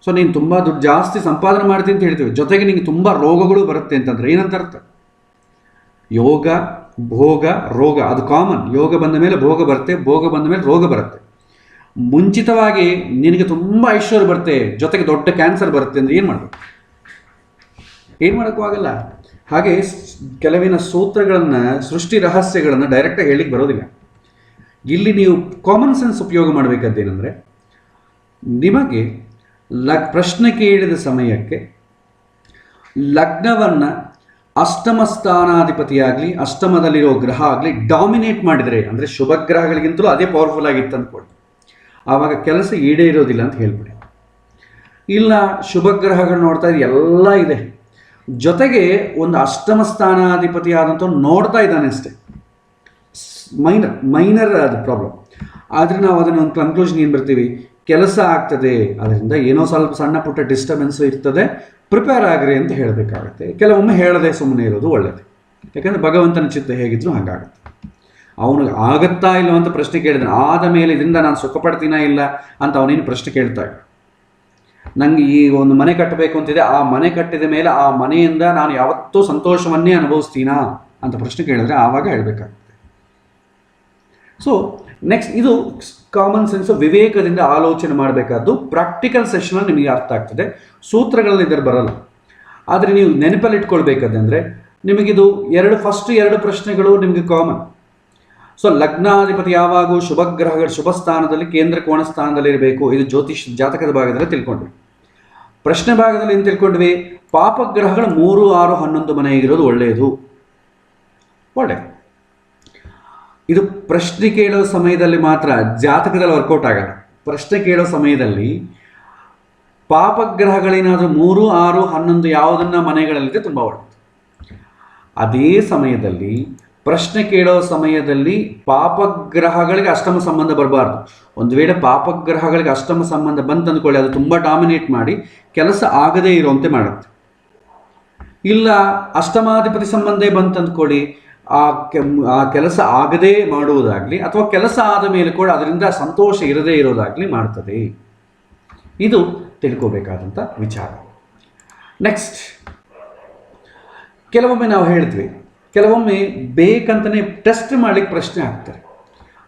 ಸೊ ನೀನು ತುಂಬ ದುಡ್ಡು ಜಾಸ್ತಿ ಸಂಪಾದನೆ ಮಾಡ್ತೀನಿ ಅಂತ ಹೇಳ್ತೀವಿ, ಜೊತೆಗೆ ನಿಮಗೆ ತುಂಬ ರೋಗಗಳು ಬರುತ್ತೆ ಅಂತಂದರೆ ಏನಂತ ಅರ್ಥ? ಯೋಗ ಭೋಗ ರೋಗ ಅದು ಕಾಮನ್. ಯೋಗ ಬಂದ ಮೇಲೆ ಭೋಗ ಬರುತ್ತೆ, ಭೋಗ ಬಂದ ಮೇಲೆ ರೋಗ ಬರುತ್ತೆ. ಮುಂಚಿತವಾಗಿ ನಿನಗೆ ತುಂಬ ಐಶ್ವರ್ಯ ಬರುತ್ತೆ, ಜೊತೆಗೆ ದೊಡ್ಡ ಕ್ಯಾನ್ಸರ್ ಬರುತ್ತೆ ಅಂದರೆ ಏನು ಮಾಡಬೇಕು? ಏನು ಮಾಡೋಕ್ಕೂ ಆಗಲ್ಲ. ಹಾಗೆ ಕೆಲವಿನ ಸೂತ್ರಗಳನ್ನು, ಸೃಷ್ಟಿ ರಹಸ್ಯಗಳನ್ನು ಡೈರೆಕ್ಟಾಗಿ ಹೇಳಿಕ್ಕೆ ಬರೋದಿಲ್ಲ. ಇಲ್ಲಿ ನೀವು ಕಾಮನ್ ಸೆನ್ಸ್ ಉಪಯೋಗ ಮಾಡಬೇಕಾದ್ದೇನೆಂದರೆ, ನಿಮಗೆ ಪ್ರಶ್ನೆ ಕೇಳಿದ ಸಮಯಕ್ಕೆ ಲಗ್ನವನ್ನು ಅಷ್ಟಮ ಸ್ಥಾನಾಧಿಪತಿಯಾಗಲಿ ಅಷ್ಟಮದಲ್ಲಿರೋ ಗ್ರಹ ಆಗಲಿ ಡಾಮಿನೇಟ್ ಮಾಡಿದರೆ, ಅಂದರೆ ಶುಭ ಗ್ರಹಗಳಿಗಿಂತಲೂ ಅದೇ ಪವರ್ಫುಲ್ ಆಗಿತ್ತು ಅಂದ್ಕೊಳ್ಳಿ, ಆವಾಗ ಕೆಲಸ ಈಡೇರೋದಿಲ್ಲ ಅಂತ ಹೇಳ್ಬಿಡಿ. ಇಲ್ಲ, ಶುಭ ಗ್ರಹಗಳು ನೋಡ್ತಾ ಇದ್ರೆ ಎಲ್ಲ ಇದೆ, ಜೊತೆಗೆ ಒಂದು ಅಷ್ಟಮ ಸ್ಥಾನಾಧಿಪತಿ ಆದಂಥ ನೋಡ್ತಾ ಇದ್ದಾನೆ ಅಷ್ಟೇ, ಮೈನರ್ ಅದು ಪ್ರಾಬ್ಲಮ್. ಆದರೆ ನಾವು ಅದನ್ನು ಒಂದು ಕನ್ಕ್ಲೂಷನ್ ಏನು ಬರ್ತೀವಿ, ಕೆಲಸ ಆಗ್ತದೆ, ಅದರಿಂದ ಏನೋ ಸ್ವಲ್ಪ ಸಣ್ಣ ಪುಟ್ಟ ಡಿಸ್ಟರ್ಬೆನ್ಸು ಇರ್ತದೆ, ಪ್ರಿಪೇರ್ ಆಗ್ರಿ ಅಂತ ಹೇಳಬೇಕಾಗತ್ತೆ. ಕೆಲವೊಮ್ಮೆ ಹೇಳದೆ ಸುಮ್ಮನೆ ಇರೋದು ಒಳ್ಳೆಯದು. ಯಾಕಂದರೆ ಭಗವಂತನ ಚಿತ್ತ ಹೇಗಿದ್ರು ಹಾಗಾಗುತ್ತೆ. ಅವನಿಗೆ ಆಗುತ್ತಾ ಇಲ್ಲ ಅಂತ ಪ್ರಶ್ನೆ ಕೇಳಿದ್ರೆ, ಆದ ಮೇಲೆ ಇದರಿಂದ ನಾನು ಸುಖ ಪಡ್ತೀನಾ ಇಲ್ಲ ಅಂತ ಅವನೇನು ಪ್ರಶ್ನೆ ಕೇಳ್ತಾ ಇಲ್ಲ. ನನಗೆ ಈ ಒಂದು ಮನೆ ಕಟ್ಟಬೇಕು ಅಂತಿದೆ, ಆ ಮನೆ ಕಟ್ಟಿದ ಮೇಲೆ ಆ ಮನೆಯಿಂದ ನಾನು ಯಾವತ್ತೂ ಸಂತೋಷವನ್ನೇ ಅನುಭವಿಸ್ತೀನಾ ಅಂತ ಪ್ರಶ್ನೆ ಕೇಳಿದ್ರೆ ಆವಾಗ ಹೇಳಬೇಕಾಗುತ್ತೆ. ಸೊ ನೆಕ್ಸ್ಟ್, ಇದು ಕಾಮನ್ ಸೆನ್ಸ್, ವಿವೇಕದಿಂದ ಆಲೋಚನೆ ಮಾಡಬೇಕಾದ್ದು. ಪ್ರಾಕ್ಟಿಕಲ್ ಸೆಷನಲ್ಲಿ ನಿಮಗೆ ಅರ್ಥ ಆಗ್ತದೆ, ಸೂತ್ರಗಳಲ್ಲಿ ಇದರ ಬರಲ್ಲ. ಆದರೆ ನೀವು ನೆನಪಲ್ಲಿ ಇಟ್ಕೊಳ್ಬೇಕಾದಂದರೆ, ನಿಮಗಿದು ಫಸ್ಟ್ ಎರಡು ಪ್ರಶ್ನೆಗಳು ನಿಮಗೆ ಕಾಮನ್. ಸೊ ಲಗ್ನಾಧಿಪತಿ ಯಾವಾಗೂ ಶುಭ ಗ್ರಹಗಳು ಶುಭ ಸ್ಥಾನದಲ್ಲಿ ಕೇಂದ್ರ ಕೋಣ ಸ್ಥಾನದಲ್ಲಿ ಇರಬೇಕು, ಇದು ಜ್ಯೋತಿಷ್ ಜಾತಕದ ಭಾಗದಲ್ಲಿ ತಿಳ್ಕೊಂಡ್ವಿ. ಪ್ರಶ್ನೆ ಭಾಗದಲ್ಲಿ ಏನು ತಿಳ್ಕೊಂಡ್ವಿ? ಪಾಪಗ್ರಹಗಳು 3, 6, 11 ಮನೆಯಾಗಿರೋದು ಒಳ್ಳೆಯದು. ಒಳ್ಳೆಯದು. ಇದು ಪ್ರಶ್ನೆ ಕೇಳೋ ಸಮಯದಲ್ಲಿ ಮಾತ್ರ, ಜಾತಕದಲ್ಲಿ ವರ್ಕೌಟ್ ಆಗಲ್ಲ. ಪ್ರಶ್ನೆ ಕೇಳೋ ಸಮಯದಲ್ಲಿ ಪಾಪಗ್ರಹಗಳೇನಾದರೂ 3, 6, 11 ಯಾವುದನ್ನ ಮನೆಗಳಲ್ಲಿದೆ ತುಂಬ ಒಳ್ಳೆಯದು. ಅದೇ ಸಮಯದಲ್ಲಿ ಪ್ರಶ್ನೆ ಕೇಳೋ ಸಮಯದಲ್ಲಿ ಪಾಪಗ್ರಹಗಳಿಗೆ ಅಷ್ಟಮ ಸಂಬಂಧ ಬರಬಾರ್ದು. ಒಂದು ವೇಳೆ ಪಾಪಗ್ರಹಗಳಿಗೆ ಅಷ್ಟಮ ಸಂಬಂಧ ಬಂತು ಅಂದ್ಕೊಳ್ಳಿ, ಅದು ತುಂಬ ಡಾಮಿನೇಟ್ ಮಾಡಿ ಕೆಲಸ ಆಗದೇ ಇರುವಂತೆ ಮಾಡುತ್ತೆ. ಇಲ್ಲ ಅಷ್ಟಮಾಧಿಪತಿ ಸಂಬಂಧ ಬಂತು ಅಂದ್ಕೊಳ್ಳಿ, ಆ ಕೆಲಸ ಆಗದೇ ಮಾಡುವುದಾಗಲಿ ಅಥವಾ ಕೆಲಸ ಆದ ಮೇಲೆ ಕೂಡ ಅದರಿಂದ ಸಂತೋಷ ಇರದೇ ಇರೋದಾಗಲಿ ಮಾಡ್ತದೆ. ಇದು ತಿಳ್ಕೋಬೇಕಾದಂಥ ವಿಚಾರ. ನೆಕ್ಸ್ಟ್, ಕೆಲವೊಮ್ಮೆ ನಾವು ಹೇಳ್ತೀವಿ, ಕೆಲವೊಮ್ಮೆ ಬೇಕಂತಲೇ ಟೆಸ್ಟ್ ಮಾಡಲಿಕ್ಕೆ ಪ್ರಶ್ನೆ ಹಾಕ್ತಾರೆ.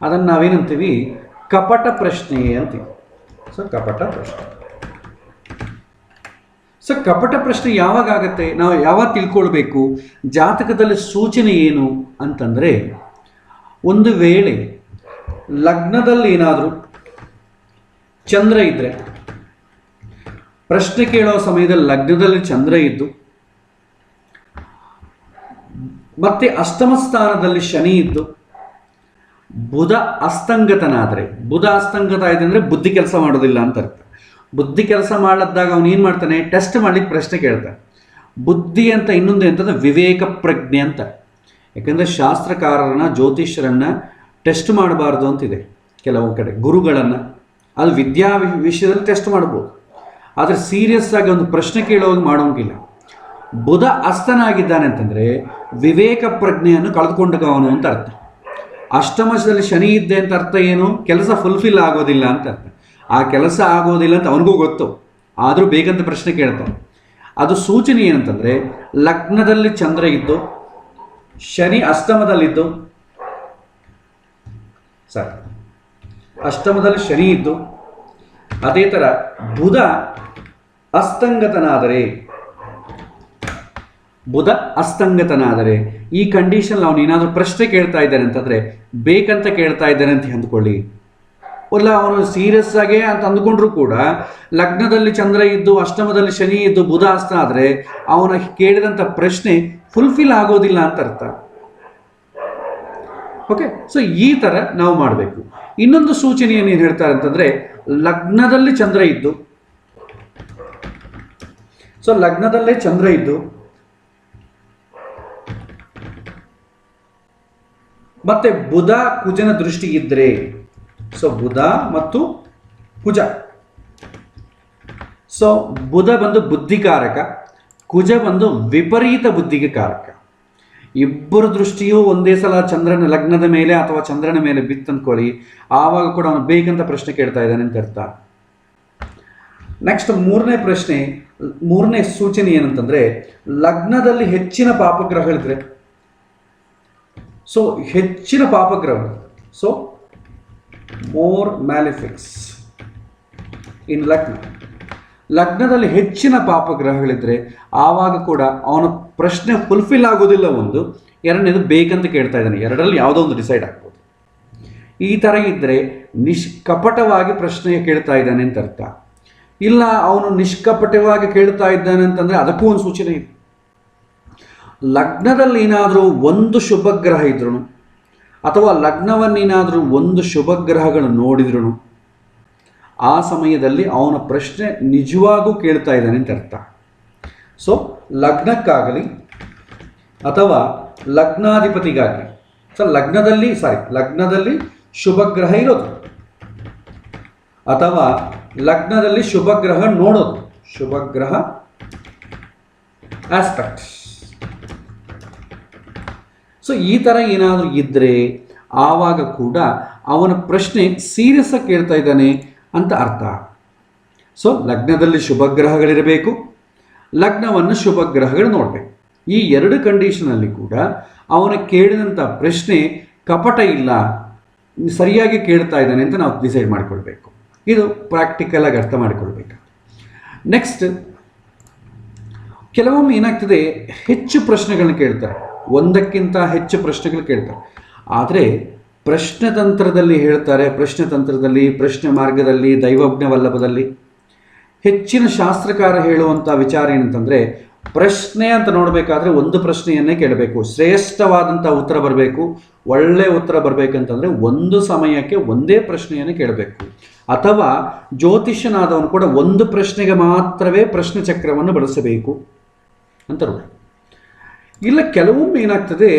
ಅದನ್ನು ನಾವೇನಂತೀವಿ? ಕಪಟ ಪ್ರಶ್ನೆ ಅಂತೀವಿ. ಸೊ ಕಪಟ ಪ್ರಶ್ನೆ. ಸೊ ಕಪಟ ಪ್ರಶ್ನೆ ಯಾವಾಗ ಆಗುತ್ತೆ? ನಾವು ಯಾವಾಗ ತಿಳ್ಕೊಳ್ಬೇಕು? ಜಾತಕದಲ್ಲಿ ಸೂಚನೆ ಏನು ಅಂತಂದರೆ, ಒಂದು ವೇಳೆ ಲಗ್ನದಲ್ಲಿ ಏನಾದರೂ ಚಂದ್ರ ಇದ್ದರೆ, ಪ್ರಶ್ನೆ ಕೇಳೋ ಸಮಯದಲ್ಲಿ ಲಗ್ನದಲ್ಲಿ ಚಂದ್ರ ಇದ್ದು ಮತ್ತೆ ಅಷ್ಟಮ ಸ್ಥಾನದಲ್ಲಿ ಶನಿ ಇದ್ದು ಬುಧ ಅಸ್ತಂಗತನಾದರೆ, ಬುಧ ಅಸ್ತಂಗತ ಇದೆ ಅಂದರೆ ಬುದ್ಧಿ ಕೆಲಸ ಮಾಡೋದಿಲ್ಲ ಅಂತ ಅರ್ಥ. ಬುದ್ಧಿ ಕೆಲಸ ಮಾಡದಾಗ ಅವನು ಏನು ಮಾಡ್ತಾನೆ? ಟೆಸ್ಟ್ ಮಾಡಲಿಕ್ಕೆ ಪ್ರಶ್ನೆ ಕೇಳ್ತಾನೆ. ಬುದ್ಧಿ ಅಂತ ಇನ್ನೊಂದು ಎಂತಂದ್ರೆ ವಿವೇಕ ಪ್ರಜ್ಞೆ ಅಂತ. ಯಾಕಂದರೆ ಶಾಸ್ತ್ರಕಾರರನ್ನ, ಜ್ಯೋತಿಷ್ಯರನ್ನು ಟೆಸ್ಟ್ ಮಾಡಬಾರ್ದು ಅಂತಿದೆ ಕೆಲವು ಕಡೆ, ಗುರುಗಳನ್ನು. ಅದು ವಿದ್ಯಾ ವಿಷಯದಲ್ಲಿ ಟೆಸ್ಟ್ ಮಾಡ್ಬೋದು, ಆದರೆ ಸೀರಿಯಸ್ ಆಗಿ ಒಂದು ಪ್ರಶ್ನೆ ಕೇಳೋಗಿ ಮಾಡೋಂಗಿಲ್ಲ. ಬುಧ ಅಸ್ತನಾಗಿದ್ದಾನೆ ಅಂತಂದರೆ ವಿವೇಕ ಪ್ರಜ್ಞೆಯನ್ನು ಕಳೆದುಕೊಂಡವನು ಅಂತ ಅರ್ಥ. ಅಷ್ಟಮದಲ್ಲಿ ಶನಿ ಇದ್ದೆ ಅಂತ ಅರ್ಥ ಏನು? ಕೆಲಸ ಫುಲ್ಫಿಲ್ ಆಗೋದಿಲ್ಲ ಅಂತ ಅರ್ಥ. ಆ ಕೆಲಸ ಆಗೋದಿಲ್ಲ ಅಂತ ಅವನಿಗೂ ಗೊತ್ತು, ಆದರೂ ಬೇಗಂತ ಪ್ರಶ್ನೆ ಕೇಳ್ತಾನೆ. ಅದು ಸೂಚನೆ ಏನಂತಂದರೆ, ಲಗ್ನದಲ್ಲಿ ಚಂದ್ರ ಇದ್ದು ಶನಿ ಅಷ್ಟಮದಲ್ಲಿದ್ದು, ಅಷ್ಟಮದಲ್ಲಿ ಶನಿ ಇದ್ದು ಅದೇ ಥರ ಬುಧ ಅಸ್ತಂಗತನಾದರೆ ಈ ಕಂಡೀಷನ್ ಅವನು ಏನಾದರೂ ಪ್ರಶ್ನೆ ಕೇಳ್ತಾ ಇದ್ದಾನೆ ಅಂತಂದರೆ, ಬೇಕಂತ ಕೇಳ್ತಾ ಇದ್ದಾನೆ ಅಂತ ಅಂದ್ಕೊಳ್ಳಿ. ಇಲ್ಲ ಅವನು ಸೀರಿಯಸ್ ಆಗಿ ಅಂತ ಅಂದ್ಕೊಂಡ್ರೂ ಕೂಡ ಲಗ್ನದಲ್ಲಿ ಚಂದ್ರ ಇದ್ದು ಅಷ್ಟಮದಲ್ಲಿ ಶನಿ ಇದ್ದು ಬುಧ ಅಸ್ತ ಆದರೆ ಅವನ ಕೇಳಿದಂಥ ಪ್ರಶ್ನೆ ಫುಲ್ಫಿಲ್ ಆಗೋದಿಲ್ಲ ಅಂತ ಅರ್ಥ. ಓಕೆ, ಸೊ ಈ ಥರ ನಾವು ಮಾಡಬೇಕು. ಇನ್ನೊಂದು ಸೂಚನೆಯನ್ನು ಏನು ಹೇಳ್ತಾರೆ ಅಂತಂದರೆ, ಲಗ್ನದಲ್ಲಿ ಚಂದ್ರ ಇದ್ದು, ಸೊ ಲಗ್ನದಲ್ಲೇ ಚಂದ್ರ ಇದ್ದು ಮತ್ತೆ ಬುಧ ಕುಜನ ದೃಷ್ಟಿ ಇದ್ದರೆ, ಸೊ ಬುಧ ಮತ್ತು ಕುಜ, ಸೊ ಬುಧ ಬಂದು ಬುದ್ಧಿಕಾರಕ, ಕುಜ ಬಂದು ವಿಪರೀತ ಬುದ್ಧಿಗೆ ಕಾರಕ. ಇಬ್ಬರು ದೃಷ್ಟಿಯೂ ಒಂದೇ ಸಲ ಚಂದ್ರನ ಲಗ್ನದ ಮೇಲೆ ಅಥವಾ ಚಂದ್ರನ ಮೇಲೆ ಬಿತ್ತಂದ್ಕೊಳ್ಳಿ, ಆವಾಗ ಕೂಡ ಅವನು ಬೇಕಂತ ಪ್ರಶ್ನೆ ಕೇಳ್ತಾ ಇದ್ದಾನೆ ಅಂತ ಅರ್ಥ. ನೆಕ್ಸ್ಟ್ ಮೂರನೇ ಸೂಚನೆ ಏನಂತಂದರೆ, ಲಗ್ನದಲ್ಲಿ ಹೆಚ್ಚಿನ ಪಾಪಗ್ರಹಗಳಿದ್ರೆ, ಸೊ ಹೆಚ್ಚಿನ ಪಾಪಗ್ರಹಗಳು, ಸೊ ಮೋರ್ ಮ್ಯಾಲಿಫಿಕ್ಸ್ ಇನ್ ಲಗ್ನದಲ್ಲಿ ಹೆಚ್ಚಿನ ಪಾಪಗ್ರಹಗಳಿದ್ರೆ ಆವಾಗ ಕೂಡ ಅವನ ಪ್ರಶ್ನೆ ಫುಲ್ಫಿಲ್ ಆಗೋದಿಲ್ಲ. ಒಂದು, ಎರಡನೇದು ಬೇಕಂತ ಕೇಳ್ತಾ ಇದ್ದಾನೆ. ಎರಡರಲ್ಲಿ ಯಾವುದೋ ಒಂದು ಡಿಸೈಡ್ ಆಗ್ಬೋದು. ಈ ಥರ ಇದ್ದರೆ ನಿಷ್ಕಪಟವಾಗಿ ಪ್ರಶ್ನೆ ಕೇಳ್ತಾ ಇದ್ದಾನೆ ಅಂತ ಅರ್ಥ. ಇಲ್ಲ ಅವನು ನಿಷ್ಕಪಟವಾಗಿ ಕೇಳ್ತಾ ಇದ್ದಾನೆ ಅಂತಂದರೆ ಅದಕ್ಕೂ ಒಂದು ಸೂಚನೆ ಇದೆ. ಲಗ್ನದಲ್ಲಿ ಏನಾದರೂ ಒಂದು ಶುಭಗ್ರಹ ಇದ್ರೂ ಅಥವಾ ಲಗ್ನವನ್ನೇನಾದರೂ ಒಂದು ಶುಭಗ್ರಹಗಳು ನೋಡಿದ್ರೂ ಆ ಸಮಯದಲ್ಲಿ ಅವನ ಪ್ರಶ್ನೆ ನಿಜವಾಗೂ ಕೇಳ್ತಾ ಇದ್ದಾನೆ ಅಂತ ಅರ್ಥ. ಸೊ ಲಗ್ನಕ್ಕಾಗಲಿ ಅಥವಾ ಲಗ್ನಾಧಿಪತಿಗಾಗಲಿ, ಸೊ ಲಗ್ನದಲ್ಲಿ ಶುಭಗ್ರಹ ಇರೋದು ಅಥವಾ ಲಗ್ನದಲ್ಲಿ ಶುಭಗ್ರಹ ನೋಡೋದು, ಶುಭಗ್ರಹ ಆಸ್ಪೆಕ್ಟ್. ಸೊ ಈ ಥರ ಏನಾದರೂ ಇದ್ದರೆ ಆವಾಗ ಕೂಡ ಅವನ ಪ್ರಶ್ನೆ ಸೀರಿಯಸ್ ಆಗಿ ಕೇಳ್ತಾ ಇದ್ದಾನೆ ಅಂತ ಅರ್ಥ. ಸೊ ಲಗ್ನದಲ್ಲಿ ಶುಭಗ್ರಹಗಳಿರಬೇಕು, ಲಗ್ನವನ್ನು ಶುಭಗ್ರಹಗಳು ನೋಡಬೇಕು. ಈ ಎರಡು ಕಂಡೀಷನಲ್ಲಿ ಕೂಡ ಅವನ ಕೇಳಿದಂಥ ಪ್ರಶ್ನೆ ಕಪಟ ಇಲ್ಲ, ಸರಿಯಾಗಿ ಕೇಳ್ತಾ ಇದ್ದಾನೆ ಅಂತ ನಾವು ಡಿಸೈಡ್ ಮಾಡಿಕೊಳ್ಬೇಕು. ಇದು ಪ್ರಾಕ್ಟಿಕಲ್ ಆಗಿ ಅರ್ಥ ಮಾಡಿಕೊಳ್ಬೇಕು. ನೆಕ್ಸ್ಟ್, ಕೆಲವೊಮ್ಮೆ ಏನಾಗ್ತದೆ, ಹೆಚ್ಚು ಪ್ರಶ್ನೆಗಳನ್ನ ಕೇಳ್ತಾರೆ, ಒಂದಕ್ಕಿಂತ ಹೆಚ್ಚು ಪ್ರಶ್ನೆಗಳು ಕೇಳ್ತಾರೆ. ಆದರೆ ಪ್ರಶ್ನೆತಂತ್ರದಲ್ಲಿ ಹೇಳ್ತಾರೆ, ಪ್ರಶ್ನೆ ಮಾರ್ಗದಲ್ಲಿ, ದೈವಜ್ಞ ವಲ್ಲಭದಲ್ಲಿ ಹೆಚ್ಚಿನ ಶಾಸ್ತ್ರಕಾರ ಹೇಳುವಂಥ ವಿಚಾರ ಏನಂತಂದರೆ, ಪ್ರಶ್ನೆ ಅಂತ ನೋಡಬೇಕಾದ್ರೆ ಒಂದು ಪ್ರಶ್ನೆಯನ್ನೇ ಕೇಳಬೇಕು, ಶ್ರೇಷ್ಠವಾದಂಥ ಉತ್ತರ ಬರಬೇಕು, ಒಳ್ಳೆಯ ಉತ್ತರ ಬರಬೇಕಂತಂದರೆ ಒಂದು ಸಮಯಕ್ಕೆ ಒಂದೇ ಪ್ರಶ್ನೆಯನ್ನು ಕೇಳಬೇಕು. ಅಥವಾ ಜ್ಯೋತಿಷ್ಯನಾದವನು ಕೂಡ ಒಂದು ಪ್ರಶ್ನೆಗೆ ಮಾತ್ರವೇ ಪ್ರಶ್ನೆ ಚಕ್ರವನ್ನು ಬಳಸಬೇಕು ಅಂತ ನೋಡಿ. ಇಲ್ಲ ಕೆಲವೊಮ್ಮೆ ಏನಾಗ್ತದೆ,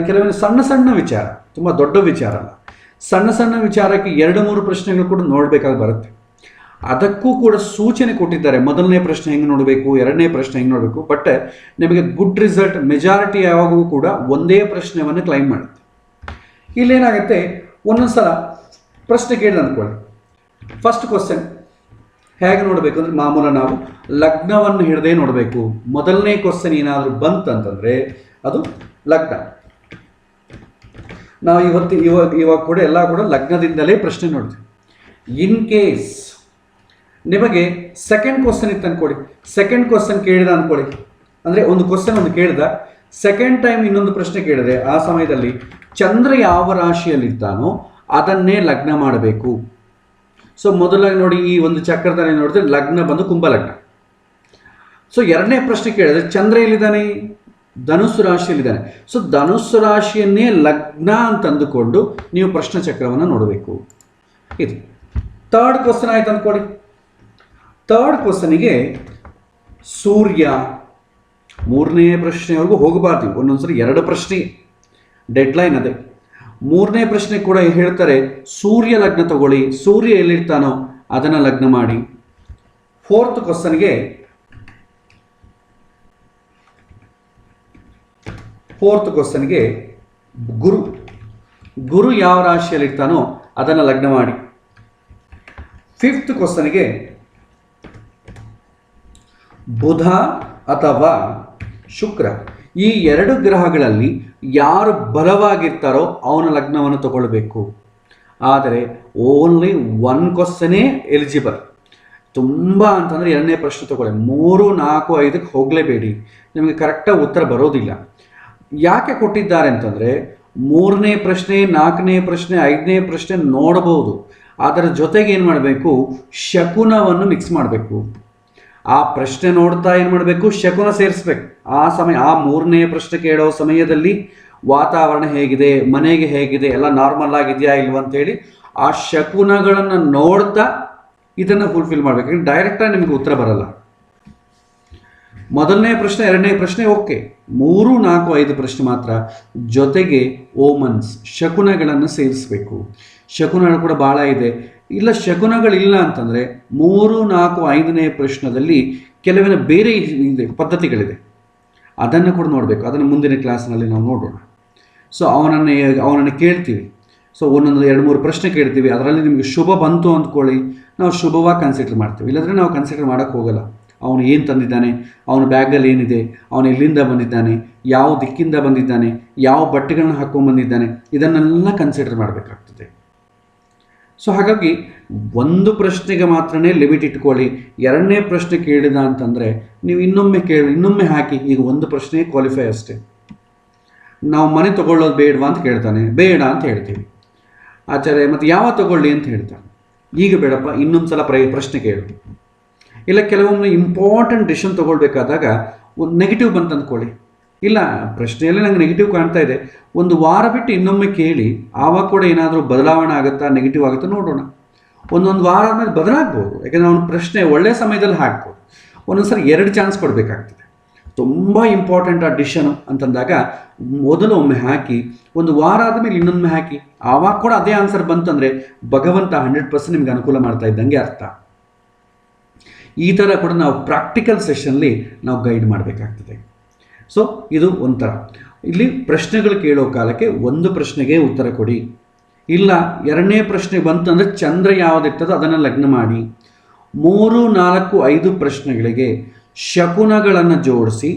ಕೆಲವೊಮ್ಮೆ ಸಣ್ಣ ಸಣ್ಣ ವಿಚಾರ, ತುಂಬ ದೊಡ್ಡ ವಿಚಾರ ಅಲ್ಲ, ಸಣ್ಣ ಸಣ್ಣ ವಿಚಾರಕ್ಕೆ 2-3 ಪ್ರಶ್ನೆಗಳು ಕೂಡ ನೋಡಬೇಕಾಗಿ ಬರುತ್ತೆ. ಅದಕ್ಕೂ ಕೂಡ ಸೂಚನೆ ಕೊಟ್ಟಿದ್ದಾರೆ, ಮೊದಲನೇ ಪ್ರಶ್ನೆ ಹೆಂಗೆ ನೋಡಬೇಕು, ಎರಡನೇ ಪ್ರಶ್ನೆ ಹೆಂಗೆ ನೋಡಬೇಕು. ಬಟ್ ನಿಮಗೆ ಗುಡ್ ರಿಸಲ್ಟ್ ಮೆಜಾರಿಟಿ ಯಾವಾಗೂ ಕೂಡ ಒಂದೇ ಪ್ರಶ್ನೆಯನ್ನು ಕ್ಲೈಮ್ ಮಾಡುತ್ತೆ. ಇಲ್ಲೇನಾಗುತ್ತೆ, ಒಂದೊಂದು ಸಲ ಪ್ರಶ್ನೆ ಕೇಳಿದ ಅಂದ್ಕೊಳ್ಳಿ, ಫಸ್ಟ್ ಕ್ವಶನ್ ಹೇಗೆ ನೋಡಬೇಕು ಅಂದರೆ ಮಾಮೂಲ ನಾವು ಲಗ್ನವನ್ನು ಹಿಡದೆ ನೋಡಬೇಕು. ಮೊದಲನೇ ಕ್ವಶನ್ ಏನಾದರೂ ಬಂತಂತಂದರೆ ಅದು ಲಗ್ನ. ನಾವು ಇವಾಗ ಕೂಡ ಎಲ್ಲ ಕೂಡ ಲಗ್ನದಿಂದಲೇ ಪ್ರಶ್ನೆ ನೋಡ್ತೀವಿ. ಇನ್ ಕೇಸ್ ನಿಮಗೆ ಸೆಕೆಂಡ್ ಕ್ವಶನ್ ಇತ್ತು ಅಂದ್ಕೊಳ್ಳಿ, ಸೆಕೆಂಡ್ ಕ್ವಶನ್ ಕೇಳಿದ ಅಂದ್ಕೊಳ್ಳಿ, ಅಂದರೆ ಒಂದು ಕ್ವಶನ್ ಒಂದು ಕೇಳಿದ, ಸೆಕೆಂಡ್ ಟೈಮ್ ಇನ್ನೊಂದು ಪ್ರಶ್ನೆ ಕೇಳಿದ್ರೆ ಆ ಸಮಯದಲ್ಲಿ ಚಂದ್ರ ಯಾವ ರಾಶಿಯಲ್ಲಿರ್ತಾನೋ ಅದನ್ನೇ ಲಗ್ನ ಮಾಡಬೇಕು. ಸೊ ಮೊದಲಾಗಿ ನೋಡಿ, ಈ ಒಂದು ಚಕ್ರದಲ್ಲಿ ನೋಡಿದ್ರೆ ಲಗ್ನ ಬಂದು ಕುಂಭಲಗ್ನ. ಸೊ ಎರಡನೇ ಪ್ರಶ್ನೆ ಕೇಳಿದ್ರೆ ಚಂದ್ರ ಎಲ್ಲಿದ್ದಾನೆ, ಧನುಸ್ಸು ರಾಶಿಯಲ್ಲಿದ್ದಾನೆ. ಸೊ ಧನುಸ್ಸು ರಾಶಿಯನ್ನೇ ಲಗ್ನ ಅಂತ ಅಂದುಕೊಂಡು ನೀವು ಪ್ರಶ್ನೆ ಚಕ್ರವನ್ನು ನೋಡಬೇಕು. ಇದು ಥರ್ಡ್ ಕ್ವಶನ್ ಆಯ್ತು ಅಂದ್ಕೊಳ್ಳಿ. ಥರ್ಡ್ ಕ್ವಶನಿಗೆ ಸೂರ್ಯ, ಮೂರನೇ ಪ್ರಶ್ನೆವರೆಗೂ ಹೋಗಬಾರ್ದು, ಒಂದೊಂದ್ಸರಿ 2 ಪ್ರಶ್ನೆ ಡೆಡ್ಲೈನ್ ಅದೇ. ಮೂರನೇ ಪ್ರಶ್ನೆ ಕೂಡ ಹೇಳ್ತಾರೆ ಸೂರ್ಯ ಲಗ್ನ ತಗೊಳ್ಳಿ, ಸೂರ್ಯ ಎಲ್ಲಿರ್ತಾನೋ ಅದನ್ನು ಲಗ್ನ ಮಾಡಿ. ಫೋರ್ತ್ ಕ್ವಶನ್ಗೆ ಗುರು ಯಾವ ರಾಶಿಯಲ್ಲಿರ್ತಾನೋ ಅದನ್ನು ಲಗ್ನ ಮಾಡಿ. ಫಿಫ್ತ್ ಕ್ವಶನ್ಗೆ ಬುಧ ಅಥವಾ ಶುಕ್ರ, ಈ 2 ಗ್ರಹಗಳಲ್ಲಿ ಯಾರು ಬಲವಾಗಿರ್ತಾರೋ ಅವನ ಲಗ್ನವನ್ನು ತಗೊಳ್ಬೇಕು. ಆದರೆ ಓನ್ಲಿ 1 ಕ್ವಶನೇ ಎಲಿಜಿಬಲ್. ತುಂಬ ಅಂತಂದರೆ 2ನೇ ಪ್ರಶ್ನೆ ತಗೊಳ್ಳಿ, 3, 4, 5ಕ್ಕೆ ಹೋಗಲೇಬೇಡಿ, ನಿಮಗೆ ಕರೆಕ್ಟಾಗಿ ಉತ್ತರ ಬರೋದಿಲ್ಲ. ಯಾಕೆ ಕೊಟ್ಟಿದ್ದಾರೆ ಅಂತಂದರೆ 3ನೇ ಪ್ರಶ್ನೆ, 4ನೇ ಪ್ರಶ್ನೆ, 5ನೇ ಪ್ರಶ್ನೆ ನೋಡಬಹುದು, ಅದರ ಜೊತೆಗೆ ಏನು ಮಾಡಬೇಕು, ಶಕುನವನ್ನು ಮಿಕ್ಸ್ ಮಾಡಬೇಕು. ಆ ಪ್ರಶ್ನೆ ನೋಡ್ತಾ ಏನು ಮಾಡಬೇಕು, ಶಕುನ ಸೇರಿಸ್ಬೇಕು. ಆ 3ನೇ ಪ್ರಶ್ನೆ ಕೇಳೋ ಸಮಯದಲ್ಲಿ ವಾತಾವರಣ ಹೇಗಿದೆ, ಮನೆಗೆ ಹೇಗಿದೆ, ಎಲ್ಲ ನಾರ್ಮಲ್ ಆಗಿದೆಯಾ ಇಲ್ವ ಅಂತೇಳಿ ಆ ಶಕುನಗಳನ್ನು ನೋಡ್ತಾ ಇದನ್ನು ಫುಲ್ಫಿಲ್ ಮಾಡಬೇಕು. ಯಾಕಂದರೆ ಡೈರೆಕ್ಟಾಗಿ ನಿಮಗೆ ಉತ್ತರ ಬರಲ್ಲ. ಮೊದಲನೇ ಪ್ರಶ್ನೆ, ಎರಡನೇ ಪ್ರಶ್ನೆ ಓಕೆ, 3, 4, 5 ಪ್ರಶ್ನೆ ಮಾತ್ರ ಜೊತೆಗೆ ಓಮನ್ಸ್ ಶಕುನಗಳನ್ನು ಸೇರಿಸಬೇಕು. ಶಕುನಗಳು ಕೂಡ ಭಾಳ ಇದೆ. ಇಲ್ಲ ಶಕುನಗಳಿಲ್ಲ ಅಂತಂದರೆ 3, 4, 5ನೇ ಪ್ರಶ್ನದಲ್ಲಿ ಕೆಲವಿನ ಬೇರೆ ಪದ್ಧತಿಗಳಿದೆ, ಅದನ್ನು ಕೂಡ ನೋಡಬೇಕು. ಅದನ್ನು ಮುಂದಿನ ಕ್ಲಾಸ್ನಲ್ಲಿ ನಾವು ನೋಡೋಣ. ಸೊ ಅವನನ್ನು ಕೇಳ್ತೀವಿ. ಸೊ ಒಂದೊಂದು 2-3 ಪ್ರಶ್ನೆ ಕೇಳ್ತೀವಿ, ಅದರಲ್ಲಿ ನಿಮಗೆ ಶುಭ ಬಂತು ಅಂದ್ಕೊಳ್ಳಿ, ನಾವು ಶುಭವಾಗಿ ಕನ್ಸಿಡರ್ ಮಾಡ್ತೀವಿ. ಇಲ್ಲಾಂದರೆ ನಾವು ಕನ್ಸಿಡರ್ ಮಾಡೋಕ್ಕೆ ಹೋಗಲ್ಲ. ಅವನು ಏನು ತಂದಿದ್ದಾನೆ, ಅವನ ಬ್ಯಾಗಲ್ಲಿ ಏನಿದೆ, ಅವನು ಎಲ್ಲಿಂದ ಬಂದಿದ್ದಾನೆ, ಯಾವ ದಿಕ್ಕಿಂದ ಬಂದಿದ್ದಾನೆ, ಯಾವ ಬಟ್ಟೆಗಳನ್ನ ಹಾಕ್ಕೊಂಡ್ಬಂದಿದ್ದಾನೆ, ಇದನ್ನೆಲ್ಲ ಕನ್ಸಿಡರ್ ಮಾಡಬೇಕಾಗ್ತದೆ. ಸೊ ಹಾಗಾಗಿ 1 ಪ್ರಶ್ನೆಗೆ ಮಾತ್ರನೇ ಲಿಮಿಟ್ ಇಟ್ಕೊಳ್ಳಿ. 2ನೇ ಪ್ರಶ್ನೆ ಕೇಳಿದ ಅಂತಂದರೆ ನೀವು ಇನ್ನೊಮ್ಮೆ ಹಾಕಿ. ಈಗ 1 ಪ್ರಶ್ನೆ ಕ್ವಾಲಿಫೈ ಅಷ್ಟೇ. ನಾವು ಮನೆ ತೊಗೊಳ್ಳೋದು ಬೇಡವಾ ಅಂತ ಕೇಳ್ತಾನೆ, ಬೇಡ ಅಂತ ಹೇಳ್ತೀವಿ. ಆಚಾರ್ಯ ಮತ್ತು ಯಾವ ತಗೊಳ್ಳಿ ಅಂತ ಹೇಳ್ತಾನೆ, ಈಗ ಬೇಡಪ್ಪ ಇನ್ನೊಂದು ಸಲ ಪ್ರಶ್ನೆ ಕೇಳು. ಇಲ್ಲ ಕೆಲವೊಮ್ಮೆ ಇಂಪಾರ್ಟೆಂಟ್ ಡಿಸಿಷನ್ ತೊಗೊಳ್ಬೇಕಾದಾಗ ಒಂದು ನೆಗೆಟಿವ್ ಬಂತು ಅಂದ್ಕೊಳ್ಳಿ, ಇಲ್ಲ ಪ್ರಶ್ನೆಯಲ್ಲಿ ನಂಗೆ ನೆಗೆಟಿವ್ ಕಾಣ್ತಾ ಇದೆ, 1 ವಾರ ಬಿಟ್ಟು ಇನ್ನೊಮ್ಮೆ ಕೇಳಿ, ಆವಾಗ ಕೂಡ ಏನಾದರೂ ಬದಲಾವಣೆ ಆಗುತ್ತಾ, ನೆಗೆಟಿವ್ ಆಗುತ್ತಾ ನೋಡೋಣ. ಒಂದೊಂದು ವಾರ ಆದಮೇಲೆ ಬದಲಾಗ್ಬೋದು, ಯಾಕೆಂದರೆ ಅವನ ಪ್ರಶ್ನೆ ಒಳ್ಳೆಯ ಸಮಯದಲ್ಲಿ ಹಾಕ್ಬೋದು. ಒಂದೊಂದು ಸರಿ 2 ಚಾನ್ಸ್ ಕೊಡಬೇಕಾಗ್ತದೆ. ತುಂಬ ಇಂಪಾರ್ಟೆಂಟ್ ಆ ಡಿಸಿಷನು ಅಂತಂದಾಗ ಮೊದಲು ಒಮ್ಮೆ ಹಾಕಿ, 1 ವಾರ ಆದಮೇಲೆ ಇನ್ನೊಮ್ಮೆ ಹಾಕಿ, ಆವಾಗ ಕೂಡ ಅದೇ ಆನ್ಸರ್ ಬಂತಂದರೆ ಭಗವಂತ 100% ನಿಮ್ಗೆ ಅನುಕೂಲ ಮಾಡ್ತಾ ಇದ್ದಂಗೆ ಅರ್ಥ. ಈ ಥರ ಕೂಡ ನಾವು ಪ್ರಾಕ್ಟಿಕಲ್ ಸೆಷನ್ಲಿ ನಾವು ಗೈಡ್ ಮಾಡಬೇಕಾಗ್ತದೆ. ಸೊ ಇದು ಒಂಥರ. ಇಲ್ಲಿ ಪ್ರಶ್ನೆಗಳು ಕೇಳೋ ಕಾಲಕ್ಕೆ 1 ಪ್ರಶ್ನೆಗೆ ಉತ್ತರ ಕೊಡಿ. ಇಲ್ಲ 2ನೇ ಪ್ರಶ್ನೆ ಬಂತಂದರೆ ಚಂದ್ರ ಯಾವುದಿರ್ತದೋ ಅದನ್ನು ಲಗ್ನ ಮಾಡಿ. 3, 4, 5 ಪ್ರಶ್ನೆಗಳಿಗೆ ಶಕುನಗಳನ್ನು ಜೋಡಿಸಿ,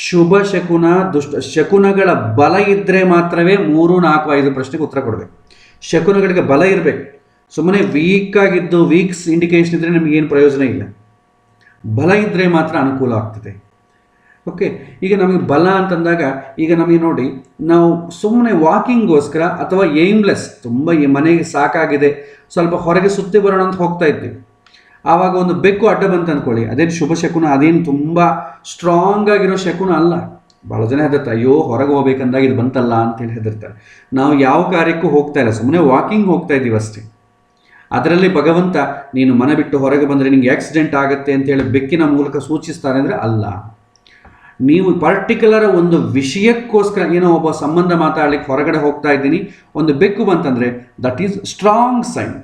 ಶುಭ ಶಕುನ, ದುಷ್ಟ ಶಕುನಗಳ ಬಲ ಇದ್ದರೆ ಮಾತ್ರವೇ 3, 4, 5 ಪ್ರಶ್ನೆಗೆ ಉತ್ತರ ಕೊಡಬೇಕು. ಶಕುನಗಳಿಗೆ ಬಲ ಇರಬೇಕು. ಸುಮ್ಮನೆ ವೀಕಾಗಿದ್ದು ವೀಕ್ಸ್ ಇಂಡಿಕೇಶನ್ ಇದ್ದರೆ ನಿಮಗೇನು ಪ್ರಯೋಜನ ಇಲ್ಲ. ಬಲ ಇದ್ದರೆ ಮಾತ್ರ ಅನುಕೂಲ ಆಗ್ತದೆ. ಓಕೆ, ಈಗ ನಮಗೆ ಬಲ ಅಂತಂದಾಗ ಈಗ ನಮಗೆ ನೋಡಿ, ನಾವು ಸುಮ್ಮನೆ ವಾಕಿಂಗ್ಗೋಸ್ಕರ ಅಥವಾ ಏಮ್ಲೆಸ್ ತುಂಬ ಮನೆಗೆ ಸಾಕಾಗಿದೆ ಸ್ವಲ್ಪ ಹೊರಗೆ ಸುತ್ತಿ ಬರೋಣ ಅಂತ ಹೋಗ್ತಾ ಇದ್ದೀವಿ. ಆವಾಗ ಒಂದು ಬೆಕ್ಕು ಅಡ್ಡ ಬಂತು ಅಂದ್ಕೊಳ್ಳಿ, ಅದೇನು ಶುಭ ಶಕುನ, ಅದೇನು ತುಂಬ ಸ್ಟ್ರಾಂಗ್ ಆಗಿರೋ ಶಕುನ ಅಲ್ಲ. ಭಾಳ ಜನ ಹೆದರ್ತಾರೆ, ಅಯ್ಯೋ ಹೊರಗೆ ಹೋಗ್ಬೇಕಂದಾಗ ಇದು ಬಂತಲ್ಲ ಅಂತೇಳಿ ಹೆದರ್ತಾರೆ. ನಾವು ಯಾವ ಕಾರ್ಯಕ್ಕೂ ಹೋಗ್ತಾ ಇಲ್ಲ, ಸುಮ್ಮನೆ ವಾಕಿಂಗ್ ಹೋಗ್ತಾ ಇದ್ದೀವಿ ಅಷ್ಟೇ. ಅದರಲ್ಲಿ ಭಗವಂತ ನೀನು ಮನೆ ಬಿಟ್ಟು ಹೊರಗೆ ಬಂದರೆ ನಿಂಗೆ ಆಕ್ಸಿಡೆಂಟ್ ಆಗುತ್ತೆ ಅಂತೇಳಿ ಬೆಕ್ಕಿನ ಮೂಲಕ ಸೂಚಿಸ್ತಾರೆ ಅಂದರೆ ಅಲ್ಲ. ನೀವು ಪರ್ಟಿಕ್ಯುಲರ್ ಒಂದು ವಿಷಯಕ್ಕೋಸ್ಕರ ಏನೋ ಒಬ್ಬ ಸಂಬಂಧ ಮಾತಾಡ್ಲಿಕ್ಕೆ ಹೊರಗಡೆ ಹೋಗ್ತಾ ಇದ್ದೀನಿ, ಒಂದು ಬೆಕ್ಕು ಬಂತಂದರೆ ದಟ್ ಈಸ್ ಸ್ಟ್ರಾಂಗ್ ಸೈನ್.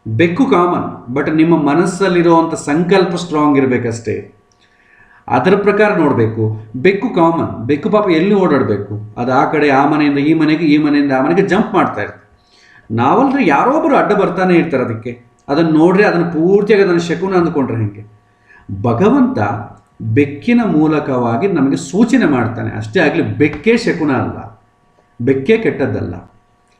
ಬೆಕ್ಕು ಕಾಮನ್, ಬಟ್ ನಿಮ್ಮ ಮನಸ್ಸಲ್ಲಿರುವಂಥ ಸಂಕಲ್ಪ ಸ್ಟ್ರಾಂಗ್ ಇರಬೇಕಷ್ಟೇ. ಅದರ ಪ್ರಕಾರ ನೋಡಬೇಕು. ಬೆಕ್ಕು ಕಾಮನ್, ಬೆಕ್ಕು ಪಾಪ ಎಲ್ಲಿ ಓಡಾಡಬೇಕು, ಅದು ಆ ಕಡೆ ಆ ಮನೆಯಿಂದ ಈ ಮನೆಗೆ, ಈ ಮನೆಯಿಂದ ಆ ಮನೆಗೆ ಜಂಪ್ ಮಾಡ್ತಾ ಇರ್ತದೆ. ನಾವಲ್ರಿ ಯಾರೊಬ್ಬರು ಅಡ್ಡ ಬರ್ತಾನೆ ಇರ್ತಾರೆ ಅದಕ್ಕೆ. ಅದನ್ನು ನೋಡ್ರಿ, ಅದನ್ನು ಪೂರ್ತಿಯಾಗಿ ಅದನ್ನು ಶಕುನ ಅಂದ್ಕೊಂಡ್ರೆ ಹೇಗೆ? ಭಗವಂತ ಬೆಕ್ಕಿನ ಮೂಲಕವಾಗಿ ನಮಗೆ ಸೂಚನೆ ಮಾಡ್ತಾನೆ ಅಷ್ಟೇ ಆಗಲಿ. ಬೆಕ್ಕೇ ಶಕುನ ಅಲ್ಲ, ಬೆಕ್ಕೇ ಕೆಟ್ಟದ್ದಲ್ಲ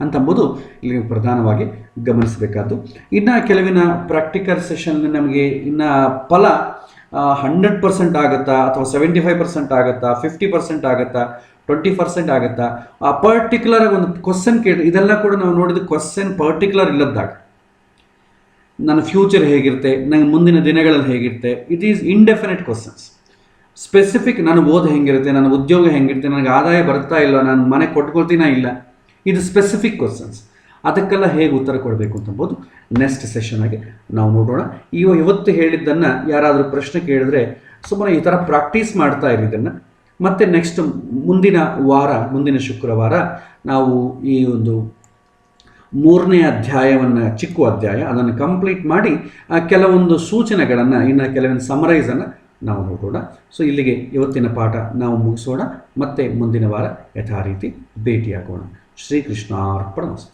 ಅಂತಂಬುದು ಇಲ್ಲಿ ಪ್ರಧಾನವಾಗಿ ಗಮನಿಸಬೇಕಾದ್ದು. ಇನ್ನು ಕೆಲವಿನ ಪ್ರಾಕ್ಟಿಕಲ್ ಸೆಷನ್ ನಮಗೆ ಇನ್ನು ಫಲ 100% ಆಗುತ್ತಾ, ಅಥವಾ 75% ಆಗುತ್ತಾ, 50% ಆಗುತ್ತಾ, 20% ಆಗುತ್ತಾ, ಆ ಪರ್ಟಿಕ್ಯುಲರ್ ಒಂದು ಕ್ವಶನ್ ಕೇಳಿ. ಇದೆಲ್ಲ ಕೂಡ ನಾವು ನೋಡಿದ ಕ್ವಶನ್ ಪರ್ಟಿಕ್ಯುಲರ್ ಇಲ್ಲದಾಗ, ನನ್ನ ಫ್ಯೂಚರ್ ಹೇಗಿರುತ್ತೆ, ನನಗೆ ಮುಂದಿನ ದಿನಗಳಲ್ಲಿ ಹೇಗಿರುತ್ತೆ, it is indefinite questions. Specific ನಾನು ಓದು ಹೆಂಗಿರುತ್ತೆ, ನನ್ನ ಉದ್ಯೋಗ ಹೆಂಗಿರುತ್ತೆ, ನನಗೆ ಆದಾಯ ಬರ್ತಾ ಇಲ್ಲ, ನಾನು ಮನೆ ಕೊಟ್ಕೊಳ್ತೀನಾ ಇಲ್ಲ, ಇದು ಸ್ಪೆಸಿಫಿಕ್ ಕ್ವಶನ್ಸ್. ಅದಕ್ಕೆಲ್ಲ ಹೇಗೆ ಉತ್ತರ ಕೊಡಬೇಕು ಅಂತಂಬೋದು ನೆಕ್ಸ್ಟ್ ಸೆಷನ್ ಆಗಿ ನಾವು ನೋಡೋಣ. ಇವತ್ತು ಹೇಳಿದ್ದನ್ನು ಯಾರಾದರೂ ಪ್ರಶ್ನೆ ಕೇಳಿದ್ರೆ ಸುಮ್ಮನೆ ಈ ಥರ ಪ್ರಾಕ್ಟೀಸ್ ಮಾಡ್ತಾ ಇರಿ ಇದನ್ನು. ಮತ್ತು ನೆಕ್ಸ್ಟ್ ಮುಂದಿನ ಶುಕ್ರವಾರ ನಾವು ಈ ಒಂದು 3ನೇ ಅಧ್ಯಾಯವನ್ನು, ಚಿಕ್ಕ ಅಧ್ಯಾಯ, ಅದನ್ನು ಕಂಪ್ಲೀಟ್ ಮಾಡಿ ಕೆಲವೊಂದು ಸೂಚನೆಗಳನ್ನು, ಇನ್ನು ಕೆಲವೊಂದು ಸಮರೈಸನ್ನು ನಾವು ನೋಡೋಣ. ಸೊ ಇಲ್ಲಿಗೆ ಇವತ್ತಿನ ಪಾಠ ನಾವು ಮುಗಿಸೋಣ. ಮತ್ತೆ ಮುಂದಿನ ವಾರ ಯಥಾ ರೀತಿ ಭೇಟಿಯಾಗೋಣ. ಶ್ರೀಕೃಷ್ಣಾರ್ಪಣಮಸ್ತು.